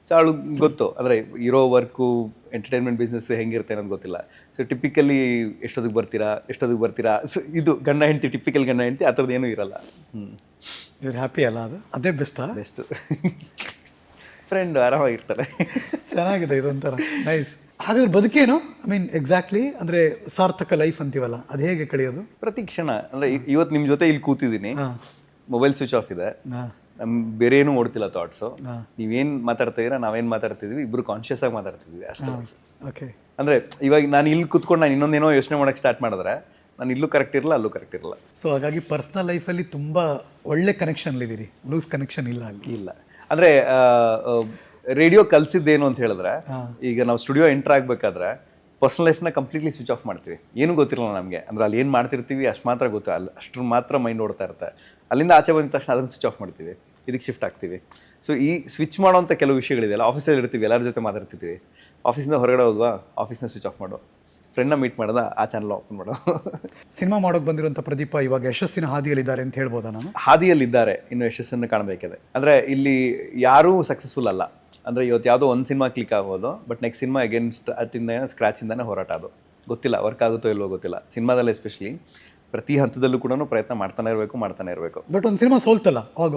ಸೊ ಅವಳು ಗೊತ್ತು, ಅಂದರೆ ಇರೋ ವರ್ಕು, ಎಂಟರ್ಟೈನ್ಮೆಂಟ್ ಬಿಸ್ನೆಸ್ ಹೆಂಗಿರುತ್ತೆ ಅನ್ನೋದು ಗೊತ್ತಿಲ್ಲ. ಸೊ ಟಿಪಿಕಲಿ ಎಷ್ಟೊತ್ತಿಗೆ ಬರ್ತೀರಾ. ಸೊ ಇದು ಗಂಡ ಹೆಂಡತಿ, ಟಿಪಿಕಲ್ ಗಂಡ ಹೆಂಡತಿ, ಆ ಥರದ್ದು ಏನೂ ಇರಲ್ಲ. ಇವ್ರು ಹ್ಯಾಪಿ ಅಲ್ಲ, ಅದೇ ಬೆಸ್ಟು. ಫ್ರೆಂಡ್ ಆರಾಮಾಗಿರ್ತಾರೆ. ಚೆನ್ನಾಗಿದೆ, ಇದೊಂಥರ ನೈಸ್. ಹಾಗಾದ್ರೆ ಬದುಕೇನು, ಐ ಮೀನ್ ಎಕ್ಸಾಕ್ಟ್ಲಿ ಅಂದರೆ ಸಾರ್ಥಕ ಲೈಫ್ ಅಂತೀವಲ್ಲ, ಅದು ಹೇಗೆ ಕಳೆಯೋದು? ಪ್ರತಿ ಕ್ಷಣ. ಅಂದರೆ ಇವತ್ತು ನಿಮ್ಮ ಜೊತೆ ಇಲ್ಲಿ ಕೂತಿದ್ದೀನಿ, ಮೊಬೈಲ್ ಸ್ವಿಚ್ ಆಫ್ ಇದೆ, ಬೇರೆ ಏನೂ ಓಡ್ತಿಲ್ಲ ಥಾಟ್ಸು. ನೀವೇನು ಮಾತಾಡ್ತಿದ್ದೀರಾ, ನಾವೇನು ಮಾತಾಡ್ತಿದ್ವಿ, ಇಬ್ಬರು ಕಾನ್ಷಿಯಸ್ ಆಗಿ ಮಾತಾಡ್ತಿದ್ವಿ ಅಷ್ಟೇ. ಓಕೆ. ಅಂದರೆ ಇವಾಗ ನಾನು ಇಲ್ಲಿ ಕೂತ್ಕೊಂಡು ನಾನು ಇನ್ನೊಂದೇನೋ ಯೋಚನೆ ಮಾಡೋಕ್ಕೆ ಸ್ಟಾರ್ಟ್ ಮಾಡಿದ್ರೆ ನಾನು ಇಲ್ಲೂ ಕರೆಕ್ಟ್ ಇರಲ್ಲ, ಅಲ್ಲೂ ಕರೆಕ್ಟ್ ಇರಲ್ಲ. ಸೊ ಹಾಗಾಗಿ ಪರ್ಸ್ನಲ್ ಲೈಫಲ್ಲಿ ತುಂಬ ಒಳ್ಳೆ ಕನೆಕ್ಷನ್ಲಿದ್ದೀರಿ, ಲೂಸ್ ಕನೆಕ್ಷನ್ ಇಲ್ಲ ಅಲ್ಲಿ. ಇಲ್ಲ ಅಂದರೆ ರೇಡಿಯೋ ಕಲಿಸಿದ್ದೇನು ಅಂತ ಹೇಳಿದ್ರೆ, ಈಗ ನಾವು ಸ್ಟುಡಿಯೋ ಎಂಟರ್ ಆಗಬೇಕಾದ್ರೆ ಪರ್ಸನಲ್ ಲೈಫ್ನ ಕಂಪ್ಲೀಟ್ಲಿ ಸ್ವಿಚ್ ಆಫ್ ಮಾಡ್ತೀವಿ. ಏನೂ ಗೊತ್ತಿರಲ್ಲ ನಮಗೆ, ಅಂದರೆ ಅಲ್ಲಿ ಏನು ಮಾಡ್ತಿರ್ತೀವಿ ಅಷ್ಟು ಮಾತ್ರ ಗೊತ್ತು, ಅಲ್ಲಿ ಅಷ್ಟ್ರ ಮಾತ್ರ ಮೈಂಡ್ ಓಡ್ತಾ ಇರುತ್ತೆ. ಅಲ್ಲಿಂದ ಆಚೆ ಬಂದ ತಕ್ಷಣ ಅದನ್ನು ಸ್ವಿಚ್ ಆಫ್ ಮಾಡ್ತೀವಿ, ಇದಕ್ಕೆ ಶಿಫ್ಟ್ ಆಗ್ತೀವಿ. ಸೊ ಈ ಸ್ವಿಚ್ ಮಾಡೋಂಥ ಕೆಲವು ವಿಷಯಗಳಿದೆಯಲ್ಲ, ಆಫೀಸಲ್ಲಿ ಇರ್ತೀವಿ, ಎಲ್ಲರ ಜೊತೆ ಮಾತಾಡ್ತಿರ್ತೀವಿ, ಆಫೀಸಿಂದ ಹೊರಗಡೆ ಹೋದ್ವಾ ಆಫೀಸ್ನ ಸ್ವಿಚ್ ಆಫ್ ಮಾಡು, ಫ್ರೆಂಡ್ನ ಮೀಟ್ ಮಾಡ್ದ ಆ ಚಾನಲ್ ಓಪನ್ ಮಾಡೋ. ಸಿನಿಮಾ ಮಾಡೋಕೆ ಬಂದಿರುವಂಥ ಪ್ರದೀಪ ಇವಾಗ ಯಶಸ್ಸಿನ ಹಾದಿಯಲ್ಲಿದ್ದಾರೆ ಅಂತ ಹೇಳ್ಬೋದಾ ನಾನು? ಹಾದಿಯಲ್ಲಿದ್ದಾರೆ, ಇನ್ನು ಯಶಸ್ಸನ್ನು ಕಾಣಬೇಕಿದೆ. ಅಂದರೆ ಇಲ್ಲಿ ಯಾರೂ ಸಕ್ಸಸ್ಫುಲ್ ಅಲ್ಲ. ಅಂದರೆ ಇವತ್ತು ಯಾವುದೋ ಒಂದು ಸಿನಿಮಾ ಕ್ಲಿಕ್ ಆಗೋದು, ಬಟ್ ನೆಕ್ಸ್ಟ್ ಸಿನಿಮಾ ಅಗೇನ್ಸ್ಟ್ ಸ್ಕ್ರ್ಯಾಚಿಂದನೇ ಹೋರಾಟ. ಅದು ಗೊತ್ತಿಲ್ಲ ವರ್ಕ್ ಆಗುತ್ತೋ ಇಲ್ವೋ ಗೊತ್ತಿಲ್ಲ. ಸಿನಿಮಾದಲ್ಲಿ ಎಸ್ಪೆಷಲಿ ಪ್ರತಿ ಹಂತದಲ್ಲೂ ಕೂಡ ಪ್ರಯತ್ನ ಮಾಡ್ತಾನೆ ಇರಬೇಕು. ಬಟ್ ಒಂದು ಸಿನಿಮಾ ಸೋಲ್ತಲ್ಲ, ಅವಾಗ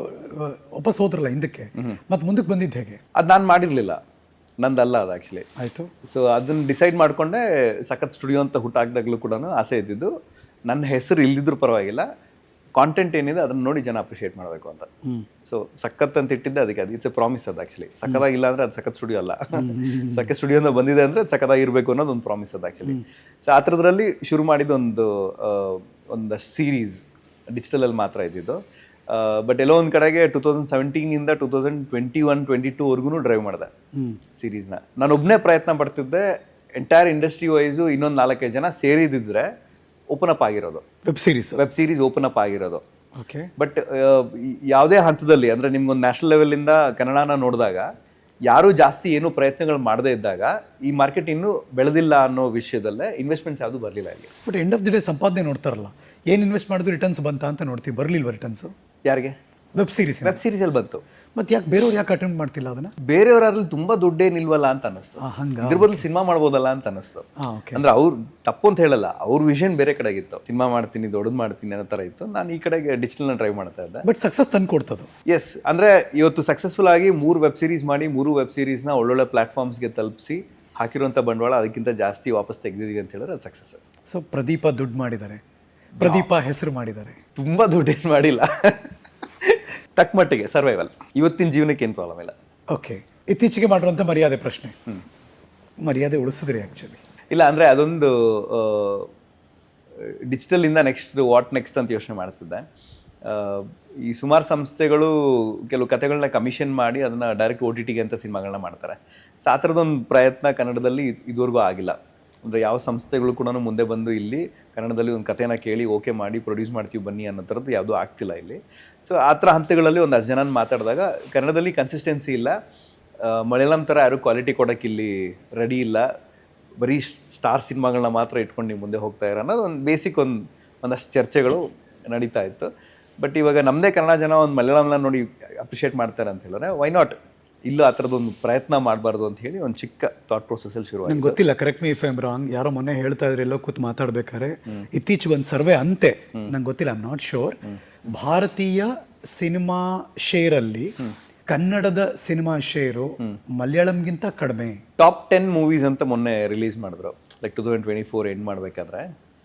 ವಾಪಸ್ ಹೋದ್ರಲ್ಲ ಹಿಂದಕ್ಕೆ, ಮತ್ತೆ ಮುಂದಕ್ಕೆ ಬಂದಿದ್ದು ಹೇಗೆ? ಅದು ನಾನು ಮಾಡಿರಲಿಲ್ಲ, ನಂದಲ್ಲ ಅದು ಆ್ಯಕ್ಚುಲಿ. ಆಯಿತು. ಸೊ ಅದನ್ನು ಡಿಸೈಡ್ ಮಾಡಿಕೊಂಡೆ. ಸಖತ್ ಸ್ಟುಡಿಯೋ ಅಂತ ಹುಟ್ಟಾಕ್ದಾಗಲೂ ಕೂಡ ಆಸೆ ಇದ್ದಿದ್ದು, ನನ್ನ ಹೆಸರು ಇಲ್ದಿದ್ರೂ ಪರವಾಗಿಲ್ಲ, ಕಾಂಟೆಂಟ್ ಏನಿದೆ ಅದನ್ನು ನೋಡಿ ಜನ ಅಪ್ರಿಷಿಯೇಟ್ ಮಾಡಬೇಕು ಅಂತ. ಸೊ ಸಖತ್ ಅಂತ ಇಟ್ಟಿದ್ದೆ ಅದಕ್ಕೆ. ಅದು ಇಟ್ಸ್ ಎ ಪ್ರಾಮಿಸ್. ಅದು ಆ್ಯಕ್ಚುಲಿ ಸಖತ್ತಾಗಿಲ್ಲ ಅಂದರೆ ಅದು ಸಖತ್ ಸ್ಟುಡಿಯೋ ಅಲ್ಲ. ಸಖತ್ ಸ್ಟುಡಿಯೋಯಿಂದ ಬಂದಿದೆ ಅಂದರೆ ಸಖತ್ತಾಗಿರಬೇಕು ಅನ್ನೋದು ಒಂದು ಪ್ರಾಮಿಸ್ ಅದು ಆ್ಯಕ್ಚುಲಿ. ಸೊ ಆ ಥರದ್ರಲ್ಲಿ ಶುರು ಮಾಡಿದ ಒಂದು ಸೀರೀಸ್ ಡಿಜಿಟಲಲ್ಲಿ ಮಾತ್ರ ಇದ್ದಿದ್ದು. ಬಟ್ ಎಲ್ಲೋ ಒಂದು ಕಡೆಗೆ 2017ಇಂದ 2021-22ವರೆಗೂ ಡ್ರೈವ್ ಮಾಡಿದೆ ಸೀರೀಸ್ನ. ನಾನು ಒಬ್ಬನೇ ಪ್ರಯತ್ನ ಪಡ್ತಿದ್ದೆ. ಎಂಟೈರ್ ಇಂಡಸ್ಟ್ರಿ ವೈಸು ಇನ್ನೊಂದು 4-5 ಜನ ಸೇರಿದಿದ್ರೆ ಓಪನ್ ಅಪ್ ಆಗಿರೋದು ವೆಬ್ ಸೀರೀಸ್ ಓಪನ್ ಅಪ್ ಆಗಿರೋದು. ಓಕೆ. ಬಟ್ ಯಾವುದೇ ಹಂತದಲ್ಲಿ ಅಂದರೆ ನಿಮ್ಗೊಂದು ನ್ಯಾಷನಲ್ ಲೆವೆಲಿಂದ ಕನ್ನಡನ ನೋಡಿದಾಗ ಯಾರೂ ಜಾಸ್ತಿ ಏನು ಪ್ರಯತ್ನಗಳು ಮಾಡದೇ ಇದ್ದಾಗ ಈ ಮಾರ್ಕೆಟ್ ಇನ್ನೂ ಬೆಳೆದಿಲ್ಲ ಅನ್ನೋ ವಿಷಯದಲ್ಲೇ ಇನ್ವೆಸ್ಟ್ಮೆಂಟ್ಸ್ ಯಾವುದು ಬರಲಿಲ್ಲ ಇಲ್ಲಿ. But end of the day ಸಂಪಾದನೆ ನೋಡ್ತಾರಲ್ಲ, ಏನು ಇನ್ವೆಸ್ಟ್ ಮಾಡಿದ್ರು ರಿಟರ್ನ್ಸ್ ಬಂತ ಅಂತ ನೋಡ್ತೀವಿ. ಬರಲಿಲ್ವ ರಿಟರ್ನ್ಸು? ಯಾರಿಗೆ? ವೆಬ್ ಸೀರೀಸಲ್ಲಿ ಬಂತು. ಮತ್ತೆ ಯಾಕೆ ಬೇರೆಯವ್ರು ಯಾಕೆ ಅಟೆಂಪ್ಟ್ ಮಾಡ್ತಿಲ್ಲ ಅದನ್ನ? ಬೇರೆಯವರಲ್ಲಿ ತುಂಬ ದುಡ್ಡೇನಿಲ್ವಲ್ಲ ಅಂತ ಅನ್ನಿಸ್ತು. ಹಂಗೆ ಇದ್ರ ಬದಲು ಸಿನಿಮಾ ಮಾಡ್ಬೋದಲ್ಲ ಅಂತ ಅನ್ನಿಸ್ತು. ಅಂದ್ರೆ ಅವ್ರು ತಪ್ಪು ಅಂತ ಹೇಳಲ್ಲ, ಅವ್ರ ವಿಷನ್ ಬೇರೆ ಕಡೆಗಿತ್ತು. ಸಿನಿಮಾ ಮಾಡ್ತೀನಿ, ದೊಡ್ಡದು ಮಾಡ್ತೀನಿ ಅನ್ನೋ ಥರ ಇತ್ತು. ನಾನು ಈ ಕಡೆಗೆ ಡಿಜಿಟಲ್ನ ಟ್ರೈ ಮಾಡ್ತಾ ಇದ್ದೆ. ಬಟ್ ಸಕ್ಸಸ್ ತಂದು ಕೊಡ್ತದ್ದು. ಎಸ್, ಅಂದರೆ ಇವತ್ತು ಸಕ್ಸಸ್ಫುಲ್ ಆಗಿ 3 ವೆಬ್ ಸೀರೀಸ್ ಮಾಡಿ 3 ವೆಬ್ ಸೀರೀಸ್ನ ಒಳ್ಳೊಳ್ಳೆ ಪ್ಲಾಟ್ಫಾರ್ಮ್ಸ್ಗೆ ತಲುಪಿಸಿ ಹಾಕಿರುವಂಥ ಬಂಡವಾಳ ಅದಕ್ಕಿಂತ ಜಾಸ್ತಿ ವಾಪಸ್ ತೆಗೆದಿದ್ದೀವಿ ಅಂತ ಹೇಳಿದ್ರೆ ಅದು ಸಕ್ಸಸ್. ಸೊ ಪ್ರದೀಪ ದುಡ್ಡು ಮಾಡಿದ್ದಾರೆ, ಪ್ರದೀಪ ಹೆಸರು ಮಾಡಿದ್ದಾರೆ. ತುಂಬ ದುಡ್ಡೇನು ಮಾಡಿಲ್ಲ, ತಕ್ಕ ಮಟ್ಟಿಗೆ ಸರ್ವೈವಲ್. ಇವತ್ತಿನ ಜೀವನಕ್ಕೆ ಏನು ಪ್ರಾಬ್ಲಮ್ ಇಲ್ಲ. ಓಕೆ. ಇತ್ತೀಚೆಗೆ ಮಾಡಿರುವಂಥ ಮರ್ಯಾದೆ ಪ್ರಶ್ನೆ, ಮರ್ಯಾದೆ ಉಳಿಸಿದ್ರಿ ಆ್ಯಕ್ಚುಲಿ? ಇಲ್ಲ, ಅಂದರೆ ಅದೊಂದು ಡಿಜಿಟಲಿಂದ ವಾಟ್ ನೆಕ್ಸ್ಟ್ ಅಂತ ಯೋಚನೆ ಮಾಡ್ತಿದ್ದೆ. ಈ ಸುಮಾರು ಸಂಸ್ಥೆಗಳು ಕೆಲವು ಕಥೆಗಳನ್ನ ಕಮಿಷನ್ ಮಾಡಿ ಅದನ್ನು ಡೈರೆಕ್ಟ್ OTT ಅಂತ ಸಿನಿಮಾಗಳನ್ನ ಮಾಡ್ತಾರೆ. ಸೊ ಆ ಥರದೊಂದು ಪ್ರಯತ್ನ ಕನ್ನಡದಲ್ಲಿ ಇದುವರೆಗೂ ಆಗಿಲ್ಲ. ಅಂದರೆ ಯಾವ ಸಂಸ್ಥೆಗಳು ಕೂಡ ಮುಂದೆ ಬಂದು ಇಲ್ಲಿ ಕನ್ನಡದಲ್ಲಿ ಒಂದು ಕಥೆನ ಕೇಳಿ ಓಕೆ ಮಾಡಿ ಪ್ರೊಡ್ಯೂಸ್ ಮಾಡ್ತೀವಿ ಬನ್ನಿ ಅನ್ನೋ ಥರದ್ದು ಯಾವುದೂ ಆಗ್ತಿಲ್ಲ ಇಲ್ಲಿ. ಸೊ ಆ ಥರ ಹಂತಗಳಲ್ಲಿ ಒಂದು 10 ಜನ ಮಾತಾಡಿದಾಗ ಕನ್ನಡದಲ್ಲಿ ಕನ್ಸಿಸ್ಟೆನ್ಸಿ ಇಲ್ಲ, ಮಲಯಾಳಂ ಥರ ಯಾರು ಕ್ವಾಲಿಟಿ ಕೊಡೋಕ್ಕೆ ಇಲ್ಲಿ ರೆಡಿ ಇಲ್ಲ, ಬರೀ ಸ್ಟಾರ್ ಸಿನಿಮಾಗಳನ್ನ ಮಾತ್ರ ಇಟ್ಕೊಂಡು ನೀವು ಮುಂದೆ ಹೋಗ್ತಾ ಇರೋ ಅನ್ನೋದು ಒಂದು ಬೇಸಿಕ್ ಒಂದಷ್ಟು ಚರ್ಚೆಗಳು ನಡೀತಾ ಇತ್ತು. ಬಟ್ ಇವಾಗ ನಮ್ಮದೇ ಕನ್ನಡ ಜನ ಒಂದು ಮಲಯಾಳಂನ ನೋಡಿ ಅಪ್ರಿಷಿಯೇಟ್ ಮಾಡ್ತಾರೆ ಅಂತ ಹೇಳಿದ್ರೆ ವೈ ನಾಟ್ ಇಲ್ಲೂ ಆ ಥರದೊಂದು ಪ್ರಯತ್ನ ಮಾಡಬಾರ್ದು ಅಂತ ಹೇಳಿ ಒಂದು ಚಿಕ್ಕ ಥಾಟ್ ಪ್ರೊಸೆಸ್ಸಲ್ಲಿ ಶುರು. ನಂಗೆ ಗೊತ್ತಿಲ್ಲ, correct me if I am wrong. ಯಾರೋ ಮೊನ್ನೆ ಹೇಳ್ತಾ ಇದ್ರೆ ಎಲ್ಲೋ ಕೂತು ಮಾತಾಡ್ಬೇಕಾದ್ರೆ ಇತ್ತೀಚೆಗೆ ಒಂದು ಸರ್ವೆ ಅಂತೆ, ನಂಗೆ ಗೊತ್ತಿಲ್ಲ, ಐ ಆಮ್ ನಾಟ್ ಶೋರ್. ಭಾರತೀಯ ಸಿನಿಮಾ ಶೇರಲ್ಲಿ ಕನ್ನಡದ ಸಿನಿಮಾ ಶೇರು ಮಲಯಾಳಂಗಿಂತ ಕಡಿಮೆ. ಟಾಪ್ 10 ಮೂವೀಸ್ ಅಂತ ಮೊನ್ನೆ ರಿಲೀಸ್ ಮಾಡಿದ್ರು, ಲೈಕ್ 2024 ಎಂಡ್ ಮಾಡಬೇಕಾದ್ರೆ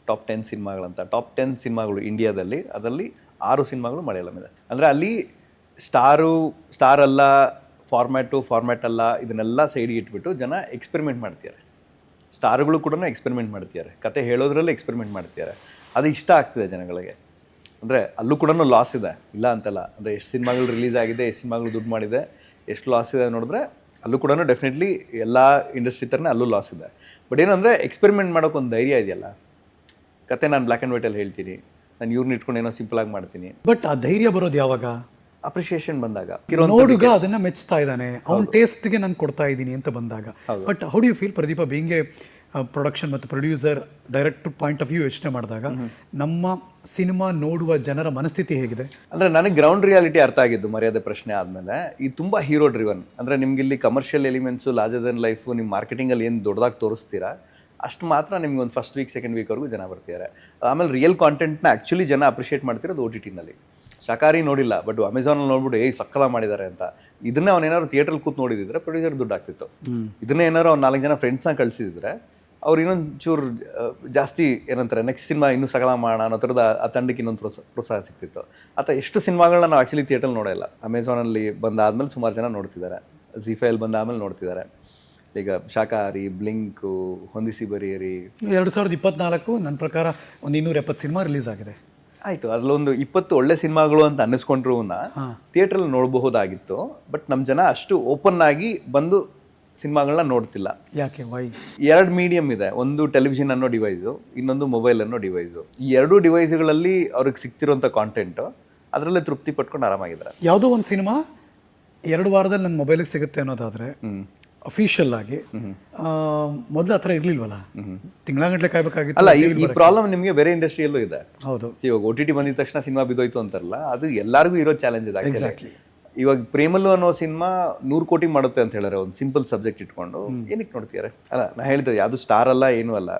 ಟಾಪ್ 10 ಸಿನಿಮಾಗಳಂತ. ಟಾಪ್ 10 ಸಿನಿಮಾಗಳು ಇಂಡಿಯಾದಲ್ಲಿ, ಅದರಲ್ಲಿ 6 ಸಿನಿಮಾಗಳು ಮಲಯಾಳಂ ಇದೆ. ಅಂದರೆ ಅಲ್ಲಿ ಸ್ಟಾರ್ ಅಲ್ಲ, ಫಾರ್ಮ್ಯಾಟ್ ಅಲ್ಲ, ಇದನ್ನೆಲ್ಲ ಸೈಡಿಗೆ ಇಟ್ಬಿಟ್ಟು ಜನ ಎಕ್ಸ್ಪೆರಿಮೆಂಟ್ ಮಾಡ್ತಿದ್ದಾರೆ. ಸ್ಟಾರ್ಗಳು ಕೂಡ ಎಕ್ಸ್ಪೆರಿಮೆಂಟ್ ಮಾಡ್ತಿದ್ದಾರೆ, ಕತೆ ಹೇಳೋದ್ರಲ್ಲಿ ಎಕ್ಸ್ಪೆರಿಮೆಂಟ್ ಮಾಡ್ತಿದ್ದಾರೆ. ಅದು ಇಷ್ಟ ಆಗ್ತಿದೆ ಜನಗಳಿಗೆ. ಅಂದರೆ ಅಲ್ಲೂ ಕೂಡ ಲಾಸ್ ಇದೆ, ಇಲ್ಲ ಅಂತಲ್ಲ. ಅಂದರೆ ಎಷ್ಟು ಸಿನಿಮಾಗಳು ರಿಲೀಸ್ ಆಗಿದೆ, ಎಷ್ಟು ಸಿನಿಮಾಗಳು ದುಡ್ಡು ಮಾಡಿದೆ, ಎಷ್ಟು ಲಾಸ್ ಇದೆ ನೋಡಿದ್ರೆ ಅಲ್ಲೂ ಕೂಡ ಡೆಫಿನೆಟ್ಲಿ ಎಲ್ಲ ಇಂಡಸ್ಟ್ರಿ ಥರನೇ ಅಲ್ಲೂ ಲಾಸ್ ಇದೆ. ಬಟ್ ಏನಂದರೆ ಎಕ್ಸ್ಪೆರಿಮೆಂಟ್ ಮಾಡೋಕೆ ಒಂದು ಧೈರ್ಯ ಇದೆಯಲ್ಲ. ಕತೆ ನಾನು ಬ್ಲ್ಯಾಕ್ ಆ್ಯಂಡ್ ವೈಟಲ್ಲಿ ಹೇಳ್ತೀನಿ, ನಾನು ಇವ್ರನ್ನ ಇಟ್ಕೊಂಡು ಏನೋ ಸಿಂಪಲಾಗಿ ಮಾಡ್ತೀನಿ. ಬಟ್ ಆ ಧೈರ್ಯ ಬರೋದು ಯಾವಾಗ? ಅಪ್ರಿಷಿಯೇಷನ್ ಬಂದಾಗ, ನೋಡುಗ ಅದನ್ನ ಮೆಚ್ಚುತ್ತಾ ಇದ್ದಾನೆ, ಅವ್ನ ಟೇಸ್ಟ್ಗೆ ನಾನು ಕೊಡ್ತಾ ಇದ್ದೀನಿ ಅಂತ ಬಂದಾಗ. But how do you feel Pradeepa, being a production ಮತ್ತು producer, director point of view ಯೋಚನೆ ಮಾಡಿದಾಗ ನಮ್ಮ ಸಿನಿಮಾ ನೋಡುವ ಜನರ ಮನಸ್ಥಿತಿ ಹೇಗಿದೆ? ಅಂದರೆ ನನಗೆ ಗ್ರೌಂಡ್ ರಿಯಾಲಿಟಿ ಅರ್ಥ ಆಗಿದ್ದು ಮರ್ಯಾದೆ ಪ್ರಶ್ನೆ ಆದಮೇಲೆ, ಇದು ತುಂಬ ಹೀರೋ ಡ್ರಿವನ್. ಅಂದರೆ ನಿಮ್ಗೆ ಇಲ್ಲಿ commercial elements, larger then life, ನಿಮ್ಮ ಮಾರ್ಕೆಟಿಂಗಲ್ಲಿ ಏನು ದೊಡ್ಡದಾಗಿ ತೋರಿಸ್ತೀರಾ ಅಷ್ಟು ಮಾತ್ರ ನಿಮ್ಗೆ ಒಂದು ಫಸ್ಟ್ ವೀಕ್ ಸೆಕೆಂಡ್ ವೀಕ್ವರೆಗೂ ಜನ ಬರ್ತಿದ್ದಾರೆ. ಆಮೇಲೆ ರಿಯಲ್ ಕಾಂಟೆಂಟ್ನ ಆ್ಯಕ್ಚುಲಿ ಜನ ಅಪ್ರಿಷಿಯೇಟ್ ಮಾಡ್ತಿರೋದು OTTನಲ್ಲಿ. ಶಾಕಾರಿ ನೋಡಿಲ್ಲ, ಬಟ್ ಅಮೆಝಾನಲ್ಲಿ ನೋಡ್ಬಿಟ್ಟು ಸಕ್ಕಲ ಮಾಡಿದ್ದಾರೆ ಅಂತ. ಇದನ್ನೇ ಅವನೇನಾದ್ರು ಥಿಯೇಟ್ರಲ್ಲಿ ಕೂತ್ ನೋಡಿದಿದ್ರೆ ಪ್ರೊಡ್ಯೂಸರ್ ದುಡ್ಡು ಆಗ್ತಿತ್ತು. ಇದನ್ನೇ ಏನಾದ್ರು ಅವ್ನು 4 ಜನ ಫ್ರೆಂಡ್ಸ್ನ ಕಳಿಸಿದ್ರೆ ಅವ್ರು ಇನ್ನೊಂದು ಚೂರು ಜಾಸ್ತಿ ಏನಂತಾರೆ ನೆಕ್ಸ್ಟ್ ಸಿನಿಮಾ ಇನ್ನೂ ಸಕಲ ಮಾಡೋಣ ಅನ್ನೋ ಥರದ ಆ ತಂಡಕ್ಕೆ ಇನ್ನೊಂದು ಪ್ರೋತ್ಸಾಹ ಸಿಗ್ತಿತ್ತು. ಅಥವಾ ಎಷ್ಟು ಸಿನಿಮಾಗಳನ್ನ ನಾವು ಆ್ಯಕ್ಚುಲಿ ಥಿಯೇಟ್ರಲ್ಲಿ ನೋಡಲ್ಲ. ಅಮೆಝಾನಲ್ಲಿ ಬಂದಾದ್ಮೇಲೆ ಸುಮಾರು ಜನ ನೋಡ್ತಿದ್ದಾರೆ, ZEE5 ಬಂದಾದ್ಮೇಲೆ ನೋಡ್ತಿದ್ದಾರೆ. ಈಗ ಶಾಕಾಹಾರಿ, ಬ್ಲಿಂಕು, ಹೊಂದಿಸಿ ಬರೆಯಿರಿ. 2024 ನನ್ನ ಪ್ರಕಾರ ಒಂದು 270 ಸಿನಿಮಾ ರಿಲೀಸ್ ಆಗಿದೆ. ಆಯಿತು, ಅದರಲ್ಲೊಂದು 20 ಒಳ್ಳೆ ಸಿನಿಮಾಗಳು ಅಂತ ಅನ್ನಿಸ್ಕೊಂಡ್ರು ಥಿಯೇಟ್ರಲ್ಲಿ ನೋಡಬಹುದಾಗಿತ್ತು. ಬಟ್ ನಮ್ಮ ಜನ ಅಷ್ಟು ಓಪನ್ ಆಗಿ ಬಂದು ಸಿನಿಮಾಗಳನ್ನ ನೋಡ್ತಿಲ್ಲ. ಯಾಕೆ, ವೈ? 2 ಮೀಡಿಯಮ್ ಇದೆ. ಒಂದು ಟೆಲಿವಿಷನ್ ಅನ್ನೋ ಡಿವೈಸು, ಇನ್ನೊಂದು ಮೊಬೈಲ್ ಅನ್ನೋ ಡಿವೈಸು. ಈ 2 ಡಿವೈಸ್ಗಳಲ್ಲಿ ಅವ್ರಿಗೆ ಸಿಗ್ತಿರೋಂಥ ಕಾಂಟೆಂಟು ಅದರಲ್ಲೇ ತೃಪ್ತಿ ಪಟ್ಕೊಂಡು ಆರಾಮಾಗಿದ್ದಾರೆ. ಯಾವುದೋ ಒಂದು ಸಿನಿಮಾ 2 ವಾರದಲ್ಲಿ ನನ್ನ ಮೊಬೈಲಿಗೆ ಸಿಗುತ್ತೆ ಅನ್ನೋದಾದರೆ ಅಫಿಷಿಯಲ್ ಆಗಿ ಮೊದಲು ಆ ಥರ ಇರಲಿಲ್ವಲ್ಲ, ತಿಂಗಳಗಟ್ಟಲೆ ಕಾಯ್ಬೇಕಾಗಿತ್ತು. ಅಲ್ಲ, ಈ ಪ್ರಾಬ್ಲಮ್ ನಿಮಗೆ ಬೇರೆ ಇಂಡಸ್ಟ್ರಿಯಲ್ಲೂ ಇದೆ. ಹೌದು, ಇವಾಗ OTT ಬಂದಿದ ತಕ್ಷಣ ಸಿನಿಮಾ ಬಿದ್ದೋಯ್ತು ಅಂತಾರಲ್ಲ, ಅದು ಎಲ್ಲರಿಗೂ ಇರೋ ಚಾಲೆಂಜ್ ಇದೆ. ಎಕ್ಸಾಕ್ಟ್ಲಿ. ಇವಾಗ ಪ್ರೇಮಲು ಅನ್ನೋ ಸಿನಿಮಾ 100 ಕೋಟಿ ಮಾಡುತ್ತೆ ಅಂತ ಹೇಳಿದ್ರೆ, ಒಂದು ಸಿಂಪಲ್ ಸಬ್ಜೆಕ್ಟ್ ಇಟ್ಕೊಂಡು ಏನಕ್ಕೆ ನೋಡ್ತಿದ್ದಾರೆ? ಅಲ್ಲ, ನಾ ಹೇಳ್ತೇವೆ ಯಾವುದು ಸ್ಟಾರ್ ಅಲ್ಲ, ಏನೂ ಅಲ್ಲ.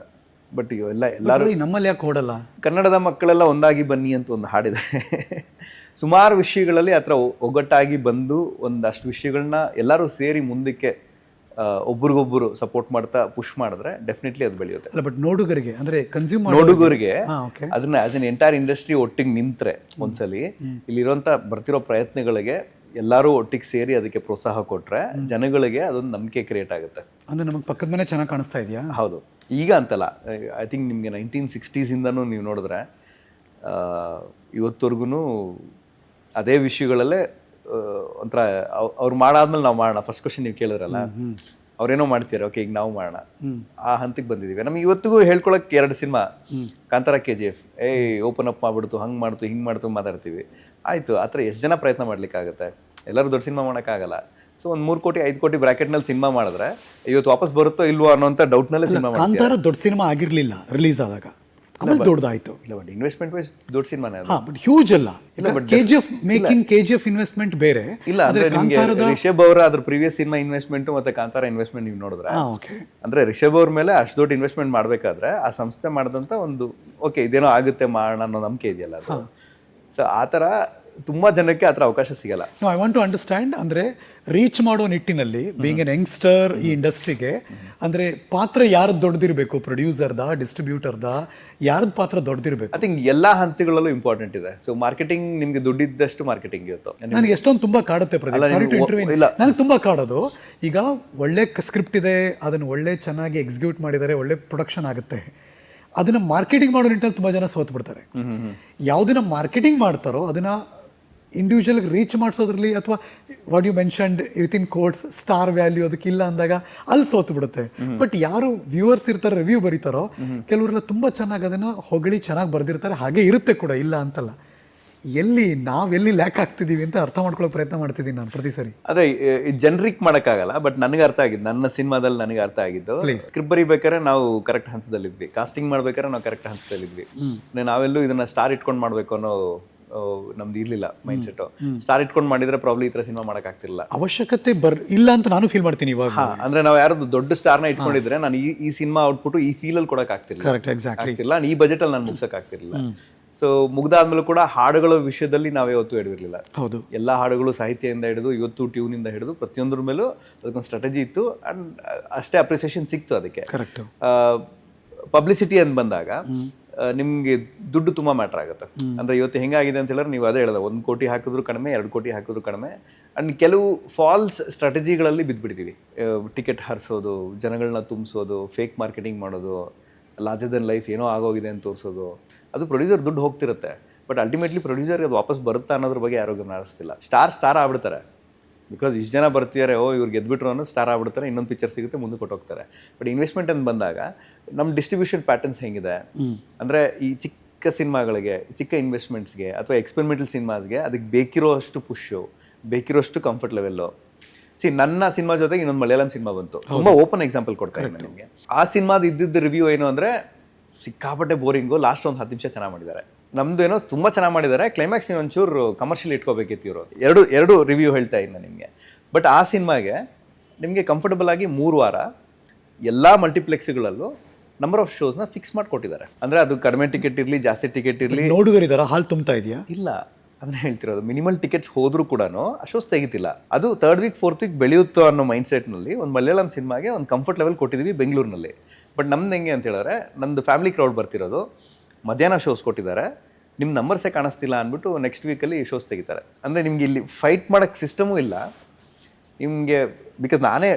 ಬಟ್ ಎಲ್ಲರೂ ನಮ್ಮಲ್ಲಿ ಯಾಕೆ ಓಡಲ್ಲ? ಕನ್ನಡದ ಮಕ್ಕಳೆಲ್ಲ ಒಂದಾಗಿ ಬನ್ನಿ ಅಂತ ಒಂದು ಹಾಡಿದೆ. ಸುಮಾರು ವಿಷಯಗಳಲ್ಲಿ ಆ ಥರ ಒಗ್ಗಟ್ಟಾಗಿ ಬಂದು ಒಂದಷ್ಟು ವಿಷಯಗಳನ್ನ ಎಲ್ಲರೂ ಸೇರಿ ಮುಂದಕ್ಕೆ ಒಬ್ರಿಗೊಬ್ರು ಸಪೋರ್ಟ್ ಮಾಡ್ತಾ ಪುಷ್ ಮಾಡಿದ್ರೆ ಡೆಫಿನೆಟ್ಲಿ ಅದು ಬೆಳೆಯುತ್ತೆ. ಅಲ್ಲ, ಬಟ್ ನೋಡುಗರಿಗೆ ಅಂದ್ರೆ ಕನ್ಸ್ಯೂಮರ್ ನೋಡುಗರಿಗೆ ಅದನ್ನ ಆಸ್ ಎನ್ ಎಂಟೈರ್ ಇಂಡಸ್ಟ್ರಿ ಒಟ್ಟಿಗೆ ನಿಂತ್ರೆ ಒಂದ್ಸಲಿ ಇಲ್ಲಿರುವಂತ ಬರ್ತಿರೋ ಪ್ರಯತ್ನಗಳಿಗೆ ಎಲ್ಲರೂ ಒಟ್ಟಿಗೆ ಸೇರಿ ಅದಕ್ಕೆ ಪ್ರೋತ್ಸಾಹ ಕೊಟ್ರೆ ಜನಗಳಿಗೆ ಅದೊಂದು ನಂಬಿಕೆ ಕ್ರಿಯೇಟ್ ಆಗುತ್ತೆ. ಅಂದ್ರೆ ನಮಗೆ ಪಕ್ಕದ ಮನೆ ಚೆನ್ನಾಗಿ ಕಾಣಿಸ್ತಾ ಇದೆಯಾ? ಹೌದು, ಈಗ ಅಂತಲ್ಲ, ಐ ಥಿಂಕ್ ನಿಮಗೆ 1960s ಇಂದನೂ ನೀವು ನೋಡಿದ್ರೆ ಇವತ್ತವರೆಗೂ ಅದೇ ವಿಷಯಗಳಲ್ಲೇ ಒಂಥರ ಅವ್ರು ಮಾಡಾದ್ಮೇಲೆ ನಾವು ಮಾಡೋಣ. ಫಸ್ಟ್ ಕ್ವಶನ್ ನೀವು ಕೇಳಿದ್ರಲ್ಲ, ಅವ್ರೇನೋ ಮಾಡ್ತೀರಾ, ಓಕೆ ಈಗ ನಾವು ಮಾಡೋಣ, ಆ ಹಂತಕ್ಕೆ ಬಂದಿದ್ದೀವಿ. ನಮ್ಗೆ ಇವತ್ತಿಗೂ ಹೇಳ್ಕೊಳಕ್ 2 cinema, Kantara, KGF, open up ಮಾಡ್ಬಿಡ್ತು, ಹಂಗೆ ಮಾಡ್ತು, ಹಿಂಗೆ ಮಾಡ್ತು ಮಾತಾಡ್ತೀವಿ. ಆಯ್ತು, ಆ ಥರ ಎಷ್ಟು ಜನ ಪ್ರಯತ್ನ ಮಾಡ್ಲಿಕ್ಕಾಗುತ್ತೆ? ಎಲ್ಲರೂ ದೊಡ್ಡ ಸಿನಿಮಾ ಮಾಡೋಕ್ಕಾಗಲ್ಲ. ಸೊ ಒಂದು 3 ಕೋಟಿ 5 ಕೋಟಿ ಬ್ರಾಕೆಟ್ನಲ್ಲಿ ಸಿನಿಮಾ ಮಾಡಿದ್ರೆ ಇವತ್ತು ವಾಪಸ್ ಬರುತ್ತೋ ಇಲ್ವೋ ಅನ್ನೋಂಥ ಡೌಟ್ನಲ್ಲೇ ಸಿನಿಮಾ ಮಾಡಿ. ಕಾಂತಾರ ದೊಡ್ಡ ಸಿನಿಮಾ ಆಗಿರಲಿಲ್ಲ ರಿಲೀಸ್ ಆದಾಗ, ಆಮೇಲೆ ದೊಡ್ಡದಾಯ್ತು. ಇಲ್ಲ, ಬಟ್ ಇನ್ವೆಸ್ಟ್ಮೆಂಟ್ ವೈಸ್ ದೊಡ್ಡ ಸಿನಿಮಾನೇ. ಬಟ್ ಹ್ಯೂಜ್ ಅಲ್ಲ. KGF ಮೇಕಿಂಗ್, KGF ಇನ್ವೆಸ್ಟ್ಮೆಂಟ್ ಬೇರೆ. ಇಲ್ಲ, ಅಂದ್ರೆ ನಿಮಗೆ ರಿಷಬ್ ಅವರ ಅದ್ರ ಪ್ರೀವಿಯಸ್ ಸಿನಿಮಾ ಇನ್ವೆಸ್ಟ್ಮೆಂಟ್ ಮತ್ತೆ ಕಾಂತಾರ ಇನ್ವೆಸ್ಟ್ಮೆಂಟ್ ನೀವು ನೋಡಿದ್ರೆ, ಅಂದ್ರೆ ರಿಷಬ್ ಅವ್ರ ಮೇಲೆ ಅಷ್ಟು ದೊಡ್ಡ ಇನ್ವೆಸ್ಟ್ಮೆಂಟ್ ಮಾಡ್ಬೇಕಾದ್ರೆ ಆ ಸಂಸ್ಥೆ ಮಾಡಿದಂತ ಒಂದು ಓಕೆ ಇದೇನೋ ಆಗುತ್ತೆ ಮಾಡೋಣ ಅನ್ನೋ ನಂಬಿಕೆ ಇದೆಯಲ್ಲ ಅದು. ಸೊ ಆ ಥರ ತುಂಬಾ ಜನಕ್ಕೆ ಆ ಥರ ಅವಕಾಶ ಸಿಗಲ್ಲ. ಐ ವಾಂಟ್ ಟು ಅಂಡರ್ಸ್ಟ್ಯಾಂಡ್, ಅಂದ್ರೆ ರೀಚ್ ಮಾಡೋ ನಿಟ್ಟಿನಲ್ಲಿ ಬೀಂಗ್ ಎನ್ ಯಂಗ್ಸ್ಟರ್ ಈ ಇಂಡಸ್ಟ್ರಿಗೆ ಅಂದ್ರೆ ಪಾತ್ರ ಯಾರ್ದು ದೊಡ್ಡದಿರಬೇಕು? ಪ್ರೊಡ್ಯೂಸರ್ದ, ಡಿಸ್ಟ್ರಿಬ್ಯೂಟರ್ದ, ಯಾರ್ದು ಪಾತ್ರ ದೊಡ್ಡದಿರಬೇಕು? ಐ ಥಿಂಕ್ ಎಲ್ಲಾ ಹಂತಗಳಲ್ಲೂ ಇಂಪಾರ್ಟೆಂಟ್ ಇದೆ. ಸೊ ಮಾರ್ಕೆಟಿಂಗ್ ನಿಮ್ಗೆ ದುಡ್ಡಿದ್ದಷ್ಟು ಮಾರ್ಕೆಟಿಂಗ್ ಇತ್ತು. ನನಗೆ ಎಷ್ಟೊಂದು ತುಂಬಾ ಕಾಡುತ್ತೆ ಪ್ರದೀಪ್, ಸಾರಿ ಟು ಇಂಟರ್ವ್ಯೂ, ನನಗೆ ತುಂಬಾ ಕಾಡೋದು. ಈಗ ಒಳ್ಳೆ ಸ್ಕ್ರಿಪ್ಟ್ ಇದೆ, ಅದನ್ನು ಒಳ್ಳೆ ಚೆನ್ನಾಗಿ ಎಕ್ಸಿಕ್ಯೂಟ್ ಮಾಡಿದ್ದಾರೆ, ಒಳ್ಳೆ ಪ್ರೊಡಕ್ಷನ್ ಆಗುತ್ತೆ. ಅದನ್ನ ಮಾರ್ಕೆಟಿಂಗ್ ಮಾಡೋ ನಿಟ್ಟಿನಲ್ಲಿ ತುಂಬಾ ಜನ ಸೋತ್ ಬಿಡ್ತಾರೆ. ಯಾವುದನ್ನ ಮಾರ್ಕೆಟಿಂಗ್ ಮಾಡ್ತಾರೋ ಅದನ್ನ ಇಂಡಿವಿಜುವಲ್ ರೀಚ್ ಮಾಡಿಸೋದ್ರಲ್ಲಿ, ಅಥವಾ what you mentioned within quotes star value ಅದಕ್ಕಿಲ್ಲ ಅಂದಾಗ ಅಲ್ಲಿ ಸೋತು ಬಿಡುತ್ತೆ. ಬಟ್ ಯಾರು ವ್ಯೂವರ್ಸ್ ಇರ್ತಾರೆ, ರಿವ್ಯೂ ಬರೀತಾರೋ, ಕೆಲವರೆಲ್ಲ ತುಂಬ ಚೆನ್ನಾಗಿ ಅದನ್ನು ಹೊಗಳಿ ಚೆನ್ನಾಗಿ ಬರೆದಿರ್ತಾರೆ, ಹಾಗೆ ಇರುತ್ತೆ ಕೂಡ, ಇಲ್ಲ ಅಂತಲ್ಲ. ನಾವೆಲ್ಲಿ ಲ್ಯಾಕ್ ಆಗ್ತಿದ್ದೀವಿ ಅಂತ ಅರ್ಥ ಮಾಡ್ಕೊಳ್ಳೋ ಪ್ರಯತ್ನ ಮಾಡ್ತಿದ್ದೀನಿ ನಾನು ಪ್ರತಿ ಸರಿ. ಅದೇ ಜನರಿಕ್ ಮಾಡೋಕ್ಕಾಗಲ್ಲ, ಬಟ್ ನನಗೆ ಅರ್ಥ ಆಗಿದ್ದು, ನನ್ನ ಸಿನಿಮಾದಲ್ಲಿ ನನಗೆ ಅರ್ಥ ಆಗಿದ್ದು, ಸ್ಕ್ರಿಪ್ಟ್ ಬರೀಬೇಕಾದ್ರೆ ನಾವು ಕರೆಕ್ಟ್ ಹಂತದಲ್ಲಿದ್ವಿ, ಕಾಸ್ಟಿಂಗ್ ಮಾಡ್ಬೇಕಾದ್ರೆ ನಾವು ಕರೆಕ್ಟ್ ಹಂತದಲ್ಲಿದ್ವಿ. ನಾವೆಲ್ಲೂ ಇದನ್ನ ಸ್ಟಾರ್ ಇಟ್ಕೊಂಡು ಮಾಡ್ಬೇಕು ಅನ್ನೋ ನಮ್ದು ಇರ್ಲಿಲ್ಲ ಮೈಂಡ್ ಸೆಟ್. ಸ್ಟಾರ್ ಇಟ್ಕೊಂಡು ಮಾಡಿದ್ರೆ ಪ್ರಾಬ್ಲಿ ಈ ತರ ಸಿನಿಮಾ ಮಾಡಕ್ ಆಗ್ತಿರ್ಲಿಲ್ಲ. ಅವಶ್ಯಕತೆ ಇಲ್ಲ ಅಂತ ನಾನು ಫೀಲ್ ಮಾಡ್ತೀನಿ ಇವಾಗ. ಅಂದ್ರೆ ನಾವು ಯಾರು ದೊಡ್ಡ ಸ್ಟಾರ್ನ ಇಟ್ಕೊಂಡಿದ್ರೆ ನಾನು ಈ ಸಿನಿಮಾ ಔಟ್ಪುಟ್ ಈ ಫೀಲ್ ಅಲ್ಲಿ ಕೊಡಕ್ ಆಗ್ತಿರ್ಲಿಲ್ಲ, ಈ ಬಜೆಟ್ ಅಲ್ಲಿ ನಾನು ಮುಗ್ಸಕ್ ಆಗ್ತಿರ್ಲಿಲ್ಲ. ಸೊ ಮುಗ್ದಾದ್ಮೇಲೆ ಕೂಡ ಹಾಡುಗಳ ವಿಷಯದಲ್ಲಿ ನಾವೇ ಯಾವತ್ತೂ ಎಡವಿರ್ಲಿಲ್ಲ. ಹೌದು, ಎಲ್ಲಾ ಹಾಡುಗಳು ಸಾಹಿತ್ಯದಿಂದ ಹಿಡಿದು ಇವತ್ತು ಟ್ಯೂನ್ ಇಂದ ಹಿಡಿದು ಪ್ರತಿಯೊಂದ್ರ ಮೇಲೂ ಅದಕ್ಕೊಂದು ಸ್ಟ್ರಾಟಜಿ ಇತ್ತು, ಅಂಡ್ ಅಷ್ಟೇ ಅಪ್ರಿಸಿಯೇಷನ್ ಸಿಕ್ತು ಅದಕ್ಕೆ. ಕರೆಕ್ಟ್. ಪಬ್ಲಿಸಿಟಿ ಅಂತ ಬಂದಾಗ ನಿಮ್ಗೆ ದುಡ್ಡು ತುಂಬಾ ಮ್ಯಾಟರ್ ಆಗುತ್ತೆ. ಅಂದ್ರೆ ಇವತ್ತು ಹೆಂಗಾಗಿದೆ ಅಂತ ಹೇಳಿದ್ರೆ, ನೀವು ಅದೇ ಹೇಳೋದು, 1 ಕೋಟಿ ಹಾಕಿದ್ರು ಕಡಿಮೆ, 2 ಕೋಟಿ ಹಾಕಿದ್ರು ಕಡಿಮೆ. ಅಂಡ್ ಕೆಲವು ಫಾಲ್ಸ್ ಸ್ಟ್ರಾಟಜಿಗಳಲ್ಲಿ ಬಿದ್ದುಬಿಡ್ತೀವಿ. ಟಿಕೆಟ್ ಹರಿಸೋದು, ಜನಗಳನ್ನ ತುಂಬಿಸೋದು, ಫೇಕ್ ಮಾರ್ಕೆಟಿಂಗ್ ಮಾಡೋದು, ಲಾರ್ಜರ್ ದೆನ್ ಲೈಫ್ ಏನೋ ಆಗೋಗಿದೆ ಅಂತ ತೋರಿಸೋದು. ಅದು ಪ್ರೊಡ್ಯೂಸರ್ ದುಡ್ಡು ಹೋಗ್ತಿರುತ್ತೆ, ಬಟ್ ಅಲ್ಟಿಮೇಟ್ಲಿ ಪ್ರೊಡ್ಯೂಸರ್ಗೆ ಅದು ವಾಪಸ್ ಬರುತ್ತಾ ಅನ್ನೋದ್ರ ಬಗ್ಗೆ ಯಾರೋ ಗಮನ ಹರಿಸ್ತಿಲ್ಲ. ಸ್ಟಾರ್ ಆಗ್ಬಿಡ್ತಾರೆ, ಬಿಕಾಸ್ ಇಷ್ಟು ಜನ ಬರ್ತಿದ್ದಾರೆ, ಇವ್ರು ಗೆದ್ಬಿಟ್ರು ಅನ್ನೋ ಸ್ಟಾರ್ ಆಗ್ಬಿಡ್ತಾರೆ, ಇನ್ನೊಂದು ಪಿಕ್ಚರ್ ಸಿಗುತ್ತೆ, ಮುಂದೆ ಕೊಟ್ಟೋಗ್ತಾರೆ. ಬಟ್ ಇನ್ವೆಸ್ಟ್ಮೆಂಟ್ ಅಂತ ಬಂದಾಗ ನಮ್ಮ ಡಿಸ್ಟ್ರಿಬ್ಯೂಷನ್ ಪ್ಯಾಟರ್ನ್ಸ್ ಹೆಂಗಿದೆ ಅಂದರೆ, ಈ ಚಿಕ್ಕ ಸಿನಿಮಾಗಳಿಗೆ, ಚಿಕ್ಕ ಇನ್ವೆಸ್ಟ್ಮೆಂಟ್ಸ್ಗೆ ಅಥವಾ ಎಕ್ಸ್ಪೆರಿಮೆಂಟಲ್ ಸಿನಿಮಾಸ್ಗೆ ಅದಕ್ಕೆ ಬೇಕಿರೋಷ್ಟು ಪುಷು, ಬೇಕಿರೋಷ್ಟು ಕಂಫರ್ಟ್ ಲೆವೆಲ್ಲು. ನನ್ನ ಸಿನಿಮಾ ಜೊತೆಗೆ ಇನ್ನೊಂದು ಮಲಯಾಳಂ ಸಿನಿಮಾ ಬಂತು, ತುಂಬ ಓಪನ್ ಎಕ್ಸಾಂಪಲ್ ಕೊಡ್ತಾ ಇದ್ದೀನಿ ನಿಮಗೆ. ಆ ಸಿನಿಮಾದ ಇದ್ದಿದ್ದ ರಿವ್ಯೂ ಏನು ಅಂದರೆ, ಸಿಕ್ಕಾಪಟ್ಟೆ ಬೋರಿಂಗು, ಲಾಸ್ಟ್ ಒಂದು 10 ನಿಮಿಷ ಚೆನ್ನಾಗಿ ಮಾಡಿದ್ದಾರೆ. ನಮ್ದು ಏನೋ ತುಂಬ ಚೆನ್ನಾಗಿ ಮಾಡಿದ್ದಾರೆ, ಕ್ಲೈಮ್ಯಾಕ್ಸ್ ಒಂಚೂರು ಕಮರ್ಷಿಯಲ್ ಇಟ್ಕೋಬೇಕಿತ್ತು ಇವರು. ಎರಡು ರಿವ್ಯೂ ಹೇಳ್ತಾ ಇದ್ದೀನಿ ನಿಮಗೆ. ಬಟ್ ಆ ಸಿನಿಮಾಗೆ ನಿಮಗೆ ಕಂಫರ್ಟಬಲ್ ಆಗಿ 3 ವಾರ ಎಲ್ಲ ಮಲ್ಟಿಪ್ಲೆಕ್ಸ್ಗಳಲ್ಲೂ ನಂಬರ್ ಆಫ್ ಶೋಸ್ನ ಫಿಕ್ಸ್ ಮಾಡಿಕೊಟ್ಟಿದ್ದಾರೆ. ಅಂದರೆ ಅದು ಕಡಿಮೆ ಟಿಕೆಟ್ ಇರಲಿ, ಜಾಸ್ತಿ ಟಿಕೆಟ್ ಇರಲಿ, ನೋಡುಗರಿದಾರ ಹಾಲ್ ತುಂಬ್ತಾ ಇದೆಯಾ? ಇಲ್ಲ, ಅದನ್ನ ಹೇಳ್ತಿರೋದು. ಮಿನಿಮಲ್ ಟಿಕೆಟ್ಸ್ ಹೋದ್ರೂ ಕೂಡ ಆ ಶೋಸ್ ತೆಗಿತಿಲ್ಲ. ಅದು 3rd ವೀಕ್ 4th ವೀಕ್ ಬೆಳೆಯುತ್ತೋ ಅನ್ನೋ ಮೈಂಡ್ ಸೆಟ್ನಲ್ಲಿ ಒಂದು ಮಲಯಾಳಂ ಸಿನಿಮಾಗೆ ಒಂದು ಕಂಫರ್ಟ್ ಲೆವೆಲ್ ಕೊಟ್ಟಿದ್ದೀವಿ ಬೆಂಗಳೂರಿನಲ್ಲಿ. ಬಟ್ ನಮ್ದು ಹೆಂಗೆ ಅಂತ ಹೇಳಿದ್ರೆ, ನಮ್ಮದು ಫ್ಯಾಮಿಲಿ ಕ್ರೌಡ್ ಬರ್ತಿರೋದು, ಮಧ್ಯಾಹ್ನ ಶೋಸ್ ಕೊಟ್ಟಿದ್ದಾರೆ, ನಿಮ್ಮ ನಂಬರ್ಸೇ ಕಾಣಿಸ್ತಿಲ್ಲ ಅಂದ್ಬಿಟ್ಟು ನೆಕ್ಸ್ಟ್ ವೀಕಲ್ಲಿ ಶೋಸ್ ತೆಗಿತಾರೆ. ಅಂದರೆ ನಿಮ್ಗೆ ಇಲ್ಲಿ ಫೈಟ್ ಮಾಡೋಕ್ಕೆ ಸಿಸ್ಟಮೂ ಇಲ್ಲ, ನಿಮಗೆ ಬಿಕಾಸ್ ನಾನೇ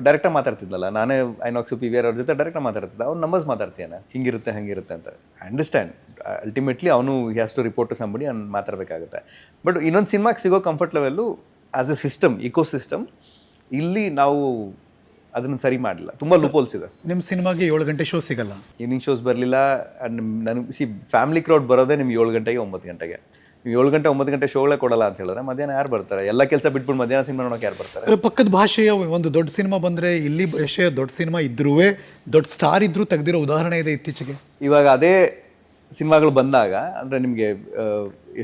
ಡೈರೆಕ್ಟಾಗಿ ಮಾತಾಡ್ತಿದ್ನಲ್ಲ, ನಾನೇ ಐನಾಕ್ಸು ಪಿ ವಿ ಆರ್ ಅವ್ರ ಜೊತೆ ಡೈರೆಕ್ಟಾಗಿ ಮಾತಾಡ್ತಿದ್ದೆ. ಅವ್ನು ನಂಬರ್ಸ್ ಮಾತಾಡ್ತೀಯಾನೆ, ಹಿಂಗಿರುತ್ತೆ ಹಂಗಿರುತ್ತೆ ಅಂತ. ಐ ಅಂಡರ್ಸ್ಟ್ಯಾಂಡ್, ಅಲ್ಟಿಮೇಟ್ಲಿ ಅವನು has to report to somebody, ಅವ್ನು ಮಾತಾಡಬೇಕಾಗುತ್ತೆ. ಬಟ್ ಇನ್ನೊಂದು ಸಿನಿಮಾಗೆ ಸಿಗೋ comfort level as a system, ecosystem ಇಲ್ಲಿ ನಾವು ಅದನ್ನು ಸರಿ ಮಾಡಲಿಲ್ಲ. ತುಂಬ ಲೂಪೋಲ್ಸ್ ಇದೆ. ನಿಮ್ಮ ಸಿನಿಮಾಗೆ 7 ಗಂಟೆ ಶೋ ಸಿಗಲ್ಲ, ಈವ್ನಿಂಗ್ ಶೋಸ್ ಬರಲಿಲ್ಲ. ಆ್ಯಂಡ್ ನನಗೆ ಫ್ಯಾಮಿಲಿ ಕ್ರೌಡ್ ಬರೋದೇ ನಿಮ್ಗೆ 7 ಗಂಟೆಗೆ 9 ಗಂಟೆಗೆ. ನೀವು 7 ಗಂಟೆ 9 ಗಂಟೆ ಶೋಗಳೇ ಕೊಡಲ್ಲ ಅಂತ ಹೇಳಿದ್ರೆ ಮಧ್ಯಾಹ್ನ ಯಾರು ಬರ್ತಾರೆ? ಎಲ್ಲ ಕೆಲಸ ಬಿಟ್ಬಿಟ್ಟು ಮಧ್ಯಾಹ್ನ ಸಿನಿಮಾ ನೋಡೋಕೆ ಯಾರು ಬರ್ತಾರೆ? ಪಕ್ಕದ ಭಾಷೆಯ ಒಂದು ದೊಡ್ಡ ಸಿನಿಮಾ ಬಂದರೆ, ಇಲ್ಲಿ ಭಾಷೆಯ ದೊಡ್ಡ ಸಿನಿಮಾ ಇದ್ರೂ, ದೊಡ್ಡ ಸ್ಟಾರ್ ಇದ್ರೂ ತೆಗೆದಿರೋ ಉದಾಹರಣೆ ಇದೆ ಇತ್ತೀಚೆಗೆ. ಇವಾಗ ಅದೇ ಸಿನಿಮಾಗಳು ಬಂದಾಗ ಅಂದರೆ ನಿಮಗೆ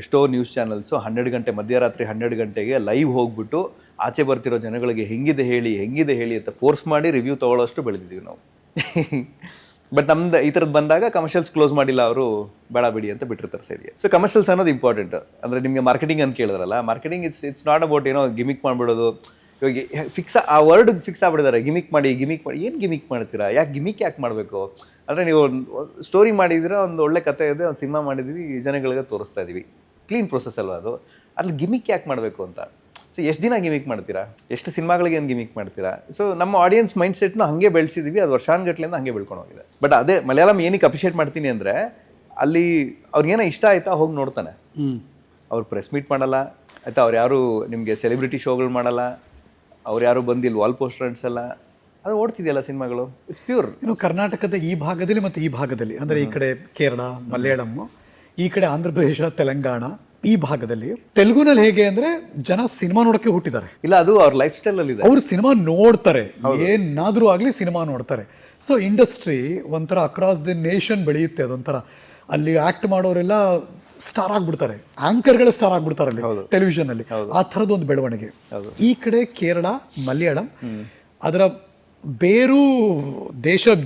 ಎಷ್ಟೋ ನ್ಯೂಸ್ ಚಾನಲ್ಸು 12 ಗಂಟೆ ಮಧ್ಯರಾತ್ರಿ 12 ಗಂಟೆಗೆ ಲೈವ್ ಹೋಗ್ಬಿಟ್ಟು ಆಚೆ ಬರ್ತಿರೋ ಜನಗಳಿಗೆ ಹೆಂಗಿದೆ ಹೇಳಿ ಅಂತ ಫೋರ್ಸ್ ಮಾಡಿ ರಿವ್ಯೂ ತೊಗೊಳ್ಳೋಷ್ಟು ಬೆಳೆದಿದ್ದೀವಿ ನಾವು. ಬಟ್ ನಮ್ದು ಈ ಥರದ್ದು ಬಂದಾಗ ಕಮರ್ಷಿಯಲ್ಸ್ ಕ್ಲೋಸ್ ಮಾಡಿಲ್ಲ ಅವರು, ಬೇಡ ಬಿಡಿ ಅಂತ ಬಿಟ್ಟಿರ್ತಾರೆ ಸೈಡ್ಗೆ. ಸೊ ಕಮರ್ಷಿಯಲ್ಸ್ ಅನ್ನೋದು ಇಂಪಾರ್ಟೆಂಟ್. ಅಂದರೆ ನಿಮಗೆ ಮಾರ್ಕೆಟಿಂಗ್ ಅಂತ ಕೇಳಿದ್ರಲ್ಲ, ಮಾರ್ಕೆಟಿಂಗ್ ಇಟ್ಸ್ ನಾಟ್ ಅಬೌಟ್ ಏನೋ ಗಿಮಿಕ್ ಮಾಡಿಬಿಡೋದು. ಇವಾಗ ಆ ವರ್ಡ್ ಫಿಕ್ಸ್ ಆಗ್ಬಿಟ್ಟಿದ್ದಾರೆ, ಗಿಮಿಕ್ ಮಾಡಿ. ಏನು ಗಿಮಿಕ್ ಮಾಡ್ತೀರಾ? ಯಾಕೆ ಮಾಡಬೇಕು? ಅಂದರೆ ನೀವು ಸ್ಟೋರಿ ಮಾಡಿದ್ದೀರಾ, ಒಂದು ಒಳ್ಳೆ ಕಥೆ ಇದೆ, ಒಂದು ಸಿನಿಮಾ ಮಾಡಿದ್ದೀವಿ, ಜನಗಳಿಗೆ ತೋರಿಸ್ತಾ ಇದ್ದೀವಿ, ಕ್ಲೀನ್ ಪ್ರೊಸೆಸ್ ಅಲ್ವಾ ಅದು. ಅದ್ರಲ್ಲಿ ಗಿಮಿಕ್ ಯಾಕೆ ಮಾಡಬೇಕು ಅಂತ. ಸೊ ಎಷ್ಟು ದಿನ ಗಿಮಿಕ್ ಮಾಡ್ತೀರಾ? ಎಷ್ಟು ಸಿನಿಮಾಗಳಿಗೆ ಏನು ಗಿಮಿಕ್ ಮಾಡ್ತೀರಾ? ಸೊ ನಮ್ಮ ಆಡಿಯನ್ಸ್ ಮೈಂಡ್ ಸೆಟ್ನು ಹಾಗೆ ಬೆಳೆಸಿದ್ದೀವಿ, ಅದು ವರ್ಷಾನುಗಟ್ಲೆಯಿಂದ ಹಾಗೆ ಬೆಳ್ಕೊಂಡು ಹೋಗಿದೆ. ಬಟ್ ಅದೇ ಮಲಯಾಳಂ ಏನಕ್ಕೆ ಅಪ್ರಿಷಿಯೇಟ್ ಮಾಡ್ತೀನಿ ಅಂದರೆ, ಅಲ್ಲಿ ಅವ್ರಿಗೇನೋ ಇಷ್ಟ ಆಯ್ತಾ ಹೋಗಿ ನೋಡ್ತಾನೆ. ಅವ್ರು ಪ್ರೆಸ್ ಮೀಟ್ ಮಾಡಲ್ಲ ಆಯಿತಾ, ಅವ್ರು ಯಾರು ನಿಮಗೆ ಸೆಲೆಬ್ರಿಟಿ ಶೋಗಳು ಮಾಡಲ್ಲ, ಅವ್ರು ಯಾರು ಬಂದಿಲ್ಲ ವಾಲ್ ಪೋಸ್ಟರ್ ಅಂಟಿಸಲ್ಲ, ಅದು ಓಡ್ತಿದೆಯಲ್ಲ ಸಿನಿಮಾಗಳು. It's pure. ಇನ್ನು ಕರ್ನಾಟಕದ ಈ ಭಾಗದಲ್ಲಿ ಮತ್ತು ಈ ಭಾಗದಲ್ಲಿ, ಅಂದರೆ ಈ ಕಡೆ ಕೇರಳ ಮಲಯಾಳಂ, ಈ ಕಡೆ ಆಂಧ್ರ ಪ್ರದೇಶ ತೆಲಂಗಾಣ, ಈ ಭಾಗದಲ್ಲಿ ತೆಲುಗುನಲ್ಲಿ ಹೇಗೆ ಅಂದರೆ ಜನ ಸಿನಿಮಾ ನೋಡೋಕ್ಕೆ ಹುಟ್ಟಿದ್ದಾರೆ. ಇಲ್ಲ, ಅದು ಅವ್ರ ಲೈಫ್ ಸ್ಟೈಲಲ್ಲಿ ಇದೆ. ಅವರು ಸಿನಿಮಾ ನೋಡ್ತಾರೆ, ಏನಾದರೂ ಆಗಲಿ ಸಿನಿಮಾ ನೋಡ್ತಾರೆ. ಸೊ ಇಂಡಸ್ಟ್ರಿ ಒಂಥರ ಅಕ್ರಾಸ್ ದಿ ನೇಷನ್ ಬೆಳೆಯುತ್ತೆ. ಅದೊಂಥರ ಅಲ್ಲಿ ಆ್ಯಕ್ಟ್ ಮಾಡೋರೆಲ್ಲ ಸ್ಟಾರ್ ಆಗ್ಬಿಡ್ತಾರೆ, ಆಂಕರ್ಗಳು ಸ್ಟಾರ್ ಆಗ್ಬಿಡ್ತಾರೆ ಅಲ್ಲಿ ಟೆಲಿವಿಷನ್ ಅಲ್ಲಿ. ಆ ಥರದ್ದೊಂದು ಬೆಳವಣಿಗೆ ಈ ಕಡೆ ಕೇರಳ ಮಲಯಾಳಂ. ಅದರ ಬೇರು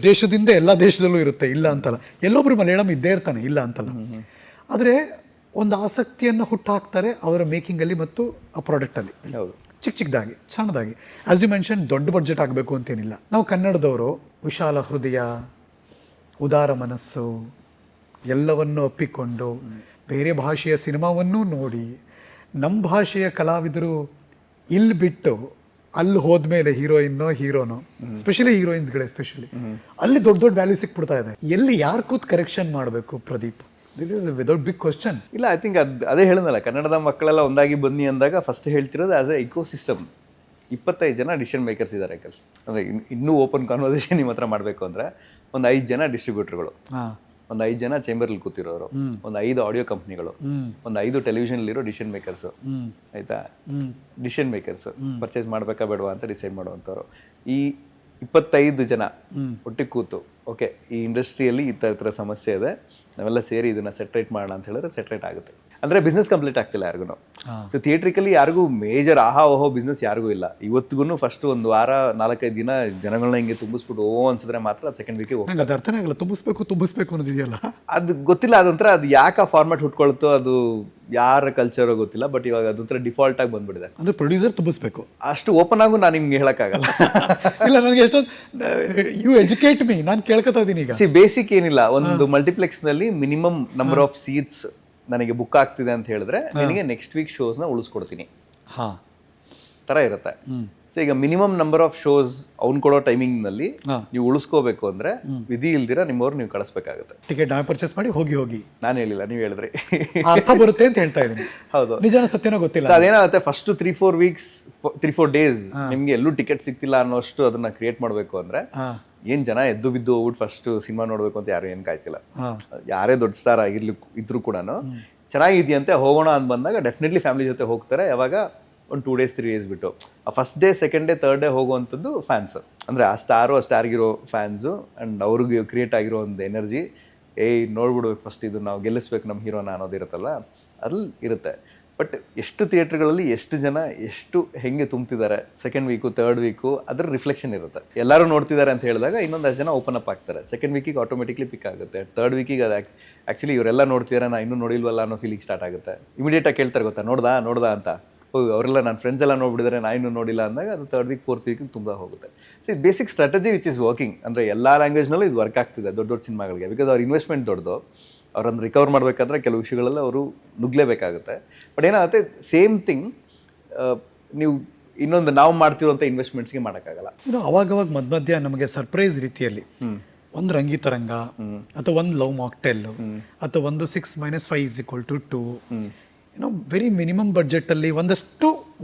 ದೇಶದಿಂದ ಎಲ್ಲ ದೇಶದಲ್ಲೂ ಇರುತ್ತೆ, ಇಲ್ಲ ಅಂತಲ್ಲ. ಎಲ್ಲೊಬ್ರು ಮಲಯಾಳಂ ಇದ್ದೇ ಇರ್ತಾನೆ, ಇಲ್ಲ ಅಂತಲ್ಲ. ಆದರೆ ಒಂದು ಆಸಕ್ತಿಯನ್ನು ಹುಟ್ಟಾಕ್ತಾರೆ ಅವರ ಮೇಕಿಂಗಲ್ಲಿ ಮತ್ತು ಆ ಪ್ರಾಡಕ್ಟಲ್ಲಿ. ಚಿಕ್ಕದಾಗಿ ಸಣ್ಣದಾಗಿ, ಆಸ್ ಯು ಮೆನ್ಷನ್, ದೊಡ್ಡ ಬಡ್ಜೆಟ್ ಆಗಬೇಕು ಅಂತೇನಿಲ್ಲ. ನಾವು ಕನ್ನಡದವರು ವಿಶಾಲ ಹೃದಯ, ಉದಾರ ಮನಸ್ಸು, ಎಲ್ಲವನ್ನು ಒಪ್ಪಿಕೊಂಡು ಬೇರೆ ಭಾಷೆಯ ಸಿನಿಮಾವನ್ನೂ ನೋಡಿ, ನಮ್ಮ ಭಾಷೆಯ ಕಲಾವಿದರು ಇಲ್ಲಿ ಬಿಟ್ಟು ಅಲ್ಲಿ ಹೋದ್ಮೇಲೆ ಹೀರೋನೋ ಸ್ಪೆಷಲಿ ಹೀರೋಯಿನ್ಸ್ಗಳೇ ಅಲ್ಲಿ ದೊಡ್ಡ ವ್ಯಾಲ್ಯೂ ಸಿಕ್ಬಿಡ್ತಾ ಇದೆ. ಎಲ್ಲಿ ಯಾರು ಕೂತ್ ಕರೆಕ್ಷನ್ ಮಾಡಬೇಕು Pradeep? This is without big question. ಇಲ್ಲ, ಐ ಥಿಂಕ್ ಅದೇ ಹೇಳಿದ್ನಲ್ಲ, ಕನ್ನಡದ ಮಕ್ಕಳೆಲ್ಲ ಒಂದಾಗಿ ಬನ್ನಿ ಅಂದಾಗ ಫಸ್ಟ್ ಹೇಳ್ತಿರೋದು ಆಸ್ ಎ ಇಕೋ ಸಿಸ್ಟಮ್. 25 ಜನ ಡಿಸಿಷನ್ ಮೇಕರ್ಸ್ ಇದ್ದಾರೆ. ಯಾಕಂದ್ರೆ ಅಂದರೆ ಇನ್ನೂ ಓಪನ್ ಕಾನ್ವರ್ಸೇಷನ್ ನಿಮ್ಮ ಹತ್ರ ಮಾಡಬೇಕು ಅಂದರೆ ಒಂದು 5 ಜನ ಡಿಸ್ಟ್ರಿಬ್ಯೂಟರ್ಗಳು, ಒಂದು 5 ಜನ ಚೇಂಬರ್ಲಿ ಕೂತಿರೋರು, ಒಂದು 5 ಆಡಿಯೋ ಕಂಪ್ನಿಗಳು, ಒಂದು 5 ಟೆಲಿವಿಷನ್ಲಿರೋ ಡಿಸಿಷನ್ ಮೇಕರ್ಸು. ಆಯಿತಾ, ಡಿಸಿಷನ್ ಮೇಕರ್ಸು ಪರ್ಚೇಸ್ ಮಾಡಬೇಕಾ ಬೇಡವಾ ಅಂತ ಡಿಸೈಡ್ ಮಾಡುವಂಥವ್ರು. ಈ 25 ಜನ ಒಟ್ಟಿಗೆ ಕೂತು, ಓಕೆ ಈ ಇಂಡಸ್ಟ್ರಿಯಲ್ಲಿ ಈ ಥರ ಸಮಸ್ಯೆ ಇದೆ, ನಾವೆಲ್ಲ ಸೇರಿ ಇದನ್ನು ಸೆಟ್ರೇಟ್ ಮಾಡೋಣ ಅಂತ ಹೇಳಿದ್ರೆ ಸೆಟ್ರೇಟ್ ಆಗುತ್ತೆ. ಅಂದರೆ ಬಿಸ್ನೆಸ್ ಕಂಪ್ಲೀಟ್ ಆಗ್ತಿಲ್ಲ ಯಾರಿಗೂ. ಸೊ ಥಿಯೇಟ್ರಿಕಲಿ ಯಾರಿಗೂ ಮೇಜರ್ ಓಹೋ ಬಿಸ್ನೆಸ್ ಯಾರಿಗೂ ಇಲ್ಲ ಇವತ್ತಿಗೂ. ಫಸ್ಟ್ ಒಂದು ವಾರ 4-5 ದಿನ ಜನಗಳನ್ನ ಹಿಂಗೆ ತುಂಬಿಸ್ಬಿಟ್ಟು ಅನ್ಸಿದ್ರೆ ಮಾತ್ರ ಸೆಕೆಂಡ್ ವೀಕಿಗೆ ಹೋಗಿ. ಅದು ಅರ್ಥನೇ ಆಗಲ್ಲ, ತುಂಬಿಸ್ಬೇಕು ಅನ್ನೋದಿದೆಯಲ್ಲ, ಅದು ಗೊತ್ತಿಲ್ಲ. ಅದೊಂಥರ ಅದು ಯಾಕೆ ಆ ಫಾರ್ಮ್ಯಾಟ್ ಹುಟ್ಕೊಳ್ತೋ, ಅದು ಯಾರ ಕಲ್ಚರೋ ಗೊತ್ತಿಲ್ಲ. ಬಟ್ ಇವಾಗ ಅದೊಂಥರ ಡಿಫಾಲ್ಟ್ ಆಗಿ ಬಂದ್ಬಿಟ್ಟಿದೆ. ಅಂದರೆ ಪ್ರೊಡ್ಯೂಸರ್ ತುಂಬಿಸ್ಬೇಕು. ಅಷ್ಟು ಓಪನ್ ಆಗು ನಾನು ನಿಮ್ಗೆ ಹೇಳೋಕ್ಕಾಗಲ್ಲ. ಇಲ್ಲ, ನನಗೆ ಎಷ್ಟೊಂದು ಯು ಎಜುಕೇಟ್ ಮೀ, ನಾನು ಕೇಳ್ಕೊತಾ ಇದ್ದೀನಿ ಈಗ. ಬೇಸಿಕ್ ಏನಿಲ್ಲ, ಒಂದು ಮಲ್ಟಿಪ್ಲೆಕ್ಸ್ನಲ್ಲಿ ಮಿನಿಮಮ್ ನಂಬರ್ ಆಫ್ ಸೀಟ್ಸ್ ನನಗೆ ಬುಕ್ ಆಗ್ತಿದೆ ಅಂತ ಹೇಳಿದ್ರೆ ನಿನಗೆ ನೆಕ್ಸ್ಟ್ ವೀಕ್ ಶೋಸ್ನ ಉಳಿಸ್ಕೊಡ್ತೀನಿ ಥರ ಇರುತ್ತೆ. ಸೊ ಈಗ ಮಿನಿಮಮ್ ನಂಬರ್ ಆಫ್ ಶೋಸ್ ಅವ್ನು ಕೊಡೋ ಟೈಮಿಂಗ್ನಲ್ಲಿ ನೀವು ಉಳಿಸ್ಕೋಬೇಕು ಅಂದರೆ ವಿಧಿ ಇಲ್ದಿರ ನಿಮ್ಮವ್ರು ನೀವು ಕಳಿಸ್ಬೇಕಾಗುತ್ತೆ. ಟಿಕೆಟ್ ನಾವೇ ಪರ್ಚೇಸ್ ಮಾಡಿ ಹೋಗಿ ನಾನು ಹೇಳಿಲ್ಲ, ನೀವು ಹೇಳಿದ್ರಿ. ಅರ್ಥ ಬರುತ್ತೆ ಅಂತ ಹೇಳ್ತಾ ಇದ್ದೀನಿ. ಹೌದು, ನಿಜನ ಸತ್ಯನೋ ಗೊತ್ತಿಲ್ಲ. ಅದೇನಾಗುತ್ತೆ, ಫಸ್ಟ್ 3-4 ಡೇಸ್ ನಿಮ್ಗೆ ಎಲ್ಲೂ ಟಿಕೆಟ್ ಸಿಗ್ತಿಲ್ಲ ಅನ್ನೋಷ್ಟು ಅದನ್ನ ಕ್ರಿಯೇಟ್ ಮಾಡಬೇಕು ಅಂದ್ರೆ ಏನ್ ಜನ ಎದ್ದು ಬಿದ್ದು ಹೋಗ್ಬಿಟ್ಟು ಫಸ್ಟ್ ಸಿನಿಮಾ ನೋಡ್ಬೇಕು ಅಂತ ಯಾರು ಏನ್ ಕಾಯ್ತಿಲ್ಲ. ಯಾರೇ ದೊಡ್ಡ ಸ್ಟಾರ್ ಇದ್ರು ಕೂಡ ಚೆನ್ನಾಗಿದೆಯಂತೆ ಹೋಗೋಣ ಅಂತ ಬಂದಾಗ ಡೆಫಿನೆಟ್ಲಿ ಫ್ಯಾಮಿಲಿ ಜೊತೆ ಹೋಗ್ತಾರೆ. ಯಾವಾಗ ಒಂದು 2 days 3 days ಬಿಟ್ಟು ಆ first day second day third day ಹೋಗುವಂಥದ್ದು ಫ್ಯಾನ್ಸ್. ಅಂದರೆ ಆ ಸ್ಟಾರ್ಗಿರೋ ಫ್ಯಾನ್ಸು ಆ್ಯಂಡ್ ಅವ್ರಿಗೆ ಕ್ರಿಯೇಟ್ ಆಗಿರೋ ಒಂದು ಎನರ್ಜಿ, ನೋಡ್ಬಿಡ್ಬೇಕು ಫಸ್ಟ್ ಇದು ನಾವು ಗೆಲ್ಲಿಸ್ಬೇಕು ನಮ್ಮ ಹೀರೋನ ಅನ್ನೋದಿರುತ್ತಲ್ಲ, ಅದ್ರಲ್ಲಿ ಇರುತ್ತೆ. ಬಟ್ ಎಷ್ಟು ಥಿಯೇಟ್ರ್ಗಳಲ್ಲಿ ಎಷ್ಟು ಜನ ಎಷ್ಟು ಹೆಂಗೆ ತುಂಬ್ತಿದ್ದಾರೆ ಸೆಕೆಂಡ್ ವೀಕು ಥರ್ಡ್ ವೀಕು ಅದ್ರ ರಿಫ್ಲೆಕ್ಷನ್ ಇರುತ್ತೆ. ಎಲ್ಲರೂ ನೋಡ್ತಿದ್ದಾರೆ ಅಂತ ಹೇಳಿದಾಗ ಇನ್ನೊಂದಷ್ಟು ಜನ ಓಪನ್ ಅಪ್ ಆಗ್ತಾರೆ. ಸೆಕೆಂಡ್ ವೀಕಿಗೆ ಆಟೋಮೆಟಿಕ್ಲಿ ಪಿಕ್ ಆಗುತ್ತೆ. ಥರ್ಡ್ ವೀಕಿಗೆ ಅದು ಆ್ಯಕ್ಚುಲಿ ಇವರೆಲ್ಲ ನೋಡ್ತಿದ್ದಾರೆ, ನಾ ಇನ್ನೂ ನೋಡಿಲ್ವಲ್ಲ ಅನ್ನೋ ಫೀಲಿಂಗ್ ಸ್ಟಾರ್ಟ್ ಆಗುತ್ತೆ. ಇಮಿಡಿಯೇಟಾಗಿ ಕೇಳ್ತಾರೆ, ಗೊತ್ತಾ ನೋಡ್ದಾ ಅಂತ. ಅವರೆಲ್ಲ ನನ್ನ ಫ್ರೆಂಡ್ಸ್ ಎಲ್ಲ ನೋಡ್ಬಿಟ್ಟಿದ್ದಾರೆ, ನಾ ಇನ್ನೂ ನೋಡಿಲ್ಲ ಅಂದಾಗ ಅದು ಥರ್ಡ್ ವೀಕ್ ಫೋರ್ತ್ ವೀಕಿಗೆ ತುಂಬ ಹೋಗುತ್ತೆ. So basic strategy which is working. ಅಂದರೆ ಎಲ್ಲ ಲ್ಯಾಂಗ್ವೇಜ್ನಲ್ಲೂ ಇದು ವರ್ಕ್ ಆಗ್ತಿದೆ ದೊಡ್ಡ ಸಿನಿಮಾಗಳಿಗೆ. ಬಿಕಾಸ್ ಅವ್ರ ಇನ್ವೆಸ್ಟ್ಮೆಂಟ್ ದೊಡ್ಡದು, ಅವ್ರನ್ನ ರಿಕವರ್ ಮಾಡಬೇಕಾದ್ರೆ ಕೆಲವು ವಿಷಯಗಳೆಲ್ಲ ಅವರು ನುಗ್ಲೇಬೇಕಾಗುತ್ತೆ. ಬಟ್ ಏನಾಗುತ್ತೆ, ಸೇಮ್ ಥಿಂಗ್ ನೀವು ಇನ್ನೊಂದು ನಾವು ಮಾಡ್ತಿರುವಂಥ ಇನ್ವೆಸ್ಟ್ಮೆಂಟ್ಸ್ಗೆ ಮಾಡೋಕ್ಕಾಗಲ್ಲ. ಅವಾಗವಾಗ ಮಧ್ಯ ನಮಗೆ ಸರ್ಪ್ರೈಸ್ ರೀತಿಯಲ್ಲಿ ಒಂದು ರಂಗಿತರಂಗ ಅಥವಾ ಒಂದು ಲವ್ ಮಾಕ್ಟೆಲ್ ಅಥವಾ ಒಂದು 6-5 = 2 ವೆರಿ ಮಿನಿಮಮ್ ಬಡ್ಜೆಟ್ ಅಲ್ಲಿ ಒಂದಷ್ಟು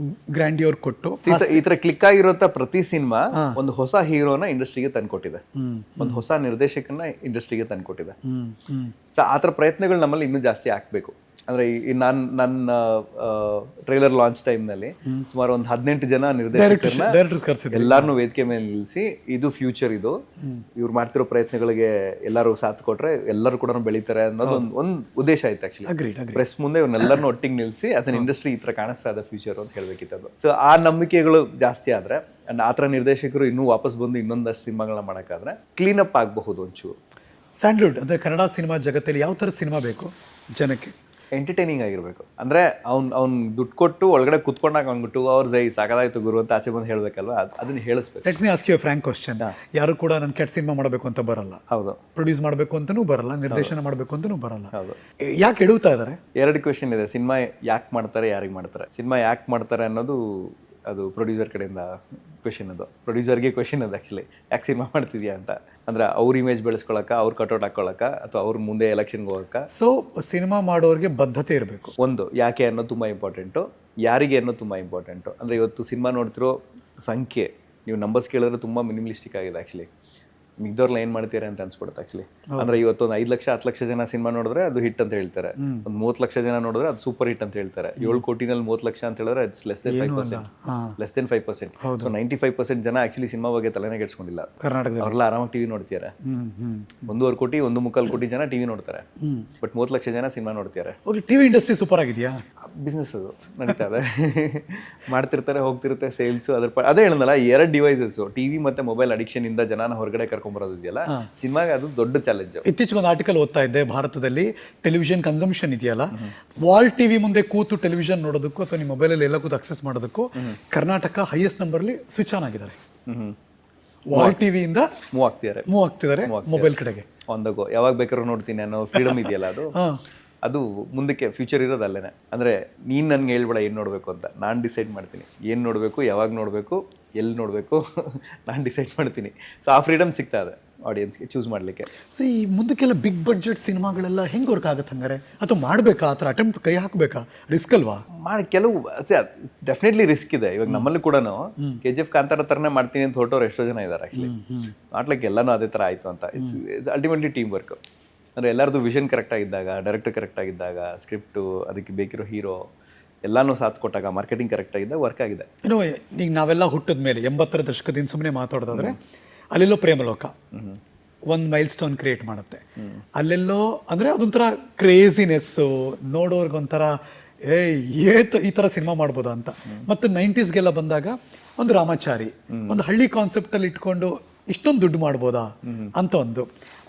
ಗ್ರ್ಯಾಂಡಿಯೋರ್ ಕೊಟ್ಟು ಈ ತರ ಕ್ಲಿಕ್ ಆಗಿರುವಂತ ಪ್ರತಿ ಸಿನಿಮಾ ಒಂದು ಹೊಸ ಹೀರೋನ ಇಂಡಸ್ಟ್ರಿಗೆ ತಂದ್ಕೊಟ್ಟಿದೆ, ಒಂದು ಹೊಸ ನಿರ್ದೇಶಕನ ಇಂಡಸ್ಟ್ರಿಗೆ ತಂದ್ಕೊಟ್ಟಿದೆ. ಸೊ ಆ ಥರ ಪ್ರಯತ್ನಗಳು ನಮ್ಮಲ್ಲಿ ಇನ್ನೂ ಜಾಸ್ತಿ ಆಗ್ಬೇಕು. ಅಂದ್ರೆ ನನ್ನ ಟ್ರೈಲರ್ ಲಾಂಚ್ ಟೈಮ್ನಲ್ಲಿ ಸುಮಾರು ಒಂದು 18 ಜನ ನಿರ್ದೇಶಕರನ್ನ ಎಲ್ಲಾರನ್ನೂ ವೇದಿಕೆ ಮೇಲೆ ನಿಲ್ಲಿಸಿ, ಇದು ಫ್ಯೂಚರ್, ಇದು ಇವ್ರು ಮಾಡ್ತಿರೋ ಪ್ರಯತ್ನಗಳಿಗೆ ಎಲ್ಲರೂ ಸಾಥ್ ಕೊಟ್ರೆ ಎಲ್ಲರೂ ಕೂಡ ಬೆಳೀತಾರೆ ಅನ್ನೋದು ಒಂದು ಉದ್ದೇಶ ಆಯ್ತು ಆಕ್ಚುಲಿ. ಪ್ರೆಸ್ ಮುಂದೆ ಇವ್ರನ್ನೆಲ್ಲರನ್ನೂ ಒಟ್ಟಿಗೆ ನಿಲ್ಲಿಸಿ ಆಸ್ ಅನ್ ಇಂಡಸ್ಟ್ರಿ ಈ ತರ ಕಾಣಿಸ್ತಾ ಇದೆ ಫ್ಯೂಚರ್ ಅಂತ ಹೇಳ್ಬೇಕಿತ್ತು. ಸೊ ಆ ನಂಬಿಕೆಗಳು ಜಾಸ್ತಿ ಆದ್ರೆ ಅಂಡ್ ಆ ಥರ ನಿರ್ದೇಶಕರು ಇನ್ನೂ ವಾಪಸ್ ಬಂದು ಇನ್ನೊಂದಷ್ಟು ಸಿನಿಮಾಗಳನ್ನ ಮಾಡೋಕ್ಕಾದ್ರೆ ಕ್ಲೀನ್ ಅಪ್ ಆಗಬಹುದು ಒಂಚೂರು. ಸ್ಯಾಂಡಲ್ವುಡ್ ಅಂದ್ರೆ ಕನ್ನಡ ಸಿನಿಮಾ ಜಗತ್ತಲ್ಲಿ ಯಾವ ಥರದ ಸಿನಿಮಾ ಬೇಕು ಜನಕ್ಕೆ? ಎಂಟರ್ಟೈನಿಂಗ್ ಆಗಿರ್ಬೇಕು. ಅಂದ್ರೆ ಅವ್ನು ದುಡ್ಡು ಕೊಟ್ಟು ಒಳಗಡೆ ಕುತ್ಕೊಂಡಾಗ ಅವ್ನಿಗೆ 2 hours ಸಾಕಾದಾಯ್ತು ಗುರು ಅಂತ ಆಚೆ ಬಂದು ಹೇಳ್ಬೇಕಲ್ವಾ, ಅದನ್ನ ಹೇಳಿಸ್ಬೇಕು. Let me ask you frank question. ಯಾರು ಕೂಡ ನಾನು ಕೆಟ್ಟ ಸಿನಿಮಾ ಮಾಡಬೇಕು ಅಂತ ಬರಲ್ಲ, ಹೌದು, ಪ್ರೊಡ್ಯೂಸ್ ಮಾಡಬೇಕು ಅಂತನೂ ಬರಲ್ಲ, ನಿರ್ದೇಶನ ಮಾಡಬೇಕು ಅಂತನೂ ಬರಲ್ಲ. ಹೌದು. ಯಾಕೆ ಎಡುತ್ತಾ ಇದ್ದಾರೆ? 2 ಕ್ವೆಶನ್ ಇದೆ. ಸಿನಿಮಾ ಯಾಕೆ ಮಾಡ್ತಾರೆ, ಯಾರಿಗೆ ಮಾಡ್ತಾರೆ. ಸಿನಿಮಾ ಯಾಕೆ ಮಾಡ್ತಾರೆ ಅನ್ನೋದು ಅದು ಪ್ರೊಡ್ಯೂಸರ್ ಕಡೆಯಿಂದ ಕ್ವೆಶನ್, ಅದು ಪ್ರೊಡ್ಯೂಸರ್ಗೆ ಕ್ವೆಶನ್ ಅದು ಆ್ಯಕ್ಚುಲಿ. ಯಾಕೆ ಸಿನಿಮಾ ಮಾಡ್ತಿದ್ಯಾ ಅಂತ, ಅಂದ್ರೆ ಅವ್ರ ಇಮೇಜ್ ಬೆಳೆಸ್ಕೊಳಕ, ಅವ್ರ ಕಟೌಟ್ ಹಾಕೊಳಕ, ಅಥವಾ ಅವ್ರ ಮುಂದೆ ಎಲೆಕ್ಷನ್ಗೆ ಹೋಗಕ್ಕ. ಸೊ ಸಿನಿಮಾ ಮಾಡೋರಿಗೆ ಬದ್ಧತೆ ಇರಬೇಕು. ಒಂದು ಯಾಕೆ ಅನ್ನೋದು ತುಂಬ ಇಂಪಾರ್ಟೆಂಟು, ಯಾರಿಗೆ ಅನ್ನೋದು ತುಂಬ ಇಂಪಾರ್ಟೆಂಟು. ಅಂದರೆ ಇವತ್ತು ಸಿನಿಮಾ ನೋಡ್ತಿರೋ ಸಂಖ್ಯೆ ನೀವು ನಂಬರ್ಸ್ ಕೇಳಿದ್ರೆ ತುಂಬ ಮಿನಿಮಲಿಸ್ಟಿಕ್ ಆಗಿದೆ ಆ್ಯಕ್ಚುಲಿ. ಮಿಗ್ದವ್ರಲ್ಲ ಏನು ಮಾಡ್ತೀರಾ ಅಂತ ಅನ್ಸ್ಬಿಡುತ್ತೆ ಆ್ಯಕ್ಚುಲಿ. ಅಂದ್ರೆ ಇವತ್ತೊಂದು 5 ಲಕ್ಷ 10 ಲಕ್ಷ ಜನ ಸಿನಿಮಾ ನೋಡಿದ್ರೆ ಅದು ಹಿಟ್ ಅಂತ ಹೇಳ್ತಾರೆ, ಒಂದು 30 ಲಕ್ಷ ಜನ ನೋಡಿದ್ರೆ ಅದು ಸೂಪರ್ ಹಿಟ್ ಅಂತ ಹೇಳ್ತಾರೆ. 7 ಕೋಟಿನಲ್ಲಿ 30 ಲಕ್ಷ ಅಂತ ಹೇಳಿದ್ರೆ ಇಟ್ಸ್ ಲೆಸ್ ದೆನ್ 5%. ಸೊ 95% ಜನ ಆಕ್ಚುಲಿ ಸಿನಿಮಾ ಬಗ್ಗೆ ತಲೆನೇ ಕೆಡ್ಸ್ಕೊಂಡಿಲ್ಲ ಕರ್ನಾಟಕದಲ್ಲಿ. ಅವರೆಲ್ಲ ಆರಾಮಾಗಿ ಟಿವಿ ನೋಡ್ತಿದ್ದಾರೆ. 1.25 ಕೋಟಿ 1.25 ಕೋಟಿ ಜನ ಟಿವಿ ನೋಡ್ತಾರೆ, ಬಟ್ 30 ಲಕ್ಷ ಜನ ಸಿನಿಮಾ ನೋಡ್ತಿದ್ದಾರೆ. ಟಿವಿ ಇಂಡಸ್ಟ್ರಿ ಸೂಪರ್ ಆಗಿದೆಯಾ? ಬಿಸ್ನೆಸ್ ಅದು ನಡೀತಾ ಇದೆ, ಮಾಡ್ತಿರ್ತಾರೆ, ಹೋಗ್ತಿರುತ್ತೆ, ಸೇಲ್ಸ್. ಅದೇ ಹೇಳಿದ್ನಲ್ಲ, 2 ಡಿವೈಸಸ್, ಟಿವಿ ಮತ್ತೆ ಮೊಬೈಲ್ ಅಡಿಕ್ಷನ್ ಇಂದ ಜನನ ಹೊರಗಡೆ ಕರ್ಕೊಂಡ್ಬರೋದಿದೆಯಲ್ಲ, ಸಿನಿಮಾಗೆ ಅದು ದೊಡ್ಡ ಚಾಲೆಂಜ್. ಇತ್ತೀಚೆಗೆ ಒಂದು ಆರ್ಟಿಕಲ್ ಓದ್ತಾ ಇದ್ದೆ, ಭಾರತದಲ್ಲಿ ಟೆಲಿವಿಷನ್ ಕನ್ಸಂಪ್ಷನ್ ಇದೆಯಲ್ಲ, ವಾಲ್ ಟಿವಿ ಮುಂದೆ ಕೂತು ಟೆಲಿವಿಷನ್ ನೋಡೋದಕ್ಕೂ ಅಥವಾ ನಿಮ್ಮ ಮೊಬೈಲಲ್ಲಿ ಎಲ್ಲ ಕೂತು ಅಕ್ಸೆಸ್ ಮಾಡೋದಕ್ಕೂ ಕರ್ನಾಟಕ ಹೈಯೆಸ್ಟ್ ನಂಬರ್ಲಿ ಸ್ವಿಚ್ ಆನ್ ಆಗಿದ್ದಾರೆ. ವಾಲ್ ಟಿವಿಯಿಂದ ಮೂವ್ ಆಗ್ತಿದ್ದಾರೆ ಮೊಬೈಲ್ ಕಡೆಗೆ. ಒಂದಗೋ ಯಾವಾಗ ಬೇಕಾದ್ರೂ ನೋಡ್ತೀನಿ ಅನ್ನೋ ಫ್ರೀಡಮ್ ಇದೆಯಲ್ಲ, ಅದು ಮುಂದಕ್ಕೆ ಫ್ಯೂಚರ್ ಇರೋದು ಅಲ್ಲೇನೆ. ಅಂದರೆ ನೀನು ನನಗೆ ಹೇಳ್ಬೇಡ ಏನು ನೋಡಬೇಕು ಅಂತ, ನಾನು ಡಿಸೈಡ್ ಮಾಡ್ತೀನಿ ಏನು ನೋಡಬೇಕು, ಯಾವಾಗ ನೋಡಬೇಕು, ಎಲ್ಲಿ ನೋಡಬೇಕು, ನಾನು ಡಿಸೈಡ್ ಮಾಡ್ತೀನಿ. ಸೊ ಆ ಫ್ರೀಡಮ್ ಸಿಗ್ತಾ ಇದೆ ಆಡಿಯನ್ಸ್ಗೆ ಚೂಸ್ ಮಾಡಲಿಕ್ಕೆ. ಸೊ ಈ ಮುಂದಕ್ಕೆಲ್ಲ ಬಿಗ್ ಬಡ್ಜೆಟ್ ಸಿನಿಮಾಗಳೆಲ್ಲ ಹೆಂಗೆ ವರ್ಕ್ ಆಗುತ್ತೆ ಹಂಗಾರೆ? ಅಥವಾ ಮಾಡಬೇಕಾ, ಆ ಥರ ಅಟೆಂಪ್ಟ್ ಕೈ ಹಾಕಬೇಕಾ? ರಿಸ್ಕ್ ಅಲ್ವಾ? ಕೆಲವು ಡೆಫಿನೆಟ್ಲಿ ರಿಸ್ಕ್ ಇದೆ. ಇವಾಗ ನಮ್ಮಲ್ಲಿ ಕೂಡ KGF ಕಾಂತಾರ ಥರನೇ ಮಾಡ್ತೀನಿ ಅಂತ ಹೊರಟೋರು ಎಷ್ಟೋ ಜನ ಇದ್ದಾರೆ ಆ್ಯಕ್ಚುಲಿ. ನಾಟ್ ಲೈಕ್ ಎಲ್ಲನೂ ಅದೇ ಥರ ಆಯಿತು ಅಂತ. It's ultimately team work. ಅಂದರೆ ಎಲ್ಲರದು ವಿಷನ್ ಕರೆಕ್ಟಾಗಿದ್ದಾಗ, ಡೈರೆಕ್ಟರ್ ಕರೆಕ್ಟಾಗಿದ್ದಾಗ, ಸ್ಕ್ರಿಪ್ಟು, ಅದಕ್ಕೆ ಬೇಕಿರೋ ಹೀರೋ ಎಲ್ಲನೂ ಸಾಥ್ ಕೊಟ್ಟಾಗ, ಮಾರ್ಕೆಟಿಂಗ್ ಕರೆಕ್ಟಾಗಿದ್ದಾಗ ವರ್ಕ್ ಆಗಿದೆ. ಏನೋ ಈಗ ನಾವೆಲ್ಲ ಹುಟ್ಟಿದ ಮೇಲೆ 80ರ ದಶಕದಿಂದ ಸುಮ್ಮನೆ ಮಾತಾಡೋದಾದ್ರೆ, ಅಲ್ಲೆಲ್ಲೋ ಪ್ರೇಮಲೋಕ ಒಂದು ಮೈಲ್ ಸ್ಟೋನ್ ಕ್ರಿಯೇಟ್ ಮಾಡುತ್ತೆ. ಅಲ್ಲೆಲ್ಲೋ ಅಂದರೆ ಅದೊಂಥರ ಕ್ರೇಜಿನೆಸ್ಸು, ನೋಡೋರ್ಗೊಂಥರ ಈ ಥರ ಸಿನಿಮಾ ಮಾಡ್ಬೋದಾ ಅಂತ. ಮತ್ತು 90ಸ್ಗೆಲ್ಲ ಬಂದಾಗ ಒಂದು ರಾಮಾಚಾರಿ, ಒಂದು ಹಳ್ಳಿ ಕಾನ್ಸೆಪ್ಟಲ್ಲಿ ಇಟ್ಕೊಂಡು ಇಷ್ಟೊಂದು ದುಡ್ಡು ಮಾಡ್ಬೋದಾ ಅಂತ ಒಂದು.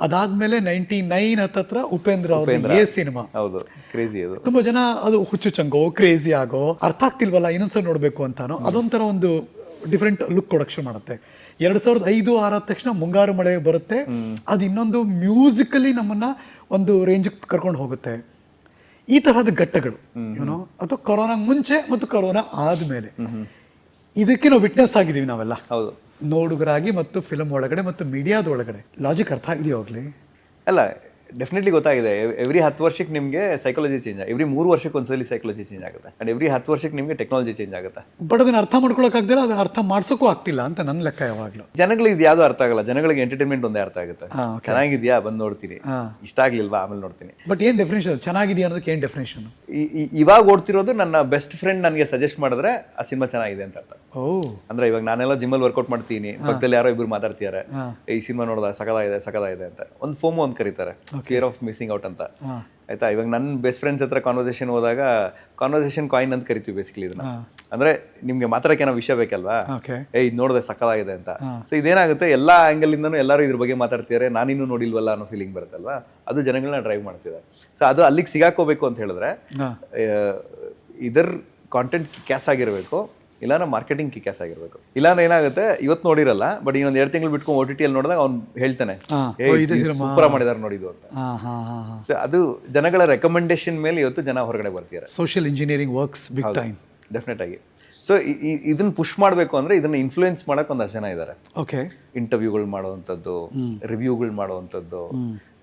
ಅದಾದ್ಮೇಲೆ 99 ಹತ್ತತ್ರ ಉಪೇಂದ್ರ ಅವ್ರ ಸಿನಿಮಾ, ಹೌದು, ಕ್ರೇಜಿ. ಅದು ತುಂಬಾ ಜನ ಅದು ಹುಚ್ಚು ಚಂಗೋ, ಕ್ರೇಜಿ ಆಗೋ, ಅರ್ಥ ಆಗ್ತಿಲ್ವಲ್ಲ ಇನ್ನೊಂದ್ಸಲ ನೋಡ್ಬೇಕು ಅಂತಾನೋ, ಅದೊಂಥರ ಒಂದು ಡಿಫ್ರೆಂಟ್ ಲುಕ್ ಪ್ರೊಡಕ್ಷನ್ ಮಾಡುತ್ತೆ. 2005-6 ತಕ್ಷಣ ಮುಂಗಾರು ಮಳೆ ಬರುತ್ತೆ, ಅದು ಇನ್ನೊಂದು ಮ್ಯೂಸಿಕಲಿ ನಮ್ಮನ್ನ ಒಂದು ರೇಂಜಿಗೆ ಕರ್ಕೊಂಡು ಹೋಗುತ್ತೆ. ಈ ತರಹದ ಘಟ್ಟಗಳು ಏನೋ, ಅಥವಾ ಕೊರೋನಾ ಮುಂಚೆ ಮತ್ತು ಕೊರೋನಾ ಆದ್ಮೇಲೆ ಇದಕ್ಕೆ ನಾವು ವಿಟ್ನೆಸ್ ಆಗಿದ್ದೀವಿ ನಾವೆಲ್ಲ. ಹೌದು, ನೋಡುಗರಾಗಿ ಮತ್ತು ಫಿಲಮ್ ಒಳಗಡೆ ಮತ್ತು ಮೀಡಿಯಾದ ಒಳಗಡೆ. ಲಾಜಿಕ್ ಅರ್ಥ ಆಗಿದೆಯಾ ಹೋಗ್ಲಿ? ಅಲ್ಲ, ಡೆಫಿನೆಟ್ಲಿ ಗೊತ್ತಾಗಿದೆ. ಎವ್ರಿ 10 ವರ್ಷಕ್ಕೆ ನಿಮಗೆ ಸೈಕಾಲಜಿ ಚೇಂಜ್, ಎವ್ರಿ 3 ವರ್ಷಕ್ಕೆ ಒಂದ್ಸಲಿ ಸೈಕಾಲಜಿ ಚೇಂಜ್ ಆಗುತ್ತೆ, ಅಂಡ್ ಎವ್ರಿ 10 ವರ್ಷಕ್ಕೆ ನಿಮಗೆ ಟೆಕ್ನಾಲಜಿ ಚೇಂಜ್ ಆಗುತ್ತೆ. ಬಟ್ ಅದನ್ನ ಅರ್ಥ ಮಾಡ್ಕೊಳಕ್ಕಾಗ್ದಿಲ್ಲ, ಅದು ಅರ್ಥ ಮಾಡ್ಸೋಕ್ಕೂ ಆಗ್ತಿಲ್ಲ ಅಂತ ನನ್ನ ಲೆಕ್ಕ ಯಾವಾಗಲೂ. ಜನಗಳಿಗೆ ಇದು ಯಾವುದು ಅರ್ಥ ಆಗಲ್ಲ, ಜನಗಳಿಗೆ ಎಂಟರ್ಟೈನ್ಮೆಂಟ್ ಒಂದೇ ಅರ್ಥ ಆಗುತ್ತೆ. ಚೆನ್ನಾಗಿದ್ಯಾ ಬಂದು ನೋಡ್ತೀನಿ, ಇಷ್ಟ ಆಗ್ಲಿಲ್ವಾ ಆಮೇಲೆ ನೋಡ್ತೀನಿ. ಬಟ್ ಏನು ಡೆಫಿನೇಷನ್ ಚೆನ್ನಾಗಿದೆಯಾ ಅನ್ನೋದಕ್ಕೆ? ಏನು ಡೆಫಿನೇಷನ್? ಇವಾಗ ಓಡ್ತಿರೋದು ನನ್ನ ಬೆಸ್ಟ್ ಫ್ರೆಂಡ್ ನನಗೆ ಸಜೆಸ್ಟ್ ಮಾಡಿದ್ರೆ ಆ ಸಿನಿಮಾ ಚೆನ್ನಾಗಿದೆ ಅಂತ ಅರ್ಥ. ಅಂದ್ರೆ ಇವಾಗ ನಾನೆಲ್ಲ ಜಿಮ್ಮಲ್ಲಿ ವರ್ಕೌಟ್ ಮಾಡ್ತೀನಿ, ಪಕ್ಕದಲ್ಲಿ ಯಾರೋ ಇಬ್ರು ಮಾತಾಡ್ತಿದ್ದಾರೆ, ಈ ಸಿನಿಮಾ ನೋಡಿದ ಸಕಲಾಗಿದೆ ಅಂತ ಒಂದು ಫೋಮೋ ಅಂತ ಕರೀತಾರೆ, ಕೇರ್ ಆಫ್ ಮಿಸ್ಸಿಂಗ್ ಔಟ್ ಅಂತ. ಆಯ್ತಾ, ಇವಾಗ ನನ್ನ ಬೆಸ್ಟ್ ಫ್ರೆಂಡ್ಸ್ ಹತ್ರ ಕಾನ್ವರ್ಸೇಷನ್ ಹೋದಾಗ ಕಾನ್ವರ್ಸೇಷನ್ ಕಾಯಿನ್ ಅಂತ ಕರಿತೀವಿ ಬೇಸಿಕಲಿ ಇದನ್ನ. ಅಂದ್ರೆ ನಿಮ್ಗೆ ಮಾತಾಡಕ್ಕೆ ಏನೋ ವಿಷಯ ಬೇಕಲ್ವಾ, ಇದು ನೋಡಿದೆ ಸಕಲಾಗಿದೆ ಅಂತ. ಸೊ ಇದೇನಾಗುತ್ತೆ, ಎಲ್ಲಾ ಆಂಗಲ್ ಇಂದನೂ ಎಲ್ಲರೂ ಇದ್ರ ಬಗ್ಗೆ ಮಾತಾಡ್ತಿದ್ದಾರೆ, ನಾನಿನ್ನೂ ನೋಡಿಲ್ವಲ್ಲ ಅನ್ನೋ ಫೀಲಿಂಗ್ ಬರುತ್ತಲ್ವಾ, ಅದು ಜನಗಳನ್ನ ಡ್ರೈವ್ ಮಾಡ್ತಿದೆ. ಸೊ ಅದು ಅಲ್ಲಿಗೆ ಸಿಗಾಕೋಬೇಕು ಅಂತ ಹೇಳಿದ್ರೆ ಇದರ್ ಕಾಂಟೆಂಟ್ ಕ್ಯಾಸ್ ಆಗಿರ್ಬೇಕು, ಇಲ್ಲಾಂದ್ರೆ ಮಾರ್ಕೆಟಿಂಗ್ ಕಿಕ್ಯಾಸ್ ಆಗಿರ್ಬೇಕು. ಇಲ್ಲಾಂದ್ರೆ ಏನಾಗುತ್ತೆ, ಇವತ್ತು ನೋಡಿರಲ್ಲ, ಬಟ್ ಇನ್ನೊಂದು 2 ತಿಂಗಳು ಬಿಟ್ಕೊಂಡು OTT ಅಲ್ಲಿ ನೋಡಿದಾಗ ಅವ್ನು ಹೇಳ್ತಾನೆ ಸೂಪರ್ ಮಾಡಿದಾರೆ ನೋಡಿದ್ದು ಅಂತ. ಸೊ ಅದು ಜನಗಳ ರೆಕಮೆಂಡೇಶನ್ ಮೇಲೆ ಇವತ್ತು ಜನ ಹೊರಗಡೆ ಬರ್ತಿದ್ದಾರೆ. Social engineering works big time, definite ಆಗಿ. ಸೊ ಇದನ್ನ ಪುಷ್ ಮಾಡಬೇಕು ಅಂದ್ರೆ ಇದನ್ನ ಇನ್ಫ್ಲೂಯೆನ್ಸ್ ಮಾಡಕ್ ಒಂದಷ್ಟು ಜನ ಇದ್ದಾರೆ. ಓಕೆ. ಇಂಟರ್ವ್ಯೂಗಳು ಮಾಡುವಂಥದ್ದು, ರಿವ್ಯೂಗಳು ಮಾಡುವಂಥದ್ದು,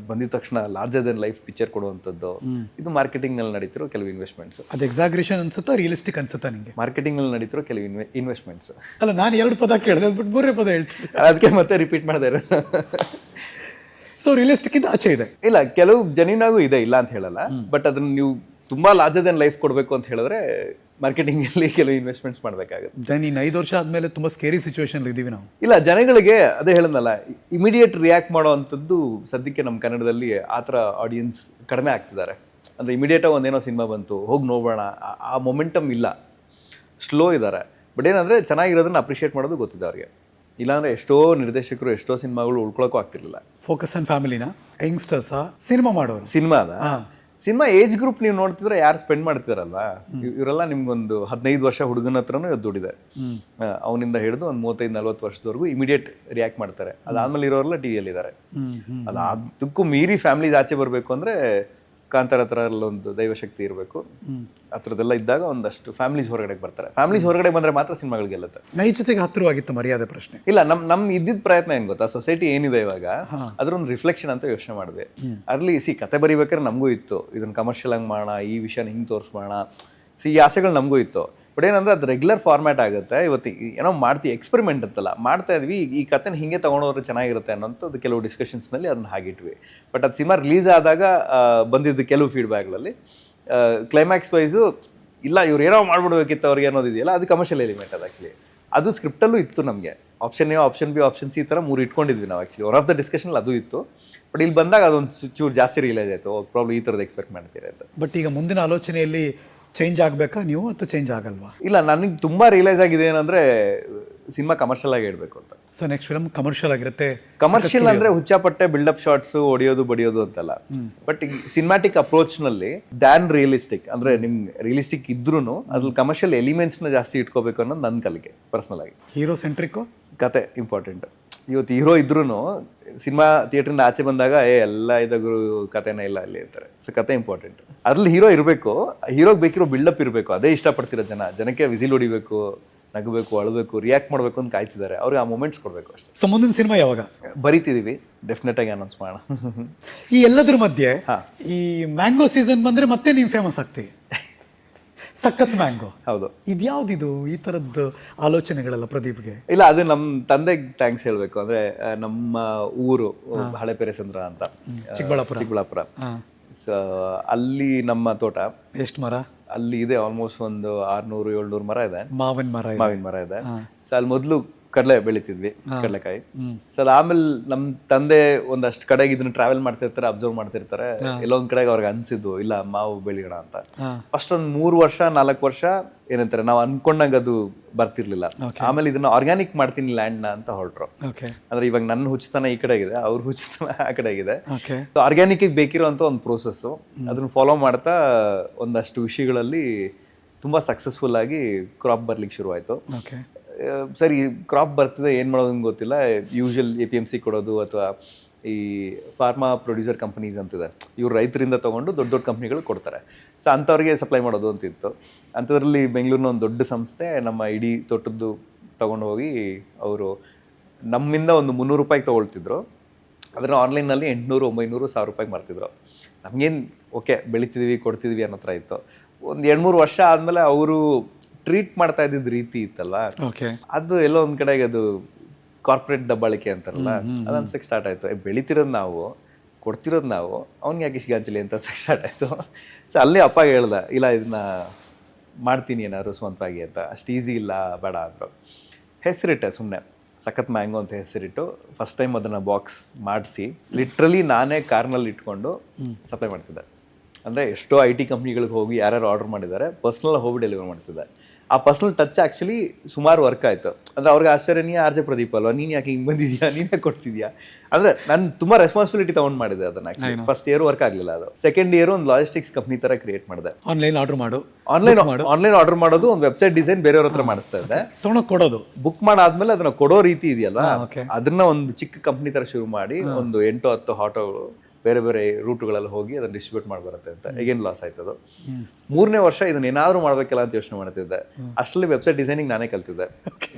ಬಂದಿದ ತಕ್ಷಣ ಲಾರ್ಜರ್ ದೆನ್ ಲೈಫ್ ಪಿಕ್ಚರ್ ಕೊಡುವಂಥದ್ದು, ಇದು ಮಾರ್ಕೆಟಿಂಗ್ ನಲ್ಲಿ ನಡೀತಿರೋ ಕೆಲವು ಇನ್ವೆಸ್ಟ್ಮೆಂಟ್ಸ್. ಅದು ಎಕ್ಸಾಗ್ರೇಷನ್ ಅನ್ಸುತ್ತಾ ರಿಯಲಿಸ್ಟಿಕ್ ಅನ್ಸುತ್ತಾ ನಿಮಗೆ? ಮಾರ್ಕೆಟಿಂಗ್ ನಲ್ಲಿ ನಡೀತಿರೋ ಕೆಲವು ಇನ್ವೆಸ್ಟ್ಮೆಂಟ್ಸ್. ಅಲ್ಲ, ನಾನು 2 ಪದ ಕೇಳಿದೆ, ಬಟ್ 3 ಪದ ಹೇಳ್ತೀನಿ. ಅದಕ್ಕೆ ಮತ್ತೆ ರಿಪೀಟ್ ಮಾಡದೇ ಇರೋ. ಸೊ ರಿಯಲಿಸ್ಟಿಕ್ ಇಂದ ಆಚೆ ಇದೆ. ಇಲ್ಲ, ಕೆಲವು ಜನಿನಾಗೂ ಇದೆ, ಇಲ್ಲ ಅಂತ ಹೇಳಲ್ಲ. ಬಟ್ ಅದನ್ನ ನೀವು ತುಂಬಾ ಲಾರ್ಜರ್ ದೆನ್ ಲೈಫ್ ಕೊಡಬೇಕು ಅಂತ ಹೇಳಿದ್ರೆ ಮಾರ್ಕೆಟಿಂಗ್ ಅಲ್ಲಿ ಕೆಲವು ಇನ್ವೆಸ್ಟ್ಮೆಂಟ್ಸ್ ಮಾಡಬೇಕಾಗುತ್ತೆ. ದೆನ್ ಇನ್ನು 5 ವರ್ಷ ಆದ್ಮೇಲೆ ತುಂಬಾ ಸ್ಕೇರಿ ಸಿಚುವೇಶನ್ ಇದೀವಿ ನಾವು. ಇಲ್ಲ, ಜನಗಳಿಗೆ ಅದೇ ಹೇಳದ್ನಲ್ಲ, ಇಮಿಡಿಯೇಟ್ ರಿಯಾಕ್ಟ್ ಮಾಡುವಂಥದ್ದು ಸದ್ಯಕ್ಕೆ ನಮ್ಮ ಕನ್ನಡದಲ್ಲಿ ಆ ಥರ ಆಡಿಯನ್ಸ್ ಕಡಿಮೆ ಆಗ್ತಿದ್ದಾರೆ. ಅಂದರೆ ಇಮಿಡಿಯೇಟಾಗಿ ಒಂದೇನೋ ಸಿನಿಮಾ ಬಂತು, ಹೋಗಿ ನೋಡೋಣ, ಆ ಮೊಮೆಂಟಮ್ ಇಲ್ಲ, ಸ್ಲೋ ಇದ್ದಾರೆ. ಬಟ್ ಏನಂದರೆ ಚೆನ್ನಾಗಿರೋದನ್ನ ಅಪ್ರಿಷಿಯೇಟ್ ಮಾಡೋದು ಗೊತ್ತಿದೆ ಅವ್ರಿಗೆ. ಇಲ್ಲಾಂದರೆ ಎಷ್ಟೋ ನಿರ್ದೇಶಕರು ಎಷ್ಟೋ ಸಿನಿಮಾಗಳು ಉಳ್ಕೊಳಕ್ಕೂ ಆಗ್ತಿರ್ಲಿಲ್ಲ. ಫೋಕಸ್ ಆನ್ ಫ್ಯಾಮಿಲಿನ, ಯಂಗ್ಸ್ಟರ್ಸಾ, ಸಿನಿಮಾ ಮಾಡೋರು? ಸಿನಿಮಾ ಏಜ್ ಗ್ರೂಪ್ ನೀವು ನೋಡ್ತಿದ್ರೆ ಯಾರು ಸ್ಪೆಂಡ್ ಮಾಡ್ತಿದಾರಲ್ವಾ, ಇವರೆಲ್ಲ ನಿಮ್ಗೊಂದು 15 ವರ್ಷ ಹುಡುಗನ ಹತ್ರನೂ ದುಡಿದೆ, ಅವನಿಂದ ಹಿಡಿದು ಒಂದು 35-40 ವರ್ಷದವರೆಗೂ ಇಮಿಡಿಯೇಟ್ ರಿಯಾಕ್ಟ್ ಮಾಡ್ತಾರೆ. ಅದಾದ್ಮೇಲೆ ಇರೋರೆಲ್ಲ ಟಿವಿಯಲ್ಲಿ ಇದ್ದಾರೆ. ಅದಕ್ಕೂ ಮೀರಿ ಫ್ಯಾಮಿಲೀಸ್ ಆಚೆ ಬರಬೇಕು ಅಂದ್ರೆ ಕಾಂತಾರ ಹತ್ರ ಒಂದು ದೈವಶಕ್ತಿ ಇರಬೇಕು. ಆ ಥರದ್ದೆಲ್ಲ ಇದ್ದಾಗ ಒಂದಷ್ಟು ಫ್ಯಾಮಿಲೀಸ್ ಹೊರಗಡೆ ಬರ್ತಾರೆ. ಫ್ಯಾಮಿಲೀಸ್ ಹೊರಗಡೆ ಬಂದ್ರೆ ಮಾತ್ರ ಸಿನಿಮಾಗಳು ಗೆಲ್ಲುತ್ತೆ. ನೈಜತೆಗೆ ಹತ್ತಿರವಾಗಿತ್ತು ಮರ್ಯಾದೆ ಪ್ರಶ್ನೆ. ಇಲ್ಲ, ನಮ್ ಇದ್ದಿದ್ದ ಪ್ರಯತ್ನ ಏನ್ ಗೊತ್ತಾ, ಸೊಸೈಟಿ ಏನಿದೆ ಇವಾಗ ಅದ್ರ ಒಂದು ರಿಫ್ಲೆಕ್ಷನ್ ಅಂತ ಯೋಚನೆ ಮಾಡಿದೆ. ಅಲ್ಲಿ ಕತೆ ಬರಿಬೇಕಾದ್ರೆ ನಮಗೂ ಇತ್ತು, ಇದನ್ನ ಕಮರ್ಷಿಯಲ್ ಆಗಿ ಮಾಡೋಣ, ಈ ವಿಷಯನ ಹಿಂಗೆ ತೋರಿಸ್ಬೋಣ, ಈ ಆಸೆಗಳು ನಮಗೂ ಇತ್ತು. ಬಟ್ ಏನಂದ್ರೆ ಅದು ರೆಗ್ಯುಲರ್ ಫಾರ್ಮ್ಯಾಟ್ ಆಗುತ್ತೆ. ಇವತ್ತು ಏನೋ ಮಾಡ್ತೀವಿ, ಎಕ್ಸ್ಪೆರಿಮೆಂಟ್ ಅಂತಲ್ಲ ಮಾಡ್ತಾ ಇದ್ವಿ, ಈ ಕಥೆನ ಹಿಂಗೆ ತಗೊಂಡೋದ್ರೆ ಚೆನ್ನಾಗಿರುತ್ತೆ ಅನ್ನೋಂಥದ್ದು ಕೆಲವು ಡಿಸ್ಕಷನ್ಸ್ನಲ್ಲಿ ಅದನ್ನ ಹಾಗಿಟ್ವಿ. ಬಟ್ ಅದು ಸಿನಿಮಾ ರಿಲೀಸ್ ಆದಾಗ ಬಂದಿದ್ದು ಕೆಲವು ಫೀಡ್ಬ್ಯಾಕ್ಗಳಲ್ಲಿ ಕ್ಲೈಮ್ಯಾಕ್ಸ್ ವೈಸು ಇಲ್ಲ, ಇವ್ರು ಏನೋ ಮಾಡ್ಬಿಡ್ಬೇಕಿತ್ತು ಅವ್ರಿಗೆ ಅನ್ನೋದಿದೆಯಲ್ಲ, ಅದು ಕಮರ್ಷಿಯಲ್ ಎಲಿಮೆಂಟ್. ಅದು ಆ್ಯಕ್ಚುಲಿ ಅದು ಸ್ಕ್ರಿಪ್ಟಲ್ಲೂ ಇತ್ತು. ನಮಗೆ option A, option B, option C ಈ ಥರ 3 ಇಟ್ಕೊಂಡಿದ್ವಿ ನಾವು. Actually one of the discussion ಅದು ಇತ್ತು. ಬಟ್ ಇಲ್ಲಿ ಬಂದಾಗ ಅದೊಂದು ಚೂರು ಜಾಸ್ತಿ ರಿಯಲೈಸ್ ಆಯಿತು, ಪ್ರಾಬ್ಲಮ್ ಈ ಥರದ್ದು ಎಕ್ಸ್ಪೆಕ್ಟ್ ಮಾಡ್ತೀರಾ ಅಂತ. ಬಟ್ ಈಗ ಮುಂದಿನ ಆಲೋಚನೆಯಲ್ಲಿ ಚೇಂಜ್ ಆಗಬೇಕಾ ನೀವು, ಅಥವಾ ಚೇಂಜ್ ಆಗಲ್ವಾ? ಇಲ್ಲ, ನನಗೆ ತುಂಬ ರಿಯಲೈಸ್ ಆಗಿದೆ ಏನಂದರೆ ಸಿನಿಮಾ ಕಮರ್ಷಿಯಲ್ ಆಗಿ ಇಡಬೇಕು ಅಂತ. ಸೊ ನೆಕ್ಸ್ಟ್ ಫಿಲಮ್ ಕಮರ್ಷಿಯಲ್ ಆಗಿರುತ್ತೆ. ಕಮರ್ಷಿಯಲ್ ಅಂದರೆ ಹುಚ್ಚಾಪಟ್ಟೆ ಬಿಲ್ಡಪ್ ಶಾರ್ಟ್ಸ್, ಹೊಡಿಯೋದು ಬಡಿಯೋದು ಅಂತಲ್ಲ. ಬಟ್ ಸಿನಿಮ್ಯಾಟಿಕ್ ಅಪ್ರೋಚ್ನಲ್ಲಿ ದ್ಯಾನ್ ರಿಯಲಿಸ್ಟಿಕ್, ಅಂದರೆ ನಿಮ್ಗೆ ರಿಯಲಿಸ್ಟಿಕ್ ಇದ್ರೂ ಅದ್ರಲ್ಲಿ ಕಮರ್ಷಿಯಲ್ ಎಲಿಮೆಂಟ್ಸ್ನ ಜಾಸ್ತಿ ಇಟ್ಕೋಬೇಕು ಅನ್ನೋದು ನನ್ನ ಕಲಿಕೆ ಪರ್ಸನಲ್ ಆಗಿ. ಹೀರೋ ಸೆಂಟ್ರಿಕ್ಕು, ಕತೆ ಇಂಪಾರ್ಟೆಂಟ್. ಇವತ್ತು ಹೀರೋ ಇದ್ರೂ ಸಿನಿಮಾ ಥಿಯೇಟ್ರಿಂದ ಆಚೆ ಬಂದಾಗ ಎಲ್ಲ ಇದಾದ್ರು ಕತೆನ ಇಲ್ಲ ಅಲ್ಲಿ ಅಂತಾರೆ. ಸೊ ಕತೆ ಇಂಪಾರ್ಟೆಂಟ್. ಅದ್ರಲ್ಲಿ ಹೀರೋ ಇರಬೇಕು, ಹೀರೋಗೆ ಬೇಕಿರೋ ಬಿಲ್ಡಪ್ ಇರಬೇಕು. ಅದೇ ಇಷ್ಟಪಡ್ತಿರೋ ಜನಕ್ಕೆ ವಿಸಿಲ್ ಹೊಡಿಬೇಕು, ನಗಬೇಕು, ಅಳಬೇಕು, ರಿಯಾಕ್ಟ್ ಮಾಡಬೇಕು ಅಂತ ಕಾಯ್ತಿದ್ದಾರೆ. ಅವ್ರಿಗೆ ಆ ಮೂಮೆಂಟ್ಸ್ ಕೊಡಬೇಕು ಅಷ್ಟೇ. ಸೊ ಮುಂದಿನ ಸಿನಿಮಾ ಯಾವಾಗ ಬರೀತಿದೀವಿ, ಡೆಫಿನೆಟ್ ಆಗಿ ಅನೌನ್ಸ್ ಮಾಡೋಣ. ಈ ಎಲ್ಲದ್ರ ಮಧ್ಯೆ ಈ ಮ್ಯಾಂಗೋ ಸೀಸನ್ ಬಂದ್ರೆ ಮತ್ತೆ ನೀವು ಫೇಮಸ್ ಆಗ್ತೀವಿ. ಸಖತ್ ಮ್ಯಾಂಗೋ. ಹೌದು. ಇದ್ಯಾವ್ದಿದು ಈ ಥರದ್ದು ಆಲೋಚನೆಗಳೆಲ್ಲ ಪ್ರದೀಪ್ಗೆ? ಇಲ್ಲ, ಅದು ನಮ್ಮ ತಂದೆಗೆ ಥ್ಯಾಂಕ್ಸ್ ಹೇಳಬೇಕು. ಅಂದರೆ ನಮ್ಮ ಊರು ಹಳೆ ಪೆರೆಸಂದ್ರ ಅಂತ, ಚಿಕ್ಕಬಳ್ಳಾಪುರ. ಸೊ ಅಲ್ಲಿ ನಮ್ಮ ತೋಟ. ಎಷ್ಟು ಮರ ಅಲ್ಲಿ ಇದೆ? ಆಲ್ಮೋಸ್ಟ್ ಒಂದು 600-700 ಮರ ಇದೆ. ಮಾವಿನ ಮರ ಇದೆ. ಸೊ ಅಲ್ಲಿ ಮೊದಲು ಕಡಲೆ ಬೆಳಿತಿದ್ವಿ, ಕಡಲೆಕಾಯಿ. ಸೊ ಅದಾದ್ಮೇಲೆ ನಮ್ಮ ತಂದೆ ಒಂದಷ್ಟು ಕಡೆಗೆ ಇದನ್ನ ಟ್ರಾವೆಲ್ ಮಾಡ್ತಿರ್ತಾರೆ, ಅಬ್ಸರ್ವ್ ಮಾಡ್ತಿರ್ತಾರೆ. ಎಲ್ಲೊಂದ್ ಕಡೆಗೆ ಅವ್ರಿಗೆ ಅನ್ಸಿದ್ದು ಇಲ್ಲ ಮಾವು ಬೆಳಿಯೋಣ ಅಂತ. ಫಸ್ಟ್ ಒಂದು 3 ವರ್ಷ 4 ವರ್ಷ ಏನಂತಾರೆ, ನಾವು ಅನ್ಕೊಂಡಂಗ ಅದು ಬರ್ತಿರ್ಲಿಲ್ಲ. ಆಮೇಲೆ ಇದನ್ನ ಆರ್ಗ್ಯಾನಿಕ್ ಮಾಡ್ತೀನಿ ಲ್ಯಾಂಡ್ ನ ಅಂತ ಹೊರಟ್ರು. ಅಂದ್ರೆ ಇವಾಗ ನನ್ನ ಹುಚ್ಚತನ ಈ ಕಡೆಗಿದೆ, ಅವ್ರ ಹುಚ್ಚತನ ಆ ಕಡೆಗಿದೆ. ಆರ್ಗ್ಯಾನಿಕ್ ಬೇಕಿರೋಂಥ ಒಂದು ಪ್ರೋಸೆಸ್, ಅದನ್ನ ಫಾಲೋ ಮಾಡ್ತಾ ಒಂದಷ್ಟು ವಿಷಯಗಳಲ್ಲಿ ತುಂಬಾ ಸಕ್ಸಸ್ಫುಲ್ ಆಗಿ ಕ್ರಾಪ್ ಬರ್ಲಿಕ್ಕೆ ಶುರುವಾಯ್ತು. ಸರಿ, ಕ್ರಾಪ್ ಬರ್ತಿದೆ, ಏನು ಮಾಡೋದು ಗೊತ್ತಿಲ್ಲ. ಯೂಶುವಲ್ APMC ಕೊಡೋದು ಅಥವಾ ಈ ಫಾರ್ಮಾ ಪ್ರೊಡ್ಯೂಸರ್ ಕಂಪನೀಸ್ ಅಂತಿದೆ, ಇವ್ರು ರೈತರಿಂದ ತೊಗೊಂಡು ದೊಡ್ಡ ದೊಡ್ಡ ಕಂಪ್ನಿಗಳು ಕೊಡ್ತಾರೆ. ಸೊ ಅಂಥವ್ರಿಗೆ ಸಪ್ಲೈ ಮಾಡೋದು ಅಂತಿತ್ತು. ಅಂಥದ್ರಲ್ಲಿ ಬೆಂಗಳೂರಿನ ಒಂದು ದೊಡ್ಡ ಸಂಸ್ಥೆ ನಮ್ಮ ಇಡೀ ತೋಟದ್ದು ತೊಗೊಂಡು ಹೋಗಿ ಅವರು ನಮ್ಮಿಂದ ಒಂದು 300 ರೂಪಾಯಿಗೆ ತೊಗೊಳ್ತಿದ್ರು. ಅದನ್ನು ಆನ್ಲೈನಲ್ಲಿ 800, 900, 1000 ರೂಪಾಯಿಗೆ ಮಾರ್ತಿದ್ರು. ನಮಗೇನು ಓಕೆ ಬೆಳಿತಿದ್ವಿ ಕೊಡ್ತಿದ್ವಿ ಅನ್ನೋ ಥರ ಇತ್ತು. ಒಂದು 2-3 ವರ್ಷ ಆದಮೇಲೆ ಅವರು ಟ್ರೀಟ್ ಮಾಡ್ತಾ ಇದ್ದಿದ್ದ ರೀತಿ ಇತ್ತಲ್ಲ, ಅದು ಎಲ್ಲೋ ಒಂದ್ ಕಡೆಗೆ ಅದು ಕಾರ್ಪೊರೇಟ್ ದಬ್ಬಾಳಿಕೆ ಅಂತಾರಲ್ಲ, ಅದು ಅನ್ಸಕ್ಕೆ ಸ್ಟಾರ್ಟ್ ಆಯ್ತು. ಬೆಳಿತಿರೋದು ನಾವು, ಕೊಡ್ತಿರೋದು ನಾವು, ಅವ್ನಿಗೆ ಯಾಕೆ ಇಷ್ಟಾಂಚಲಿ ಅಂತ ಅನ್ಸಕ್ಕೆ ಸ್ಟಾರ್ಟ್ ಆಯ್ತು. ಸೊ ಅಲ್ಲೇ ಅಪ್ಪಗೆ ಹೇಳ್ದ, ಇಲ್ಲ ಇದನ್ನ ಮಾಡ್ತೀನಿ ಏನಾದ್ರು ಸ್ವಂತವಾಗಿ ಅಂತ. ಅಷ್ಟು ಈಸಿ ಇಲ್ಲ, ಬೇಡ ಅಂದರು. ಹೆಸರಿಟ್ಟೆ ಸುಮ್ಮನೆ, ಸಖತ್ ಮ್ಯಾಂಗೋ ಅಂತ ಹೆಸರಿಟ್ಟು ಫಸ್ಟ್ ಟೈಮ್ ಅದನ್ನು ಬಾಕ್ಸ್ ಮಾಡಿಸಿ ಲಿಟ್ರಲಿ ನಾನೇ ಕಾರ್ನಲ್ಲಿ ಇಟ್ಕೊಂಡು ಸಪ್ಲೈ ಮಾಡ್ತಿದ್ದೆ. ಅಂದರೆ ಎಷ್ಟೋ IT ಕಂಪ್ನಿಗಳಿಗೆ ಹೋಗಿ ಯಾರ್ಯಾರು ಆರ್ಡರ್ ಮಾಡಿದ್ದಾರೆ ಪರ್ಸ್ನಲ್ ಹೋಗಿ ಡೆಲಿವರ್ ಮಾಡ್ತಿದ್ದೆ. ಆ ಪರ್ಸ್ನಲ್ ಟಚ್ ಆ್ಯಕ್ಚುಲಿ ಸುಮಾರು ವರ್ಕ್ ಆಯಿತು. ಅಂದರೆ ಅವ್ರಿಗೆ ಆಶ್ಚರ್ಯ, ನೀ RJ ಪ್ರದೀಪ್ ಅಲ್ವಾ, ನೀನು ಯಾಕೆ ಹಿಂಗೆ ಬಂದಿದ್ಯಾ, ನೀನೇ ಕೊಡ್ತಿದ್ಯಾ. ಅಂದರೆ ನಾನು ತುಂಬ ರೆಸ್ಪಾನ್ಸಿಬಿಲಿಟಿ ತೊಗೊಂಡು ಮಾಡಿದೆ ಅದನ್ನು. ಆ್ಯಕ್ಚುಲಿ ಫಸ್ಟ್ ಇಯರ್ ವರ್ಕ್ ಆಗಲಿಲ್ಲ, ಅದು ಸೆಕೆಂಡ್ ಇಯರ್ ಒಂದು ಲಾಜಿಸ್ಟಿಕ್ಸ್ ಕಂಪ್ನಿ ಥರ ಕ್ರಿಯೇಟ್ ಮಾಡಿದೆ. ಆನ್ಲೈನ್ ಆರ್ಡರ್ ಮಾಡೋದು, ಒಂದು ವೆಬ್ಸೈಟ್ ಡಿಸೈನ್ ಬೇರೆಯವ್ರ ಹತ್ರ ಮಾಡಿಸ್ತಾ ಇದ್ದೆ, ತೊಗೊಂಡು ಕೊಡೋದು. ಬುಕ್ ಮಾಡಾದ್ಮೇಲೆ ಅದನ್ನ ಕೊಡೋ ರೀತಿ ಇದೆಯಲ್ಲ, ಅದನ್ನ ಒಂದು ಚಿಕ್ಕ ಕಂಪ್ನಿ ಥರ ಶುರು ಮಾಡಿ ಒಂದು 8-10 ಆಟೋಗಳು ಬೇರೆ ಬೇರೆ ರೂಟ್ಗಳಲ್ಲಿ ಹೋಗಿ ಅದನ್ನ ಡಿಸ್ಟ್ರಿಬ್ಯೂಟ್ ಮಾಡಿ ಬರುತ್ತೆ ಅಂತ ಈಗೇನು ಲಾಸ್ ಆಯ್ತದು. 3ನೇ ವರ್ಷ ಇದನ್ನ ಏನಾದ್ರು ಮಾಡ್ಬೇಕಲ್ಲ ಅಂತ ಯೋಚನೆ ಮಾಡ್ತಿದ್ದೆ. ಅಷ್ಟರಲ್ಲಿ ವೆಬ್ಸೈಟ್ ಡಿಸೈನಿಂಗ್ ನಾನೇ ಕಲ್ತಿದ್ದೆ.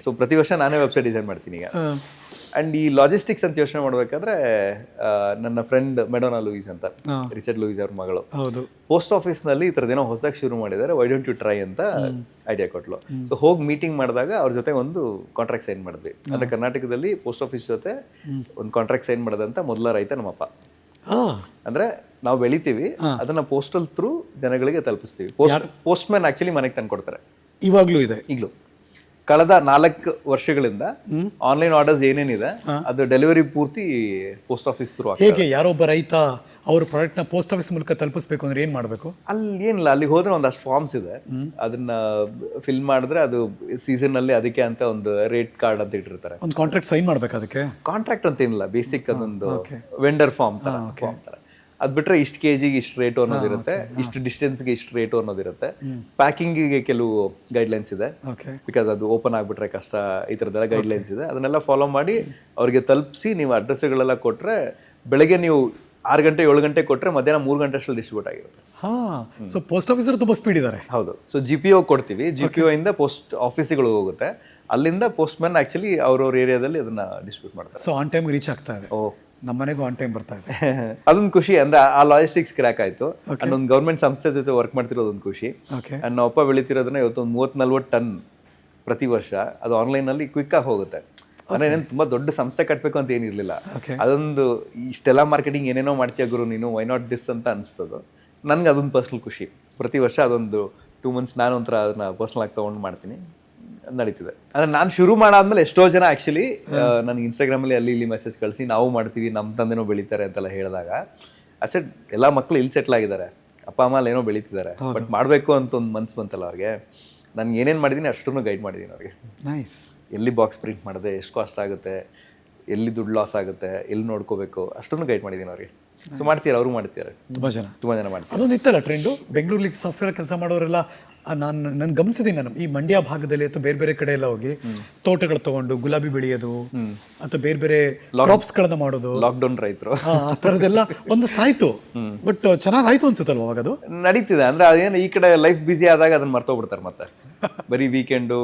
ಸೊ ಪ್ರತಿ ವರ್ಷ ನಾನೇ ವೆಬ್ಸೈಟ್ ಡಿಸೈನ್ ಮಾಡ್ತೀನಿ ಈಗ. ಅಂಡ್ ಈ ಲಾಜಿಸ್ಟಿಕ್ಸ್ ಅಂತ ಯೋಚನೆ ಮಾಡ್ಬೇಕಾದ್ರೆ ನನ್ನ ಫ್ರೆಂಡ್ ಮೆಡೋನಾ ಲೂಯಿಸ್ ಅಂತ, ರಿಚರ್ಡ್ ಲೂಯಿಸ್ ಅವ್ರ ಮಗಳು, ಪೋಸ್ಟ್ ಆಫೀಸ್ ನಲ್ಲಿ ಈ ಥರದ್ದೇನೋ ಹೊಸದಾಗಿ ಶುರು ಮಾಡಿದ್ದಾರೆ, ವೈ ಡೋಂಟ್ ಯು ಟ್ರೈ ಅಂತ ಐಡಿಯಾ ಕೊಟ್ಲು. ಸೊ ಹೋಗಿ ಮೀಟಿಂಗ್ ಮಾಡಿದಾಗ ಅವ್ರ ಜೊತೆ ಒಂದು ಕಾಂಟ್ರಾಕ್ಟ್ ಸೈನ್ ಮಾಡಿದ್ವಿ. ಅಂದ್ರೆ ಕರ್ನಾಟಕದಲ್ಲಿ ಪೋಸ್ಟ್ ಆಫೀಸ್ ಜೊತೆ ಒಂದು ಕಾಂಟ್ರಾಕ್ಟ್ ಸೈನ್ ಮಾಡೋದಂತ ಮೊದಲ ರೈತ ನಮ್ಮಪ್ಪ. ಅಂದ್ರೆ ನಾವು ಬೆಳಿತೀವಿ, ಅದನ್ನ ಪೋಸ್ಟಲ್ ಥ್ರೂ ಜನಗಳಿಗೆ ತಲುಪಿಸ್ತೀವಿ. ಪೋಸ್ಟ್ ಮ್ಯಾನ್ ಆಕ್ಚುಲಿ ಮನೆಗೆ ತಂದು ಕೊಡ್ತಾರೆ. ಇವಾಗ್ಲೂ ಇದೆ. ಈಗಲೂ ಕಳೆದ 4 ವರ್ಷಗಳಿಂದ ಆನ್ಲೈನ್ ಆರ್ಡರ್ಸ್ ಏನೇನಿದೆ ಅದು ಡೆಲಿವರಿ ಪೂರ್ತಿ ಪೋಸ್ಟ್ ಆಫೀಸ್ ಥ್ರೂ. ಹೇಗೆ ಯಾರೊಬ್ಬ ರೈತ ಅವ್ರ ಪ್ರಾಡಕ್ಟ್ ನ ಪೋಸ್ಟ್ ಆಫೀಸ್ ಮೂಲಕ ತಲುಪಿಸಬೇಕು ಅಂದ್ರೆ ಏನ್ ಮಾಡ್ಬೇಕು? ಅಲ್ಲಿ ಏನಿಲ್ಲ, ಅಲ್ಲಿಗೆ ಹೋದ್ರೆ ಒಂದಷ್ಟು ಫಾರ್ಮ್ಸ್ ಇದೆ, ಅದನ್ನ ಫಿಲ್ ಮಾಡಿದ್ರೆ ಅದು ಸೀಸನ್ ಅಲ್ಲಿ ಅದಕ್ಕೆ ಅಂತ ಒಂದು ರೇಟ್ ಕಾರ್ಡ್ ಅಂತ ಇಟ್ಟಿರ್ತಾರೆ. ಒಂದು ಕಾಂಟ್ರಾಕ್ಟ್ ಸೈನ್ ಮಾಡ್ಬೇಕು. ಅದಕ್ಕೆ ಕಾಂಟ್ರಾಕ್ಟ್ ಅಂತ ಏನಿಲ್ಲ, ಬೇಸಿಕ್ ಅದೊಂದು ವೆಂಡರ್ ಫಾರ್ಮ್ ತರ. ಅದ್ ಬಿಟ್ರೆ ಇಷ್ಟು ಕೆಜಿಗೆ ಇಷ್ಟು ರೇಟು ಅನ್ನೋದಿರುತ್ತೆ, ಇಷ್ಟು ಡಿಸ್ಟೆನ್ಸ್ಗೆ ಇಷ್ಟು ರೇಟು ಅನ್ನೋದಿರುತ್ತೆ. ಪ್ಯಾಕಿಂಗಿಗೆ ಕೆಲವು ಗೈಡ್ಲೈನ್ಸ್ ಇದೆ, ಬಿಕಾಸ್ ಅದು ಓಪನ್ ಆಗ್ಬಿಟ್ರೆ ಕಷ್ಟ, ಈ ಥರದ್ದೆಲ್ಲ ಗೈಡ್ಲೈನ್ಸ್ ಇದೆ. ಅದನ್ನೆಲ್ಲ ಫಾಲೋ ಮಾಡಿ ಅವ್ರಿಗೆ ತಲುಪಿಸಿ ನೀವು ಅಡ್ರೆಸ್ಗಳೆಲ್ಲ ಕೊಟ್ರೆ, ಬೆಳಗ್ಗೆ ನೀವು 6 ಗಂಟೆ 7 ಗಂಟೆ ಕೊಟ್ರೆ ಮಧ್ಯಾಹ್ನ 3 ಗಂಟೆ ಅಷ್ಟಲ್ಲಿ ಡಿಸ್ಟ್ರಿಬ್ಯೂಟ್ ಆಗಿರುತ್ತೆ. ಸೊ ಪೋಸ್ಟ್ ಆಫೀಸರ್ ತುಂಬಾ ಸ್ಪೀಡ್ ಇದ್ದಾರೆ. ಹೌದು. ಸೊ GPO ಕೊಡ್ತೀವಿ, GPO ಇಂದ ಪೋಸ್ಟ್ ಆಫೀಸ್ಗಳು ಹೋಗುತ್ತೆ, ಅಲ್ಲಿಂದ ಪೋಸ್ಟ್ ಮ್ಯಾನ್ ಆಕ್ಚುಲಿ ಅವ್ರವ್ರ ಏರಿಯಾದಲ್ಲಿ ಅದನ್ನ ಡಿಸ್ಟ್ರಿಬ್ಯೂಟ್ ಮಾಡ್ತಾರೆ. ಸೊ ಆನ್ ಟೈಮ್ ರೀಚ್ ಆಗ್ತಾ ಇದೆ. ನಮ್ಮ ಮನೆಗೂ ಆನ್ ಟೈಮ್ ಬರ್ತಾ ಇದೆ. ಅದೊಂದು ಖುಷಿ. ಅಂದ್ರೆ ಆ ಲಾಜಿಸ್ಟಿಕ್ಸ್ ಕ್ರ್ಯಾಕ್ ಆಯ್ತು. ಒಂದು ಗೌರ್ಮೆಂಟ್ ಸಂಸ್ಥೆ ಜೊತೆ ವರ್ಕ್ ಮಾಡ್ತಿರೋದೊಂದು ಖುಷಿ. ನಮ್ಮ ಅಪ್ಪ ಬೆಳಿತಿರೋದನ್ನ ಇವತ್ತು ಒಂದು 30-40 ಟನ್ ಪ್ರತಿ ವರ್ಷ ಅದು ಆನ್ಲೈನ್ ಅಲ್ಲಿ ಕ್ವಿಕ್ ಆಗಿ ಹೋಗುತ್ತೆ. ಅಂದ್ರೆ ಏನೇನು ತುಂಬಾ ದೊಡ್ಡ ಸಂಸ್ಥೆ ಕಟ್ಟಬೇಕು ಅಂತ ಏನಿರ್ಲಿಲ್ಲ. ಅದೊಂದು ಇಷ್ಟೆಲ್ಲ ಮಾರ್ಕೆಟಿಂಗ್ ಏನೇನೋ ಮಾಡ್ತೀಯ ಗುರು ನೀನು, ವೈ ನಾಟ್ ದಿಸ್ ಅಂತ ಅನಿಸ್ತದು. ನನ್ಗೆ ಅದೊಂದು ಪರ್ಸನಲ್ ಖುಷಿ. ಪ್ರತಿ ವರ್ಷ ಅದೊಂದು 2 months ನಾನು ಒಂಥರ ಅದನ್ನ ಪರ್ಸನಲ್ ಆಗಿ ತಗೊಂಡು ಮಾಡ್ತೀನಿ, ನಡೀತಿದೆ. ಅಂದ್ರೆ ನಾನು ಶುರು ಮಾಡಾದ್ಮೇಲೆ ಎಷ್ಟೋ ಜನ ಆಕ್ಚುಲಿ ನನಗೆ ಇನ್ಸ್ಟಾಗ್ರಾಮಲ್ಲಿ ಅಲ್ಲಿ ಇಲ್ಲಿ ಮೆಸೇಜ್ ಕಳಿಸಿ ನಾವು ಮಾಡ್ತೀವಿ, ನಮ್ಮ ತಂದೆನೋ ಬೆಳಿತಾರೆ ಅಂತೆಲ್ಲ ಹೇಳಿದಾಗ ಅಸೆಟ್ ಎಲ್ಲ ಮಕ್ಕಳು ಇಲ್ಲಿ ಸೆಟ್ಲ್ ಆಗಿದ್ದಾರೆ, ಅಪ್ಪ ಅಮ್ಮ ಅಲ್ಲಿ ಏನೋ ಬೆಳೀತಿದ್ದಾರೆ, ಬಟ್ ಮಾಡಬೇಕು ಅಂತ ಒಂದು ಮನ್ಸು ಬಂತಲ್ಲ ಅವ್ರಿಗೆ. ನಾನು ಏನೇನು ಮಾಡಿದ್ದೀನಿ ಅಷ್ಟನ್ನು ಗೈಡ್ ಮಾಡಿದ್ದೀನಿ ಅವ್ರಿಗೆ. ನೈಸ್. ಎಲ್ಲಿ ಬಾಕ್ಸ್ ಪ್ರಿಂಟ್ ಮಾಡಿದೆ, ಎಷ್ಟು ಕಾಸ್ಟ್ ಆಗುತ್ತೆ, ಎಲ್ಲಿ ದುಡ್ಡು ಲಾಸ್ ಆಗುತ್ತೆ, ಎಲ್ಲಿ ನೋಡ್ಕೋಬೇಕು ಅಷ್ಟನ್ನು ಗೈಡ್ ಮಾಡಿದ್ದೀನಿ ಅವ್ರಿಗೆ. ಸೊ ಮಾಡ್ತೀರಾ, ಅವರು ಮಾಡ್ತಿದ್ದಾರೆ, ತುಂಬ ಜನ ಮಾಡ್ತಾರೆ. ಅದೊಂದು ಇತ್ತಲ್ಲ ಟ್ರೆಂಡು, ಬೆಂಗಳೂರಲ್ಲಿ ಸಾಫ್ಟ್ವೇರ್ ಕೆಲಸ ಮಾಡೋರೆಲ್ಲ. ನಾನು ಗಮನಿಸಿದ್ದೀನಿ, ನಾನು ಈ ಮಂಡ್ಯ ಭಾಗದಲ್ಲಿ ಅಥವಾ ಬೇರೆ ಬೇರೆ ಕಡೆ ಎಲ್ಲ ಹೋಗಿ ತೋಟಗಳು ತಗೊಂಡು ಗುಲಾಬಿ ಬೆಳೆಯೋದು ಅಥವಾ ಬೇರೆ ಬೇರೆ ಕ್ರಾಪ್ಸ್ಗಳನ್ನ ಮಾಡೋದು, ಲಾಕ್ಡೌನ್ ರೈತರು ಆ ಥರದ್ದೆಲ್ಲ ಒಂದಷ್ಟು ಆಯ್ತು. ಬಟ್ ಚೆನ್ನಾಗಾಯ್ತು ಅನ್ಸುತ್ತಲ್ವ ಅವಾಗ? ಅದು ನಡೀತಿದೆ. ಅಂದ್ರೆ ಅದೇನು ಈ ಕಡೆ ಲೈಫ್ ಬ್ಯುಸಿ ಆದಾಗ ಅದನ್ನ ಮರ್ತೋಗ್ಬಿಡ್ತಾರೆ, ಮತ್ತೆ ಬರೀ ವೀಕೆಂಡು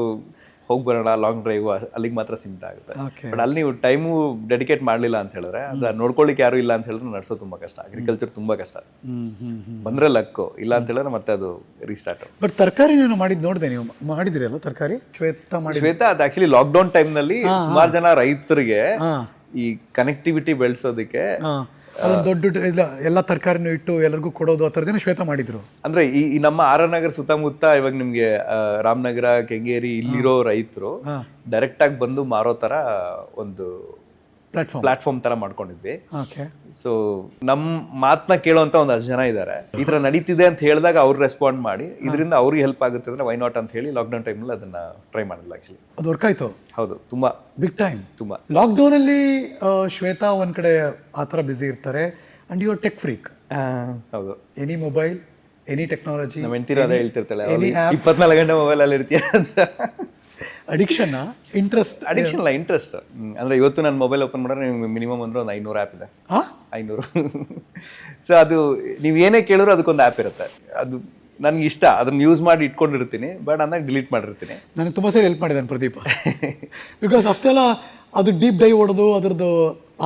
ಹೋಗಿ ಬರೋಣ ಲಾಂಗ್ ಡ್ರೈವ್ ಅಲ್ಲಿಗೆ ಮಾತ್ರ ಸೀಮಿತ ಆಗುತ್ತೆ. ಬಟ್ ಅಲ್ಲಿ ನೀವು ಟೈಮು ಡೆಡಿಕೇಟ್ ಮಾಡಲಿಲ್ಲ ಅಂತ ಹೇಳಿದ್ರೆ, ಅದ ನೋಡ್ಕೊಳ್ಳಿಕ್ಕೆ ಯಾರು ಇಲ್ಲ ಅಂತ ಹೇಳಿದ್ರೆ ನಡೆಸೋದು ತುಂಬಾ ಕಷ್ಟ. ಅಗ್ರಿಕಲ್ಚರ್ ತುಂಬಾ ಕಷ್ಟ. ಬಂದ್ರೆ ಲಕ್ಕು, ಇಲ್ಲ ಅಂತ ಹೇಳಿದ್ರೆ ಮತ್ತೆ ಅದು ರೀಸ್ಟಾರ್ಟ್. ಬಟ್ ತರಕಾರಿ ನಾನು ಮಾಡಿದ್ ನೋಡಿದೆ, ನೀವು ಮಾಡಿದಿರಿ ಅಲ್ಲ ತರಕಾರಿ? ಶ್ವೇತಾ ಅದು ಆಕ್ಚುಲಿ ಲಾಕ್ಡೌನ್ ಟೈಮ್ ನಲ್ಲಿ ಸುಮಾರು ಜನ ರೈತರಿಗೆ ಈ ಕನೆಕ್ಟಿವಿಟಿ ಬೆಳೆಸೋದಕ್ಕೆ ದೊಡ್ಡ ಎಲ್ಲ ತರಕಾರಿನೂ ಇಟ್ಟು ಎಲ್ಲರಿಗೂ ಕೊಡೋದು, ಆ ಥರದ್ದೇನೋ ಶ್ವೇತಾ ಮಾಡಿದ್ರು. ಅಂದ್ರೆ ಈ ನಮ್ಮ RR ನಗರ ಸುತ್ತಮುತ್ತ ಇವಾಗ ನಿಮ್ಗೆ ರಾಮನಗರ, ಕೆಂಗೇರಿ ಇಲ್ಲಿರೋ ರೈತರು ಡೈರೆಕ್ಟ್ ಆಗಿ ಬಂದು ಮಾರೋ ತರ ಒಂದು ಪ್ಲಾಟ್ಫಾರ್ಮ್ ತರ ಮಾಡ್ಕೊಂಡಿದ್ವಿ. ಸೊ ನಮ್ ಮಾತನ್ನ ಕೇಳೋಂತ ಒಂದಷ್ಟು ಜನ ಇದ್ದಾರೆ. ಈ ತರ ನಡೀತಿದೆ ಅಂತ ಹೇಳಿದಾಗ ಅವ್ರು ರೆಸ್ಪಾಂಡ್ ಮಾಡಿ ಇದರಿಂದ ಅವ್ರಿಗೆ ಹೆಲ್ಪ್ ಆಗುತ್ತೆ ಅಂದ್ರೆ ವೈ ನಾಟ್ ಅಂತ ಹೇಳಿ ಲಾಕ್ಡೌನ್ ಟೈಮಲ್ಲಿ ಅದನ್ನ ಟ್ರೈ ಮಾಡಿದ್ಲ. ಆಕ್ಚುಲಿ ಅದು ವರ್ಕ್ ಆಯ್ತು. ಹೌದು, ತುಂಬಾ ಬಿಗ್ ಟೈಮ್. ತುಂಬಾ ಲಾಕ್ಡೌನ್ ಅಲ್ಲಿ ಶ್ವೇತಾ ಒಂದ್ ಕಡೆ ಆ ಥರ ಬ್ಯುಸಿ ಇರ್ತಾರೆ, and you are tech freak. ಹೌದು, ಎನಿ ಮೊಬೈಲ್, ಎನಿ ಟೆಕ್ನಾಲಜಿ. ನಮ್ಮ ಹೆಂಡತಿ ಅದೇ ಹೇಳ್ತಿರ್ತಾಳೆ, 24 ಗಂಟೆ ಮೊಬೈಲ್ ಅಲ್ಲಿ ಇರ್ತೀಯ ಅಂತ. Addiction interest? ಅಡಿಕ್ಷನ್ ಅಲ್ಲ, ಇಂಟ್ರೆಸ್ಟ್. ಅಂದ್ರೆ ಇವತ್ತು ನಾನು ಮೊಬೈಲ್ ಓಪನ್ ಮಾಡಿದ್ರೆ ನಿಮ್ಗೆ ಮಿನಿಮಮ್ ಅಂದ್ರೆ ಒಂದು 500 ಆ್ಯಪ್ ಇದೆ. 500. ಸೊ ಅದು ನೀವು ಏನೇ ಕೇಳಿದ್ರು ಅದಕ್ಕೊಂದು ಆ್ಯಪ್ ಇರುತ್ತೆ. ಅದು ನನ್ಗೆ ಇಷ್ಟ, ಅದನ್ನ ಯೂಸ್ ಮಾಡಿ ಇಟ್ಕೊಂಡಿರ್ತೀನಿ, ಬಟ್ ಅಂದಾಗ ಡಿಲೀಟ್ ಮಾಡಿರ್ತೀನಿ. ನನಗೆ ತುಂಬ ಸರಿ ಹೆಲ್ಪ್ ಮಾಡಿದ್ದಾನೆ ಪ್ರದೀಪ. ಬಿಕಾಸ್ ಅಷ್ಟೆಲ್ಲ ಅದು ಡೀಪ್ ಡೈವ್ ಹೊಡೋದು ಅದರದ್ದು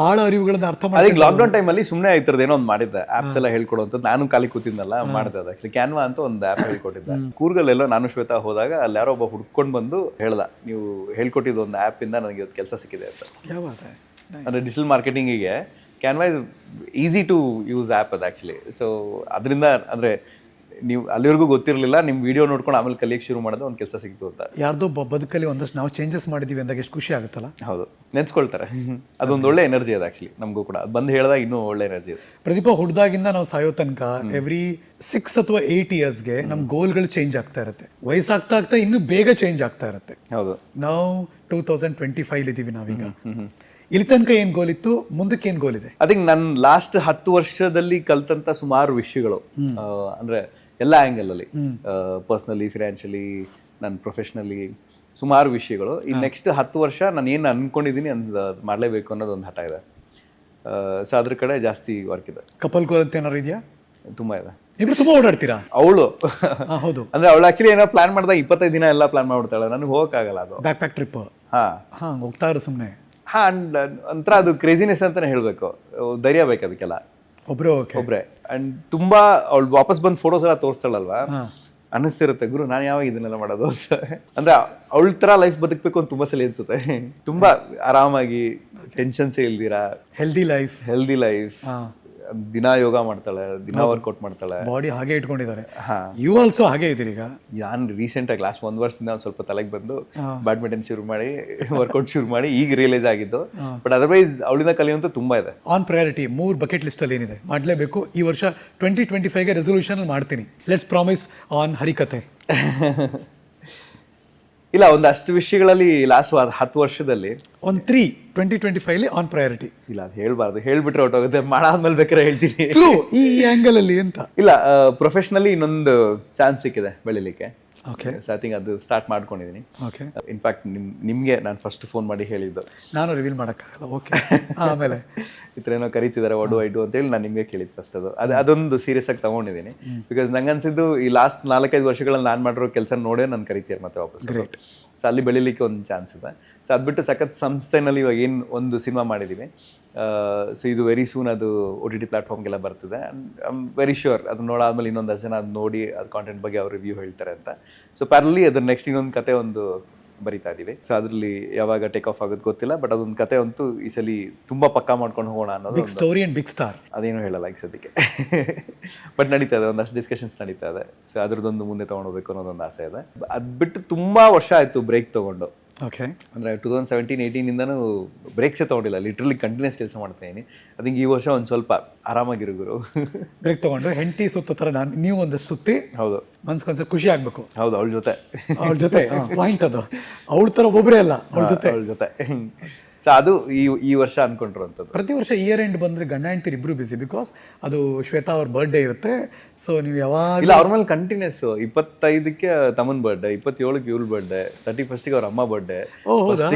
ಆಳ ಅರಿವುಗಳನ್ನ ಅರ್ಥ ಮಾಡಿ. ಅದಕ್ಕೆ ಲಾಕ್ಡೌನ್ ಟೈಮಲ್ಲಿ ಸುಮ್ಮನೆ ಆಯ್ತರದ ಏನೋ ಒಂದು ಮಾಡಿದ್ದೆ, ಆ್ಯಪ್ಸ್ ಎಲ್ಲ ಹೇಳ್ಕೊಡುವಂಥದ್ದು. ನಾನು ಖಾಲಿ ಕೂತಿದ್ನಲ್ಲ, ಮಾಡಿದೆ ಅದು. ಆಕ್ಚುಲಿ ಕ್ಯಾನ್ವಾ ಅಂತ ಒಂದು ಆ್ಯಪ್ ಹೇಳ್ಕೊಟ್ಟಿದ್ದೆ. ಕೂರ್ಗಲ್ಲೆಲ್ಲೋ ನಾನು ಶ್ವೇತಾ ಹೋದಾಗ ಅಲ್ಲಿ ಯಾರೋ ಒಬ್ಬ ಹುಡ್ಕೊಂಡು ಬಂದು ಹೇಳ್ದ, ನೀವು ಹೇಳ್ಕೊಟ್ಟಿದ್ದು ಒಂದು ಆ್ಯಪಿಂದ ನನಗೆ ಇವತ್ತು ಕೆಲಸ ಸಿಕ್ಕಿದೆ ಅಂತ. ಅಂದರೆ ಡಿಜಿಟಲ್ ಮಾರ್ಕೆಟಿಂಗಿಗೆ Canva is easy to use app ಅದು ಆ್ಯಕ್ಚುಲಿ. ಸೊ ಅದರಿಂದ ಅಂದರೆ ನೀವು ಅಲ್ಲಿವರೆಗೂ ಗೊತ್ತಿರಲಿಲ್ಲ, ನಿಮ್ಮ ವಿಡಿಯೋ ನೋಡ್ಕೊಂಡು ಆಮೇಲೆ ಕಲಿಯಕ್ಕೆ ಶುರು ಮಾಡೋದು ಒಂದು ಕೆಲಸ ಸಿಕ್ತು ಅಂತ. ಯಾರ್ದೋ ಬದುಕಲ್ಲಿ ಒಂದಷ್ಟು ನಾವು ಚೇಂಜಸ್ ಮಾಡಿದ್ದೀವಿ ಅಂದಾಗ ಎಷ್ಟು ಖುಷಿ ಆಗುತ್ತಲ್ಲ. ಹೌದು, ನೆನ್ಸ್ಕೊಳ್ತಾರೆ. ಅದೊಂದು ಒಳ್ಳೆ ಎನರ್ಜಿ ಅದು ಆ್ಯಕ್ಚುಲಿ. ನಮಗೂ ಕೂಡ ಅದು ಬಂದು ಹೇಳಿದಾಗ ಇನ್ನೂ ಒಳ್ಳೆ ಎನರ್ಜಿ ಅದು. ಪ್ರದೀಪ, ಹುಡ್ದಾಗಿಂದ ನಾವು ಸಾಯೋ ತನಕ ಎವ್ರಿ 6 ಅಥವಾ 8 ಇಯರ್ಸ್ಗೆ ನಮ್ಮ ಗೋಲ್ಗಳು ಚೇಂಜ್ ಆಗ್ತಾ ಇರುತ್ತೆ. ವಯಸ್ಸಾಗ್ತಾ ಆಗ್ತಾ ಇನ್ನೂ ಬೇಗ ಚೇಂಜ್ ಆಗ್ತಾ ಇರುತ್ತೆ. ಹೌದು, ನಾವು 2025 ಇದ್ದೀವಿ ನಾವೀಗ. ಇಲ್ಲಿ ತನಕ ಏನ್ ಗೋಲ್ ಇತ್ತು, ಮುಂದಕ್ಕೆ ಏನ್ ಗೋಲ್ ಇದೆ? ಅದಕ್ಕೆ ನನ್ನ ಲಾಸ್ಟ್ 10 ವರ್ಷದಲ್ಲಿ ಕಲ್ತಂತ ಸುಮಾರು ವಿಷಯಗಳು, ಅಂದ್ರೆ ಎಲ್ಲ ಆ್ಯಂಗಲ್ ಅಲ್ಲಿ, ಪರ್ಸ್ನಲಿ, ಫಿನಾನ್ಷಿಯಲಿ, ನನ್ನ ಪ್ರೊಫೆಷ್ನಲಿ ಸುಮಾರು ವಿಷಯಗಳು. ಈ ನೆಕ್ಸ್ಟ್ 10 ವರ್ಷ ನಾನು ಏನು ಅನ್ಕೊಂಡಿದ್ದೀನಿ ಅಂತ ಮಾಡಲೇಬೇಕು ಅನ್ನೋದು ಒಂದು ಹಠ ಇದೆ. ಸೊ ಅದ್ರ ಕಡೆ ಜಾಸ್ತಿ ವರ್ಕ್ ಇದೆ. ಕಪಲ್ ಗೋಲ್ ಅಂತ ಏನಾರು ಇದೆಯಾ? ತುಂಬ ಇದೆ. ಇಬ್ರು ತುಂಬಾ ಓಡಾಡ್ತೀರಾ? ಅವಳು ಹೌದು. ಅಂದ್ರೆ ಅವಳು ಆಕ್ಚುಲಿ ಏನೋ ಪ್ಲಾನ್ ಮಾಡಿದಾಗ 25 ದಿನ ಎಲ್ಲ ಪ್ಲಾನ್ ಮಾಡ್ಬಿಡ್ತಾಳೆ, ನನಗೆ ಹೋಗಕ್ಕಾಗಲ್ಲ ಅದು. Back pack trip. ಹಾ ಹೋಗ್ತಾ ಇರೋ ಸುಮ್ಮನೆ. ಅಂಡ್ ಒಂಥರ ಅದು ಕ್ರೇಜಿನೆಸ್ ಅಂತಾನೆ ಹೇಳ್ಬೇಕು, ಧೈರ್ಯ ಬೇಕು ಅದಕ್ಕೆಲ್ಲ. ಒಬ್ರೆ ಅಂಡ್ ತುಂಬಾ ಅವಳು ವಾಪಸ್ ಬಂದು ಫೋಟೋಸ್ ಎಲ್ಲ ತೋರಿಸ್ತಾಳಲ್ವಾ, ಅನ್ನಿಸ್ತಿರುತ್ತೆ ಗುರು ನಾನು ಯಾವಾಗ ಇದನ್ನೆಲ್ಲ ಮಾಡೋದು ಅಂತ. ಅಂದ್ರೆ ಅವಳ ತರ ಲೈಫ್ ಬದುಕಬೇಕು ಅಂತ ತುಂಬಾ ಸಲ ಅನ್ಸುತ್ತೆ. ತುಂಬಾ ಆರಾಮಾಗಿ ಟೆನ್ಷನ್ಸೇ ಇಲ್ದಿರಾ ಹೆಲ್ದಿ ಲೈಫ್. ದಿನ ಯೋಗ ಮಾಡ್ತಾಳೆ, ದಿನ ವರ್ಕೌಟ್ ಮಾಡ್ತಾಳೆ, ಬಾಡಿ ಹಾಗೆ ಇಟ್ಕೊಂಡಿದ್ದಾರೆ. ಯು ಆಲ್ಸೋ ಹಾಗೆ ಇದ್ದೀರಿ ಈಗ. ನಾನು ರೀಸೆಂಟ್ ಆಗಿ ಲಾಸ್ಟ್ 1 ವರ್ಷದಿಂದ ಸ್ವಲ್ಪ ತಲೆಗೆ ಬಂದು ಬ್ಯಾಡ್ಮಿಂಟನ್ ಶುರು ಮಾಡಿ ವರ್ಕೌಟ್ ಶುರು ಮಾಡಿ ಈಗ ರಿಯಲೈಸ್ ಆಗಿದ್ದು. ಬಟ್ ಅದರ್ವೈಸ್ ಅವಳಿಂದ ಕಲಿಯುವಂತ ತುಂಬಾ ಇದೆ. ಆನ್ ಪ್ರಯಾರಿಟಿ 3 ಬಕೆಟ್ ಲಿಸ್ಟ್ ಅಲ್ಲಿ ಏನಿದೆ ಮಾಡಲೇಬೇಕು ಈ ವರ್ಷ 2025ಗೆ ರೆಸೊಲ್ಯೂಷನ್ ಮಾಡ್ತೀನಿ. Let's promise on Harikathe. ಇಲ್ಲ, ಒಂದಷ್ಟು ವಿಷಯಗಳಲ್ಲಿ ಲಾಸ್ಟ್ 10 ವರ್ಷದಲ್ಲಿ ಒಂದು 3 2025 ಆನ್ ಪ್ರಯಾರಿಟಿ. ಇಲ್ಲ ಅದು ಹೇಳ್ಬಾರ್ದು, ಹೇಳ್ಬಿಟ್ರೆ ಹೊಟ್ಟೋಗುತ್ತೆ, ಮಾಡಾದ್ಮೇಲೆ ಬೇಕಾದ್ರೆ ಹೇಳ್ತೀನಿ. ಈ ಆಂಗಲ್ ಅಲ್ಲಿ ಅಂತ ಇಲ್ಲ, ಪ್ರೊಫೆಷನಲಿ ಇನ್ನೊಂದು ಚಾನ್ಸ್ ಸಿಕ್ಕಿದೆ ಬೆಳಿಲಿಕ್ಕೆ. ಓಕೆ, ಸೊ ಐ ಥಿಂಕ್ ಅದು ಸ್ಟಾರ್ಟ್ ಮಾಡ್ಕೊಂಡಿದ್ದೀನಿ. ಓಕೆ, ಇನ್ಫ್ಯಾಕ್ಟ್ ನಿಮಗೆ ನಾನು ಫಸ್ಟ್ ಫೋನ್ ಮಾಡಿ ಹೇಳಿದ್ದು, ನಾನು ರಿವೀಲ್ ಮಾಡೋಕ್ಕಾಗಲ್ಲ. ಓಕೆ, ಆಮೇಲೆ ಈ ಥರ ಏನೋ ಕರೀತಿದ್ದಾರೆ ಒಡು ಐಡು ಅಂತೇಳಿ ನಾನು ನಿಮಗೆ ಕೇಳಿದ್ದು ಫಸ್ಟ್. ಅದೊಂದು ಸೀರಿಯಸ್ ಆಗಿ ತಗೊಂಡಿದ್ದೀನಿ. ಬಿಕಾಸ್ ನಂಗೆ ಅನ್ಸಿದ್ದು ಈ ಲಾಸ್ಟ್ 4-5 ವರ್ಷಗಳಲ್ಲಿ ನಾನು ಮಾಡಿರೋ ಕೆಲಸ ನೋಡೇ ನಾನು ಕರಿತೀರ ಮತ್ತೆ ವಾಪಸ್. ಗ್ರೇಟ್. ಸೊ ಅಲ್ಲಿ ಬೆಳಿಲಿಕ್ಕೆ ಒಂದು ಚಾನ್ಸ್ ಇದೆ. ಸೊ ಅದು ಬಿಟ್ಟು ಸಖತ್ ಸಂಸ್ಥೆನಲ್ಲಿ ಇವಾಗ ಏನು ಒಂದು ಸಿನಿಮಾ ಮಾಡಿದ್ದೀವಿ. ಸೊ ಇದು ವೆರಿ ಸೂನ್ ಅದು OTT ಪ್ಲಾಟ್ಫಾರ್ಮ್ಗೆಲ್ಲ ಬರ್ತಿದೆ. ಐ ಆಮ್ ವೆರಿ ಶ್ಯೂರ್ ಅದು ನೋಡಾದ್ಮೇಲೆ ಇನ್ನೊಂದು ಜನ ಅದು ನೋಡಿ ಅದು ಕಾಂಟೆಂಟ್ ಬಗ್ಗೆ ಅವ್ರು ರಿವ್ಯೂ ಹೇಳ್ತಾರೆ ಅಂತ. ಸೊ ಪ್ಯಾರಲಿ ಅದ್ರ ನೆಕ್ಸ್ಟ್ ಇನ್ನೊಂದು ಕತೆ ಒಂದು ಬರಿತಾ ಇದ್ದೀವಿ. ಸೊ ಅದರಲ್ಲಿ ಯಾವಾಗ ಟೇಕ್ ಆಫ್ ಆಗೋದು ಗೊತ್ತಿಲ್ಲ, ಬಟ್ ಅದೊಂದು ಕತೆ ಅಂತೂ ಈ ಸಲ ತುಂಬಾ ಪಕ್ಕಾ ಮಾಡ್ಕೊಂಡು ಹೋಗೋಣ ಅನ್ನೋದು. Big story and big star ಅದೇನು ಹೇಳಲ್ಲ ಈಗ ಸದ್ಯಕ್ಕೆ. ಬಟ್ ನಡೀತಾ ಇದೆ, ಒಂದಷ್ಟು ಡಿಸ್ಕಷನ್ಸ್ ನಡೀತಾ ಇದೆ. ಸೊ ಅದ್ರದ್ದೊಂದು ಮುಂದೆ ತೊಗೊಂಡೋಗ್ಬೇಕು ಅನ್ನೋದೊಂದು ಆಸೆ ಇದೆ. ಅದು ಬಿಟ್ಟು ತುಂಬಾ ವರ್ಷ ಆಯಿತು ಬ್ರೇಕ್ ತೊಗೊಂಡು. ಓಕೆ, ಅಂದರೆ 2017-18ಇಂದನೂ ಬ್ರೇಕ್ಸೇ ತೊಗೊಂಡಿಲ್ಲ, ಲಿಟ್ರಲಿ ಕಂಟಿನ್ಯೂಸ್ ಕೆಲಸ ಮಾಡ್ತಾ ಇದ್ದೀನಿ. ಅದಕ್ಕೆ ಈ ವರ್ಷ ಒಂದು ಸ್ವಲ್ಪ ಆರಾಮಾಗಿರು ಗುರು. ಬ್ರೇಕ್ ತೊಗೊಂಡು ಹೆಂಡತಿ ಸುತ್ತ ಥರ ನೀವು ಒಂದಷ್ಟು ಸುತ್ತಿ. ಹೌದು, ಮನ್ಸ್ಕೊಂದ್ಸಲ ಖುಷಿ ಆಗಬೇಕು. ಹೌದು, ಅವಳ ಜೊತೆ ಪಾಯಿಂಟ್ ಅದು. ಅವಳ ಥರ ಒಬ್ಬರೇ ಅಲ್ಲ, ಅವಳ ಜೊತೆ. ಸೊ ಅದು ಈ ವರ್ಷ ಅನ್ಕೊಂಡಿರುವಂಥದ್ದು. ಪ್ರತಿ ವರ್ಷ ಇಯರ್ ಎಂಡ್ ಬಂದರೆ ಗಂಡ ಹೆಂಡ್ತಿರು ಇಬ್ಬರು ಬಿಸಿ, ಬಿಕಾಸ್ ಅದು ಶ್ವೇತಾ ಅವ್ರ ಬರ್ಡೇ ಇರುತ್ತೆ. ಸೊ ನೀವು ಯಾವಾಗ ಇಲ್ಲ ಅವ್ರ ಮೇಲೆ ಕಂಟಿನ್ಯೂಸ್ 25ಕ್ಕೆ ತಮ್ಮನ ಬರ್ಡೇ, 27ಕ್ಕೆ ಇವಳ ಬರ್ಡೇ, 31ಗೆ ಅವ್ರ ಅಮ್ಮ ಬರ್ಡೇ.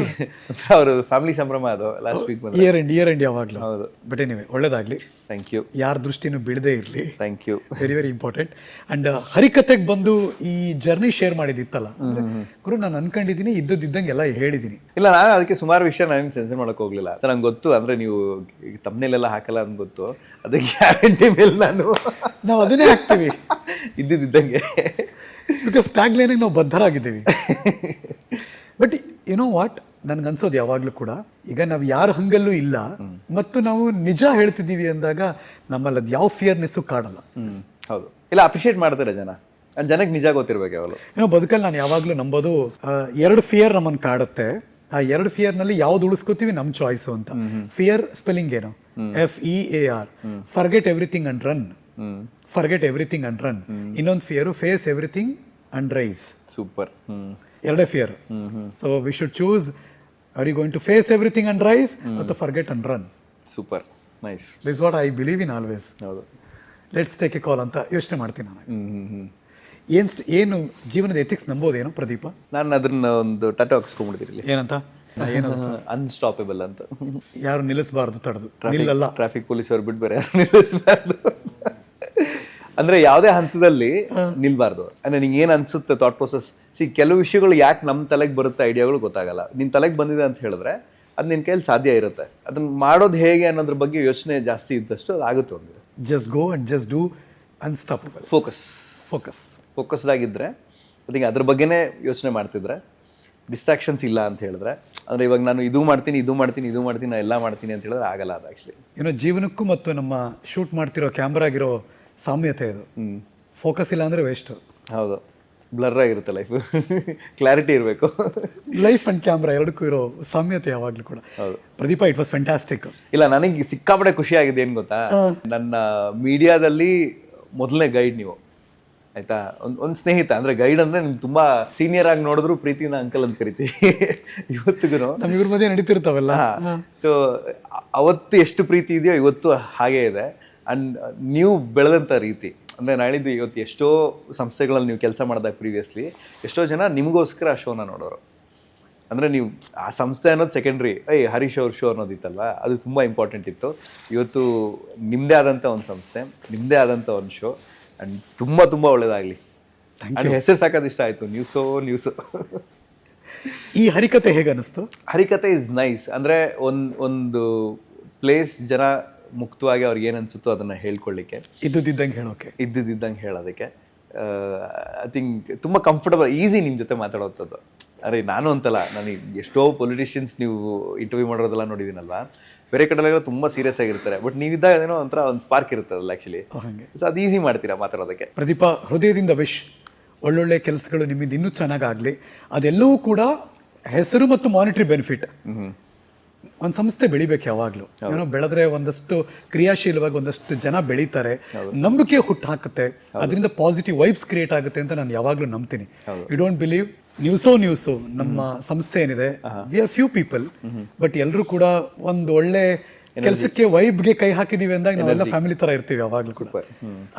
ಅವರು ಫ್ಯಾಮಿಲಿ ಸಂಭ್ರಮ ಅದು ಲಾಸ್ಟ್ ವೀಕ್ ಬಂದು. ಇಯರ್ ಎಂಡ್ ಯಾವಾಗಲೂ. ಹೌದು, ಬಟ್ ಏನಿವೆ ಒಳ್ಳೇದಾಗಲಿ. Thank you. ಯಾರ ದೃಷ್ಟಿನೂ ಬೀಳದೇ ಇರಲಿ. Thank you, very very important. And ಹರಿಕತೆಗೆ ಬಂದು ಈ ಜರ್ನಿ ಶೇರ್ ಮಾಡಿದಿತ್ತಲ್ಲ ಗುರು, ನಾನು ಅನ್ಕೊಂಡಿದ್ದೀನಿ ಇದ್ದಂಗೆ ಎಲ್ಲ ಹೇಳಿದ್ದೀನಿ. ಇಲ್ಲ, ನಾನು ಅದಕ್ಕೆ ಸುಮಾರು ವಿಷಯ ನಾನು ಸೆನ್ಸರ್ ಮಾಡೋಕೆ ಹೋಗ್ಲಿಲ್ಲ. ನಂಗೆ ಗೊತ್ತು, ಅಂದರೆ ನೀವು ತಮ್ಮನೇಲೆಲ್ಲ ಹಾಕಲ್ಲ ಅಂತ ಗೊತ್ತು. ಅದಕ್ಕೆ ಗ್ಯಾರಂಟಿ ಮೇಲೆ ನಾವು ಅದನ್ನೇ ಹಾಕ್ತೀವಿ ಇದ್ದಿದ್ದಂಗೆ, ಬಿಕಾಸ್ ಟ್ಯಾಗ್ಲೈನಿಗೆ ನಾವು ಬದ್ಧರಾಗಿದ್ದೀವಿ. ಬಟ್ ನೋ ವಾಟ್, ನನ್ಗನ್ಸೋದು ಯಾವಾಗಲೂ ಕೂಡ ಈಗ ನಾವು ಯಾರ ಹಂಗಲ್ಲೂ ಇಲ್ಲ ಮತ್ತು ನಾವು ನಿಜ ಹೇಳ್ತಿದ್ದೀವಿ ಅಂದಾಗ ನಮ್ಮಲ್ಲಿ ಅದು ಯಾವ ಫಿಯರ್ನೆಸ್ಸು ಕಾಡಲ್ಲ. ಹೌದು, ಇಲ್ಲ ಅಪ್ರಿಷಿಯೇಟ್ ಮಾಡ್ತಾರೆ ಜನ, ಜನಕ್ಕೆ ನಿಜ ಗೊತ್ತಿರ್ಬೇಕು ಯಾವಾಗಲೂ. ಬದುಕಲ್ಲಿ ನಾನು ಯಾವಾಗಲೂ ನಂಬೋದು 2 ಫಿಯರ್ ನಮ್ಮನ್ನು ಕಾಡುತ್ತೆ. ಆ 2 ಫಿಯರ್ನಲ್ಲಿ ಯಾವ್ದು ಉಳಿಸ್ಕೋತೀವಿ ನಮ್ಮ ಚಾಯ್ಸು ಅಂತ. ಫಿಯರ್ ಸ್ಪೆಲ್ಲಿಂಗ್ ಏನು? FEAR, forget everything and run. Forget everything and run. ಇನ್ನೊಂದು fear face everything and rise. Super. 2 fear. So we should choose, are you going to face everything and rise ಅಥವಾ forget and run? Super, nice. This what I believe in always. ಹೌದು, let's take a call ಅಂತ ಯೋಚನೆ ಮಾಡ್ತೀನಿ ನಾನು. ಏನು ಜೀವನದ ethics ನಂಬೋದೇನು Pradeep? ನಾನು ಅದನ್ನ ಒಂದು ಟಾಟೋ ಹಾಕ್ಸ್ಕೊಂಡ್ಬಿಡ್ತಿರಲಿ. ಏನಂತ? ಅನ್ಸ್ಟಾಪೇಬಲ್ ಅಂತ. ಯಾರು ನಿಲ್ಲಿಸಬಾರ್ದು, ತಡೆದು ನಿಲ್ಲಲ್ಲ. ಟ್ರಾಫಿಕ್ ಪೊಲೀಸ್ ಅವ್ರು ಬಿಟ್ಟು ಬೇರೆ ಯಾರು ನಿಲ್ಲಿಸಬಾರ್ದು. ಅಂದ್ರೆ ಯಾವುದೇ ಹಂತದಲ್ಲಿ ನಿಲ್ಬಾರ್ದು. ಅಂದ್ರೆ ನಿಂಗೆ ಏನ್ ಅನ್ಸುತ್ತೆ ಥಾಟ್ ಪ್ರೊಸೆಸ್. ಕೆಲವು ವಿಷಯಗಳು ಯಾಕೆ ನಮ್ಮ ತಲೆಗೆ ಬರುತ್ತೆ, ಐಡಿಯಾಗಳು ಗೊತ್ತಾಗಲ್ಲ. ನಿನ್ ತಲೆಗೆ ಬಂದಿದೆ ಅಂತ ಹೇಳಿದ್ರೆ ಅದು ನಿನ್ನ ಕೈಯಲ್ಲಿ ಸಾಧ್ಯ ಇರುತ್ತೆ. ಅದನ್ನ ಮಾಡೋದು ಹೇಗೆ ಅನ್ನೋದ್ರ ಬಗ್ಗೆ ಯೋಚನೆ ಜಾಸ್ತಿ ಇದ್ದಷ್ಟು ಅದು ಆಗುತ್ತೆ. ಒಂದು just go and just do, unstoppable. Focused ಆಗಿದ್ರೆ, ಅದಕ್ಕೆ ಅದ್ರ ಬಗ್ಗೆನೇ ಯೋಚನೆ ಮಾಡ್ತಿದ್ರೆ, ಡಿಸ್ಟ್ರಾಕ್ಷನ್ಸ್ ಇಲ್ಲ ಅಂತ ಹೇಳಿದ್ರೆ, ಅಂದರೆ ಇವಾಗ ನಾನು ಇದು ಮಾಡ್ತೀನಿ ನಾನು ಎಲ್ಲ ಮಾಡ್ತೀನಿ ಅಂತ ಹೇಳಿದ್ರೆ ಆಗಲ್ಲ ಅದು. ಆ್ಯಕ್ಚುಲಿ ಜೀವನಕ್ಕೂ ಮತ್ತು ನಮ್ಮ ಶೂಟ್ ಮಾಡ್ತಿರೋ ಕ್ಯಾಮ್ರಾಗಿರೋ ಸಾಮ್ಯತೆ ಇದು. ಫೋಕಸ್ ಇಲ್ಲ ಅಂದರೆ ವೇಸ್ಟ್. ಹೌದು, ಬ್ಲರ್ ಆಗಿರುತ್ತೆ ಲೈಫ್. ಕ್ಲಾರಿಟಿ ಇರಬೇಕು. ಲೈಫ್ ಆ್ಯಂಡ್ ಕ್ಯಾಮ್ರಾ ಎರಡಕ್ಕೂ ಇರೋ ಸಾಮ್ಯತೆ ಯಾವಾಗಲೂ ಕೂಡ. ಹೌದು ಪ್ರದೀಪ, ಇಟ್ ವಾಸ್ ಫ್ಯಾಂಟಾಸ್ಟಿಕ್. ಇಲ್ಲ, ನನಗೆ ಸಿಕ್ಕಾಪಟ್ಟೆ ಖುಷಿ ಆಗಿದೆ. ಏನು ಗೊತ್ತಾ, ನನ್ನ ಮೀಡಿಯಾದಲ್ಲಿ ಮೊದಲನೇ ಗೈಡ್ ನೀವು, ಆಯ್ತಾ? ಒಂದು ಸ್ನೇಹಿತ, ಅಂದರೆ ಗೈಡ್ ಅಂದರೆ ನಿಮ್ಗೆ ತುಂಬ ಸೀನಿಯರ್ ಆಗಿ ನೋಡಿದ್ರು ಪ್ರೀತಿನ ಅಂಕಲ್ ಅಂತ ಕರಿತೀವಿ ಇವತ್ತಿಗೂ. ನಮ್ಮಿವ್ರ ಮಧ್ಯೆ ನಡೀತಿರ್ತಾವೆಲ್ಲ. ಸೊ ಅವತ್ತು ಎಷ್ಟು ಪ್ರೀತಿ ಇದೆಯೋ ಇವತ್ತು ಹಾಗೇ ಇದೆ. ಆ್ಯಂಡ್ ನೀವು ಬೆಳೆದಂಥ ರೀತಿ, ಅಂದರೆ ನಾಳಿದ್ದು ಇವತ್ತು ಎಷ್ಟೋ ಸಂಸ್ಥೆಗಳಲ್ಲಿ ನೀವು ಕೆಲಸ ಮಾಡಿದಾಗ ಪ್ರೀವಿಯಸ್ಲಿ ಎಷ್ಟೋ ಜನ ನಿಮಗೋಸ್ಕರ ಆ ಶೋನ ನೋಡೋರು. ಅಂದರೆ ನೀವು ಆ ಸಂಸ್ಥೆ ಅನ್ನೋದು ಸೆಕೆಂಡ್ರಿ, ಹರೀಶ್ ಅವ್ರ ಶೋ ಅನ್ನೋದಿತ್ತಲ್ವ, ಅದು ತುಂಬ ಇಂಪಾರ್ಟೆಂಟ್ ಇತ್ತು. ಇವತ್ತು ನಿಮ್ಮದೇ ಆದಂಥ ಒಂದು ಸಂಸ್ಥೆ, ನಿಮ್ಮದೇ ಆದಂಥ ಒಂದು ಶೋ, ಆ್ಯಂಡ್ ತುಂಬ ತುಂಬ ಒಳ್ಳೇದಾಗಲಿ. ಆ್ಯಂಡ್ ಹೆಸರು ಸಾಕೋದು ಇಷ್ಟ ಆಯಿತು, ನ್ಯೂಸು. ಈ ಹರಿಕತೆ ಹೇಗೆ ಅನ್ನಿಸ್ತು? ಹರಿಕತೆ ಇಸ್ ನೈಸ್. ಅಂದರೆ ಒಂದು ಪ್ಲೇಸ್ ಜನ ಮುಕ್ತವಾಗಿ ಅವ್ರಿಗೆ ಏನು ಅನಿಸುತ್ತೋ ಅದನ್ನು ಹೇಳ್ಕೊಳ್ಳಿಕ್ಕೆ, ಇದ್ದಿದ್ದಂಗೆ ಹೇಳೋದಕ್ಕೆ. ಐ ಥಿಂಕ್ ತುಂಬ ಕಂಫರ್ಟಬಲ್, ಈಸಿ ನಿಮ್ಮ ಜೊತೆ ಮಾತಾಡೋವಂಥದ್ದು. ಅರೆ ನಾನು ಅಂತಲ್ಲ, ನನಗೆ ಎಷ್ಟೋ ಪೊಲಿಟಿಷಿಯನ್ಸ್ ನೀವು ಇಂಟರ್ವ್ಯೂ ಮಾಡೋದೆಲ್ಲ ನೋಡಿದ್ದೀನಲ್ವಾ, ಬೇರೆ ಕಡೆಲೆಲ್ಲ ತುಂಬ ಸೀರಿಯಸ್ ಆಗಿರ್ತಾರೆ, ಬಟ್ ನೀವಿದ್ದಾಗ ಏನೋ ಒಂಥರ ಒಂದು ಸ್ಪಾರ್ಕ್ ಇರುತ್ತಲ್ಲ ಆ್ಯಕ್ಚುಲಿ. ಸೊ ಅದು ಈಸಿ ಮಾಡ್ತೀರಾ ಮಾತಾಡೋದಕ್ಕೆ. ಪ್ರದೀಪಾ, ಹೃದಯದಿಂದ ವಿಶ್, ಒಳ್ಳೊಳ್ಳೆ ಕೆಲಸಗಳು ನಿಮ್ಮಿಂದ ಇನ್ನೂ ಚೆನ್ನಾಗಾಗಲಿ. ಅದೆಲ್ಲವೂ ಕೂಡ ಹೆಸರು ಮತ್ತು ಮಾನಿಟರಿ ಬೆನಿಫಿಟ್. ಒಂದು ಸಂಸ್ಥೆ ಬೆಳಿಬೇಕು ಯಾವಾಗಲೂ. ಏನೋ ಬೆಳೆದ್ರೆ ಒಂದಷ್ಟು ಕ್ರಿಯಾಶೀಲವಾಗಿ ಒಂದಷ್ಟು ಜನ ಬೆಳೀತಾರೆ, ನಂಬಿಕೆ ಹುಟ್ಟು ಹಾಕುತ್ತೆ, ಅದರಿಂದ ಪಾಸಿಟಿವ್ ವೈಬ್ಸ್ ಕ್ರಿಯೇಟ್ ಆಗುತ್ತೆ ಅಂತ ನಾನು ಯಾವಾಗಲೂ ನಂಬ್ತೀನಿ. ಯು ಡೋಂಟ್ ಬಿಲೀವ್ ನ್ಯೂಸು ನಮ್ಮ ಸಂಸ್ಥೆ ಏನಿದೆ, we are few people, but ಎಲ್ಲರೂ ಕೂಡ ಒಂದು ಒಳ್ಳೆ ಕೆಲಸಕ್ಕೆ ವೈಬ್ಗೆ ಕೈ ಹಾಕಿದೀವಿ ಅಂದಾಗ ನಾವೆಲ್ಲ ಫ್ಯಾಮಿಲಿ ತರ ಇರ್ತೀವಿ ಯಾವಾಗಲೂ ಕೂಡ.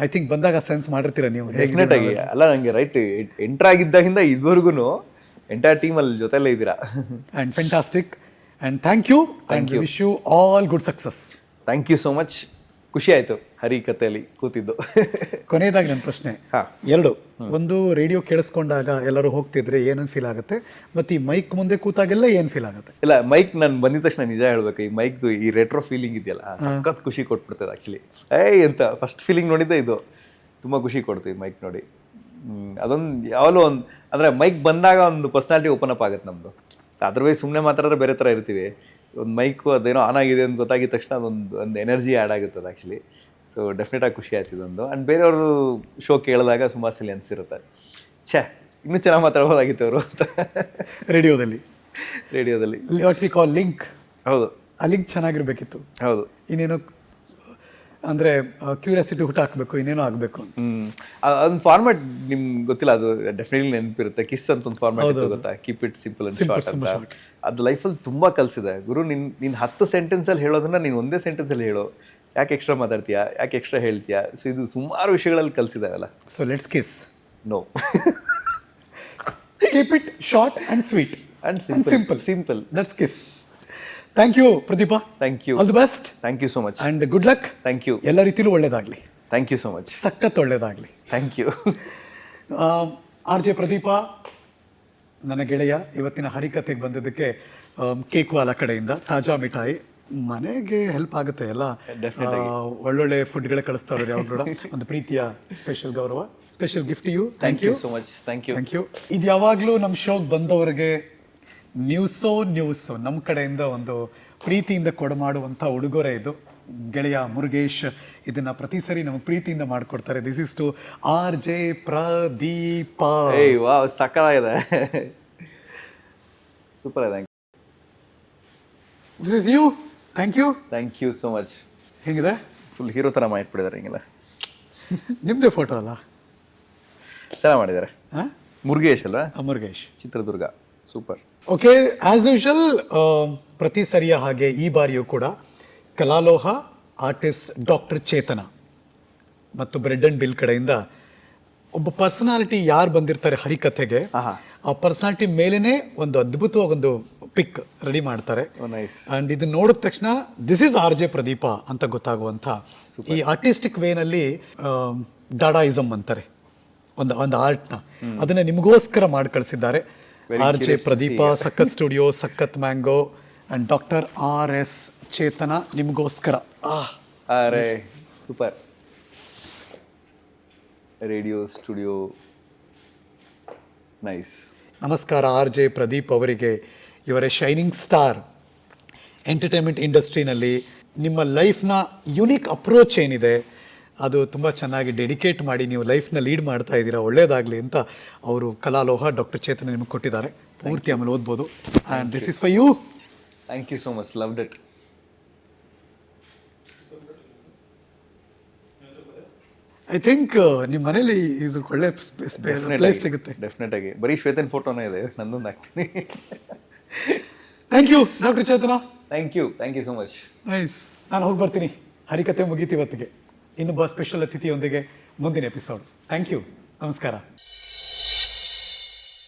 ಐ ಥಿಂಕ್ ಬಂದಾಗ ಸೆನ್ಸ್ ಮಾಡಿರ್ತೀರ ನೀವು. ಡೆಫಿನೆಟ್ ಆಗಿ. ಅಲ್ಲ, ನಂಗೆ ರೈಟ್ ಎಂಟರ್ ಆಗಿದ್ದಾಗಿಂದ ಇದುವರೆಗೂ ಎಂಟೈರ್ ಟೀಮ್ ಅಲ್ಲಿ ಜೊತೆಲೇ ಇದ್ದೀರಾ. And fantastic, and thank you, and wish you all good success. Thank you so much. ಖುಷಿ ಆಯಿತು ಹರಿಕತೆಯಲ್ಲಿ ಕೂತಿದ್ದು. ಕೊನೆಯದಾಗಿ ನನ್ನ ಪ್ರಶ್ನೆ ಎರಡು. ಒಂದು, ರೇಡಿಯೋ ಕೇಳಿಸ್ಕೊಂಡಾಗ ಎಲ್ಲರೂ ಹೋಗ್ತಿದ್ರೆ ಏನನ್ನು ಫೀಲ್ ಆಗುತ್ತೆ, ಮತ್ತು ಈ ಮೈಕ್ ಮುಂದೆ ಕೂತಾಗೆಲ್ಲ ಏನು ಫೀಲ್ ಆಗುತ್ತೆ? ಇಲ್ಲ, ಮೈಕ್ ನಾನು ಬಂದಿದ ತಕ್ಷಣ ನಿಜ ಹೇಳ್ಬೇಕು, ಈ ಮೈಕ್ದು ಈ ರೆಟ್ರೋ ಫೀಲಿಂಗ್ ಇದೆಯಲ್ಲ, ಸಖತ್ ಖುಷಿ ಕೊಟ್ಬಿಡ್ತದೆ ಆ್ಯಕ್ಚುಲಿ. ಅಂತ ಫಸ್ಟ್ ಫೀಲಿಂಗ್ ನೋಡಿದ್ದೆ ಇದು, ತುಂಬ ಖುಷಿ ಕೊಡ್ತೀವಿ ಮೈಕ್ ನೋಡಿ. ಅದೊಂದು ಯಾವಾಗಲೂ ಒಂದು, ಅಂದರೆ ಮೈಕ್ ಬಂದಾಗ ಒಂದು ಪರ್ಸ್ನಾಲಿಟಿ ಓಪನ್ ಅಪ್ ಆಗುತ್ತೆ ನಮ್ಮದು. ಅದರ್ವೈಸ್ ಸುಮ್ಮನೆ ಮಾತಾಡಿದ್ರೆ ಬೇರೆ ಥರ ಇರ್ತೀವಿ. ಒಂದು ಮೈಕು ಅದೇನೋ ಆನ್ ಆಗಿದೆ ಅಂತ ಗೊತ್ತಾಗಿದ ತಕ್ಷಣ ಒಂದು ಎನರ್ಜಿ ಆ್ಯಡ್ ಆಗುತ್ತದೆ ಆ್ಯಕ್ಚುಲಿ. ಸೊ ಡೆಫಿನೆಟಾಗಿ ಖುಷಿ ಆಯ್ತು ಇದೊಂದು. ಆ್ಯಂಡ್ ಬೇರೆಯವರು ಶೋ ಕೇಳಿದಾಗ ಸುಮಾರು ಸಲ ಅನಿಸಿರುತ್ತೆ, ಇನ್ನೂ ಚೆನ್ನಾಗಿ ಮಾತಾಡ್ಬೋದಾಗಿತ್ತು ಅವರು ಅಂತ. ರೇಡಿಯೋದಲ್ಲಿ ವಾಟ್ ವಿ ಕಾಲ್ ಲಿಂಕ್. ಹೌದು, ಆ ಲಿಂಕ್ ಚೆನ್ನಾಗಿರ್ಬೇಕಿತ್ತು. ಹೌದು, ಇನ್ನೇನೋ ಅಂದರೆ ಕ್ಯೂರಿಯಾಸಿಟಿ ಹುಟ್ಟು ಹಾಕಬೇಕು, ಇನ್ನೇನೋ ಆಗಬೇಕು. ಅದೊಂದು ಫಾರ್ಮ್ಯಾಟ್ ನಿಮ್ಗೆ ಗೊತ್ತಿಲ್ಲ, ಅದು ಡೆಫಿನೆಟ್ಲಿ ನೆನಪಿರುತ್ತೆ. ಕಿಸ್ ಅಂತ ಒಂದು ಫಾರ್ಮ್ಯಾಟ್ ಇತ್ತು ಗೊತ್ತಾ, keep it simple and short ಅಂತ. ಅದು ಲೈಫಲ್ಲಿ ತುಂಬ ಕಲಿಸಿದೆ ಗುರು. ನೀನು 10 ಸೆಂಟೆನ್ಸಲ್ಲಿ ಹೇಳೋದನ್ನ ನೀನು ಒಂದೇ ಸೆಂಟೆನ್ಸಲ್ಲಿ ಹೇಳೋ, ಯಾಕೆ ಎಕ್ಸ್ಟ್ರಾ ಮಾತಾಡ್ತೀಯಾ, ಯಾಕೆ ಎಕ್ಸ್ಟ್ರಾ ಹೇಳ್ತೀಯಾ. ಸೊ ಇದು ಸುಮಾರು ವಿಷಯಗಳಲ್ಲಿ ಕಲಿಸಿದಾವಲ್ಲ. So let's kiss. No, keep it short and sweet and simple. That's KISS. Thank you Pradeepa. Thank you. All the best. Thank you so much. And good luck. Thank you. ಎಲ್ಲ ರೀತಿಲೂ ಒಳ್ಳೇದಾಗಲಿ. Thank you so much. ಸಖತ್ ಒಳ್ಳೇದಾಗಲಿ. Thank you. R J Pradeepa, ನನ್ನ ಗೆಳೆಯ, ಇವತ್ತಿನ ಹರಿಕತೆಗೆ ಬಂದಿದ್ದಕ್ಕೆ cake ವಾಲ ಕಡೆಯಿಂದ ತಾಜಾ ಮಿಠಾಯಿ ಮನೆಗೆ ಹೆಲ್ಪ್ ಆಗುತ್ತೆ. ಎಲ್ಲ ಒಳ್ಳೊಳ್ಳೆ ಫುಡ್ಗಳೇ ಕಳಿಸ್ತಾರೆ ಯಾವಾಗ ಕೂಡ. ಒಂದು ಪ್ರೀತಿಯ ಸ್ಪೆಷಲ್ ಗೌರವ, special gift you. Thank you so much. Thank you. ಇದು ಯಾವಾಗಲೂ ನಮ್ಮ ಶೋಗೆ ಬಂದವರಿಗೆ ನ್ಯೂಸೋ ನಮ್ಮ ಕಡೆಯಿಂದ ಒಂದು ಪ್ರೀತಿಯಿಂದ ಕೊಡಮಾಡುವಂಥ ಉಡುಗೊರೆ ಇದು. ಗೆಳೆಯ ಮುರುಗೇಶ್ ಇದನ್ನ ಪ್ರತಿ ಸರಿ ನಮಗೆ ಪ್ರೀತಿಯಿಂದ ಮಾಡಿಕೊಡ್ತಾರೆ. This is to R J Pradeep. Wow, ಸಕ್ಕತ್ತಾಗಿದೆ, ಸೂಪರ್ ಇದೆ. This is you. Thank you so much. ಹೇಗಿದೆ? ಫುಲ್ ಹೀರೋ ಥರ ಮಾಡಿಬಿಟ್ಟಿದ್ದಾರೆ ಹಿಂಗೆಲ್ಲ. ನಿಮ್ಮದೇ ಫೋಟೋ ಅಲ್ಲ, ಚೆನ್ನಾಗಿ ಮಾಡಿದ್ದಾರೆ. ಮುರುಗೇಶ್ ಅಲ್ಲ? Murugesh, Chitradurga. Super. Okay, as usual ಪ್ರತಿ ಸರಿಯ ಹಾಗೆ ಈ ಬಾರಿಯೂ ಕೂಡ ಕಲಾಲೋಹ ಆರ್ಟಿಸ್ಟ್ ಡಾಕ್ಟರ್ ಚೇತನ ಮತ್ತು ಬ್ರೆಡ್ ಆ್ಯಂಡ್ ಬಿಲ್ ಕಡೆಯಿಂದ ಒಬ್ಬ ಪರ್ಸನಾಲಿಟಿ ಯಾರು ಬಂದಿರ್ತಾರೆ ಹರಿಕಥೆಗೆ, ಆ ಪರ್ಸನಾಲಿಟಿ ಮೇಲೇ ಒಂದು ಅದ್ಭುತವಾಗಿ ಒಂದು ಪಿಕ್ ರೆಡಿ ಮಾಡ್ತಾರೆ. ಆ್ಯಂಡ್ ಇದು ನೋಡಿದ ತಕ್ಷಣ this is R J Pradeep ಅಂತ ಗೊತ್ತಾಗುವಂಥ ಈ ಆರ್ಟಿಸ್ಟಿಕ್ ವೇನಲ್ಲಿ ಡಾಡಾಯಿಸಮ್ ಅಂತಾರೆ ಒಂದು ಆರ್ಟ್ನ, ಅದನ್ನು ನಿಮಗೋಸ್ಕರ ಮಾಡಿ ಕಳಿಸಿದ್ದಾರೆ ಆರ್ ಜೆ ಪ್ರದೀಪ. ಸಖತ್ ಸ್ಟುಡಿಯೋ, ಸಖತ್ mango and doctor R S Chetana ನಿಮಗೋಸ್ಕರ. ಅರೆ ಸೂಪರ್. Radio studio, nice. ನಮಸ್ಕಾರ ಆರ್ ಜೆ ಪ್ರದೀಪ್ ಅವರಿಗೆ. ಇವರೇ ಶೈನಿಂಗ್ ಸ್ಟಾರ್ ಎಂಟರ್ಟೈನ್ಮೆಂಟ್ ಇಂಡಸ್ಟ್ರಿನಲ್ಲಿ. ನಿಮ್ಮ ಲೈಫ್ನ ಯುನೀಕ್ ಅಪ್ರೋಚ್ ಏನಿದೆ ಅದು ತುಂಬ ಚೆನ್ನಾಗಿ ಡೆಡಿಕೇಟ್ ಮಾಡಿ ನೀವು ಲೈಫ್ನ ಲೀಡ್ ಮಾಡ್ತಾ ಇದ್ದೀರಾ, ಒಳ್ಳೇದಾಗಲಿ ಅಂತ ಅವರು ಕಲಾಲೋಹ ಡಾಕ್ಟರ್ ಚೇತನ ನಿಮಗೆ ಕೊಟ್ಟಿದ್ದಾರೆ. ಪೂರ್ತಿ ಆಮೇಲೆ ಓದ್ಬೋದು. And this is for you. Thank you so much, loved it. I think ನಿಮ್ಮ ಮನೇಲಿ ಇದು ಒಳ್ಳೆ ಪ್ಲೇಸ್ ಸಿಗುತ್ತೆ. ಡೆಫಿನೆಟ್ ಆಗಿ. ಬರೀ ಶ್ವೇತನ್ ಫೋಟೋನೇ ಇದೆ, ನಂದೊಂದು ಹಾಕ್ತೀನಿ. Thank you doctor Chetan. Thank you so much. Nice. ನಾನು ಹೋಗಿ ಬರ್ತೀನಿ, ಹರಿಕತೆ ಮುಗೀತಿ ಇವತ್ತಿಗೆ. ಇನ್ನೊಬ್ಬ ಸ್ಪೆಷಲ್ ಅತಿಥಿಯೊಂದಿಗೆ ಮುಂದಿನ ಎಪಿಸೋಡ್. ಥ್ಯಾಂಕ್ ಯು, ನಮಸ್ಕಾರ.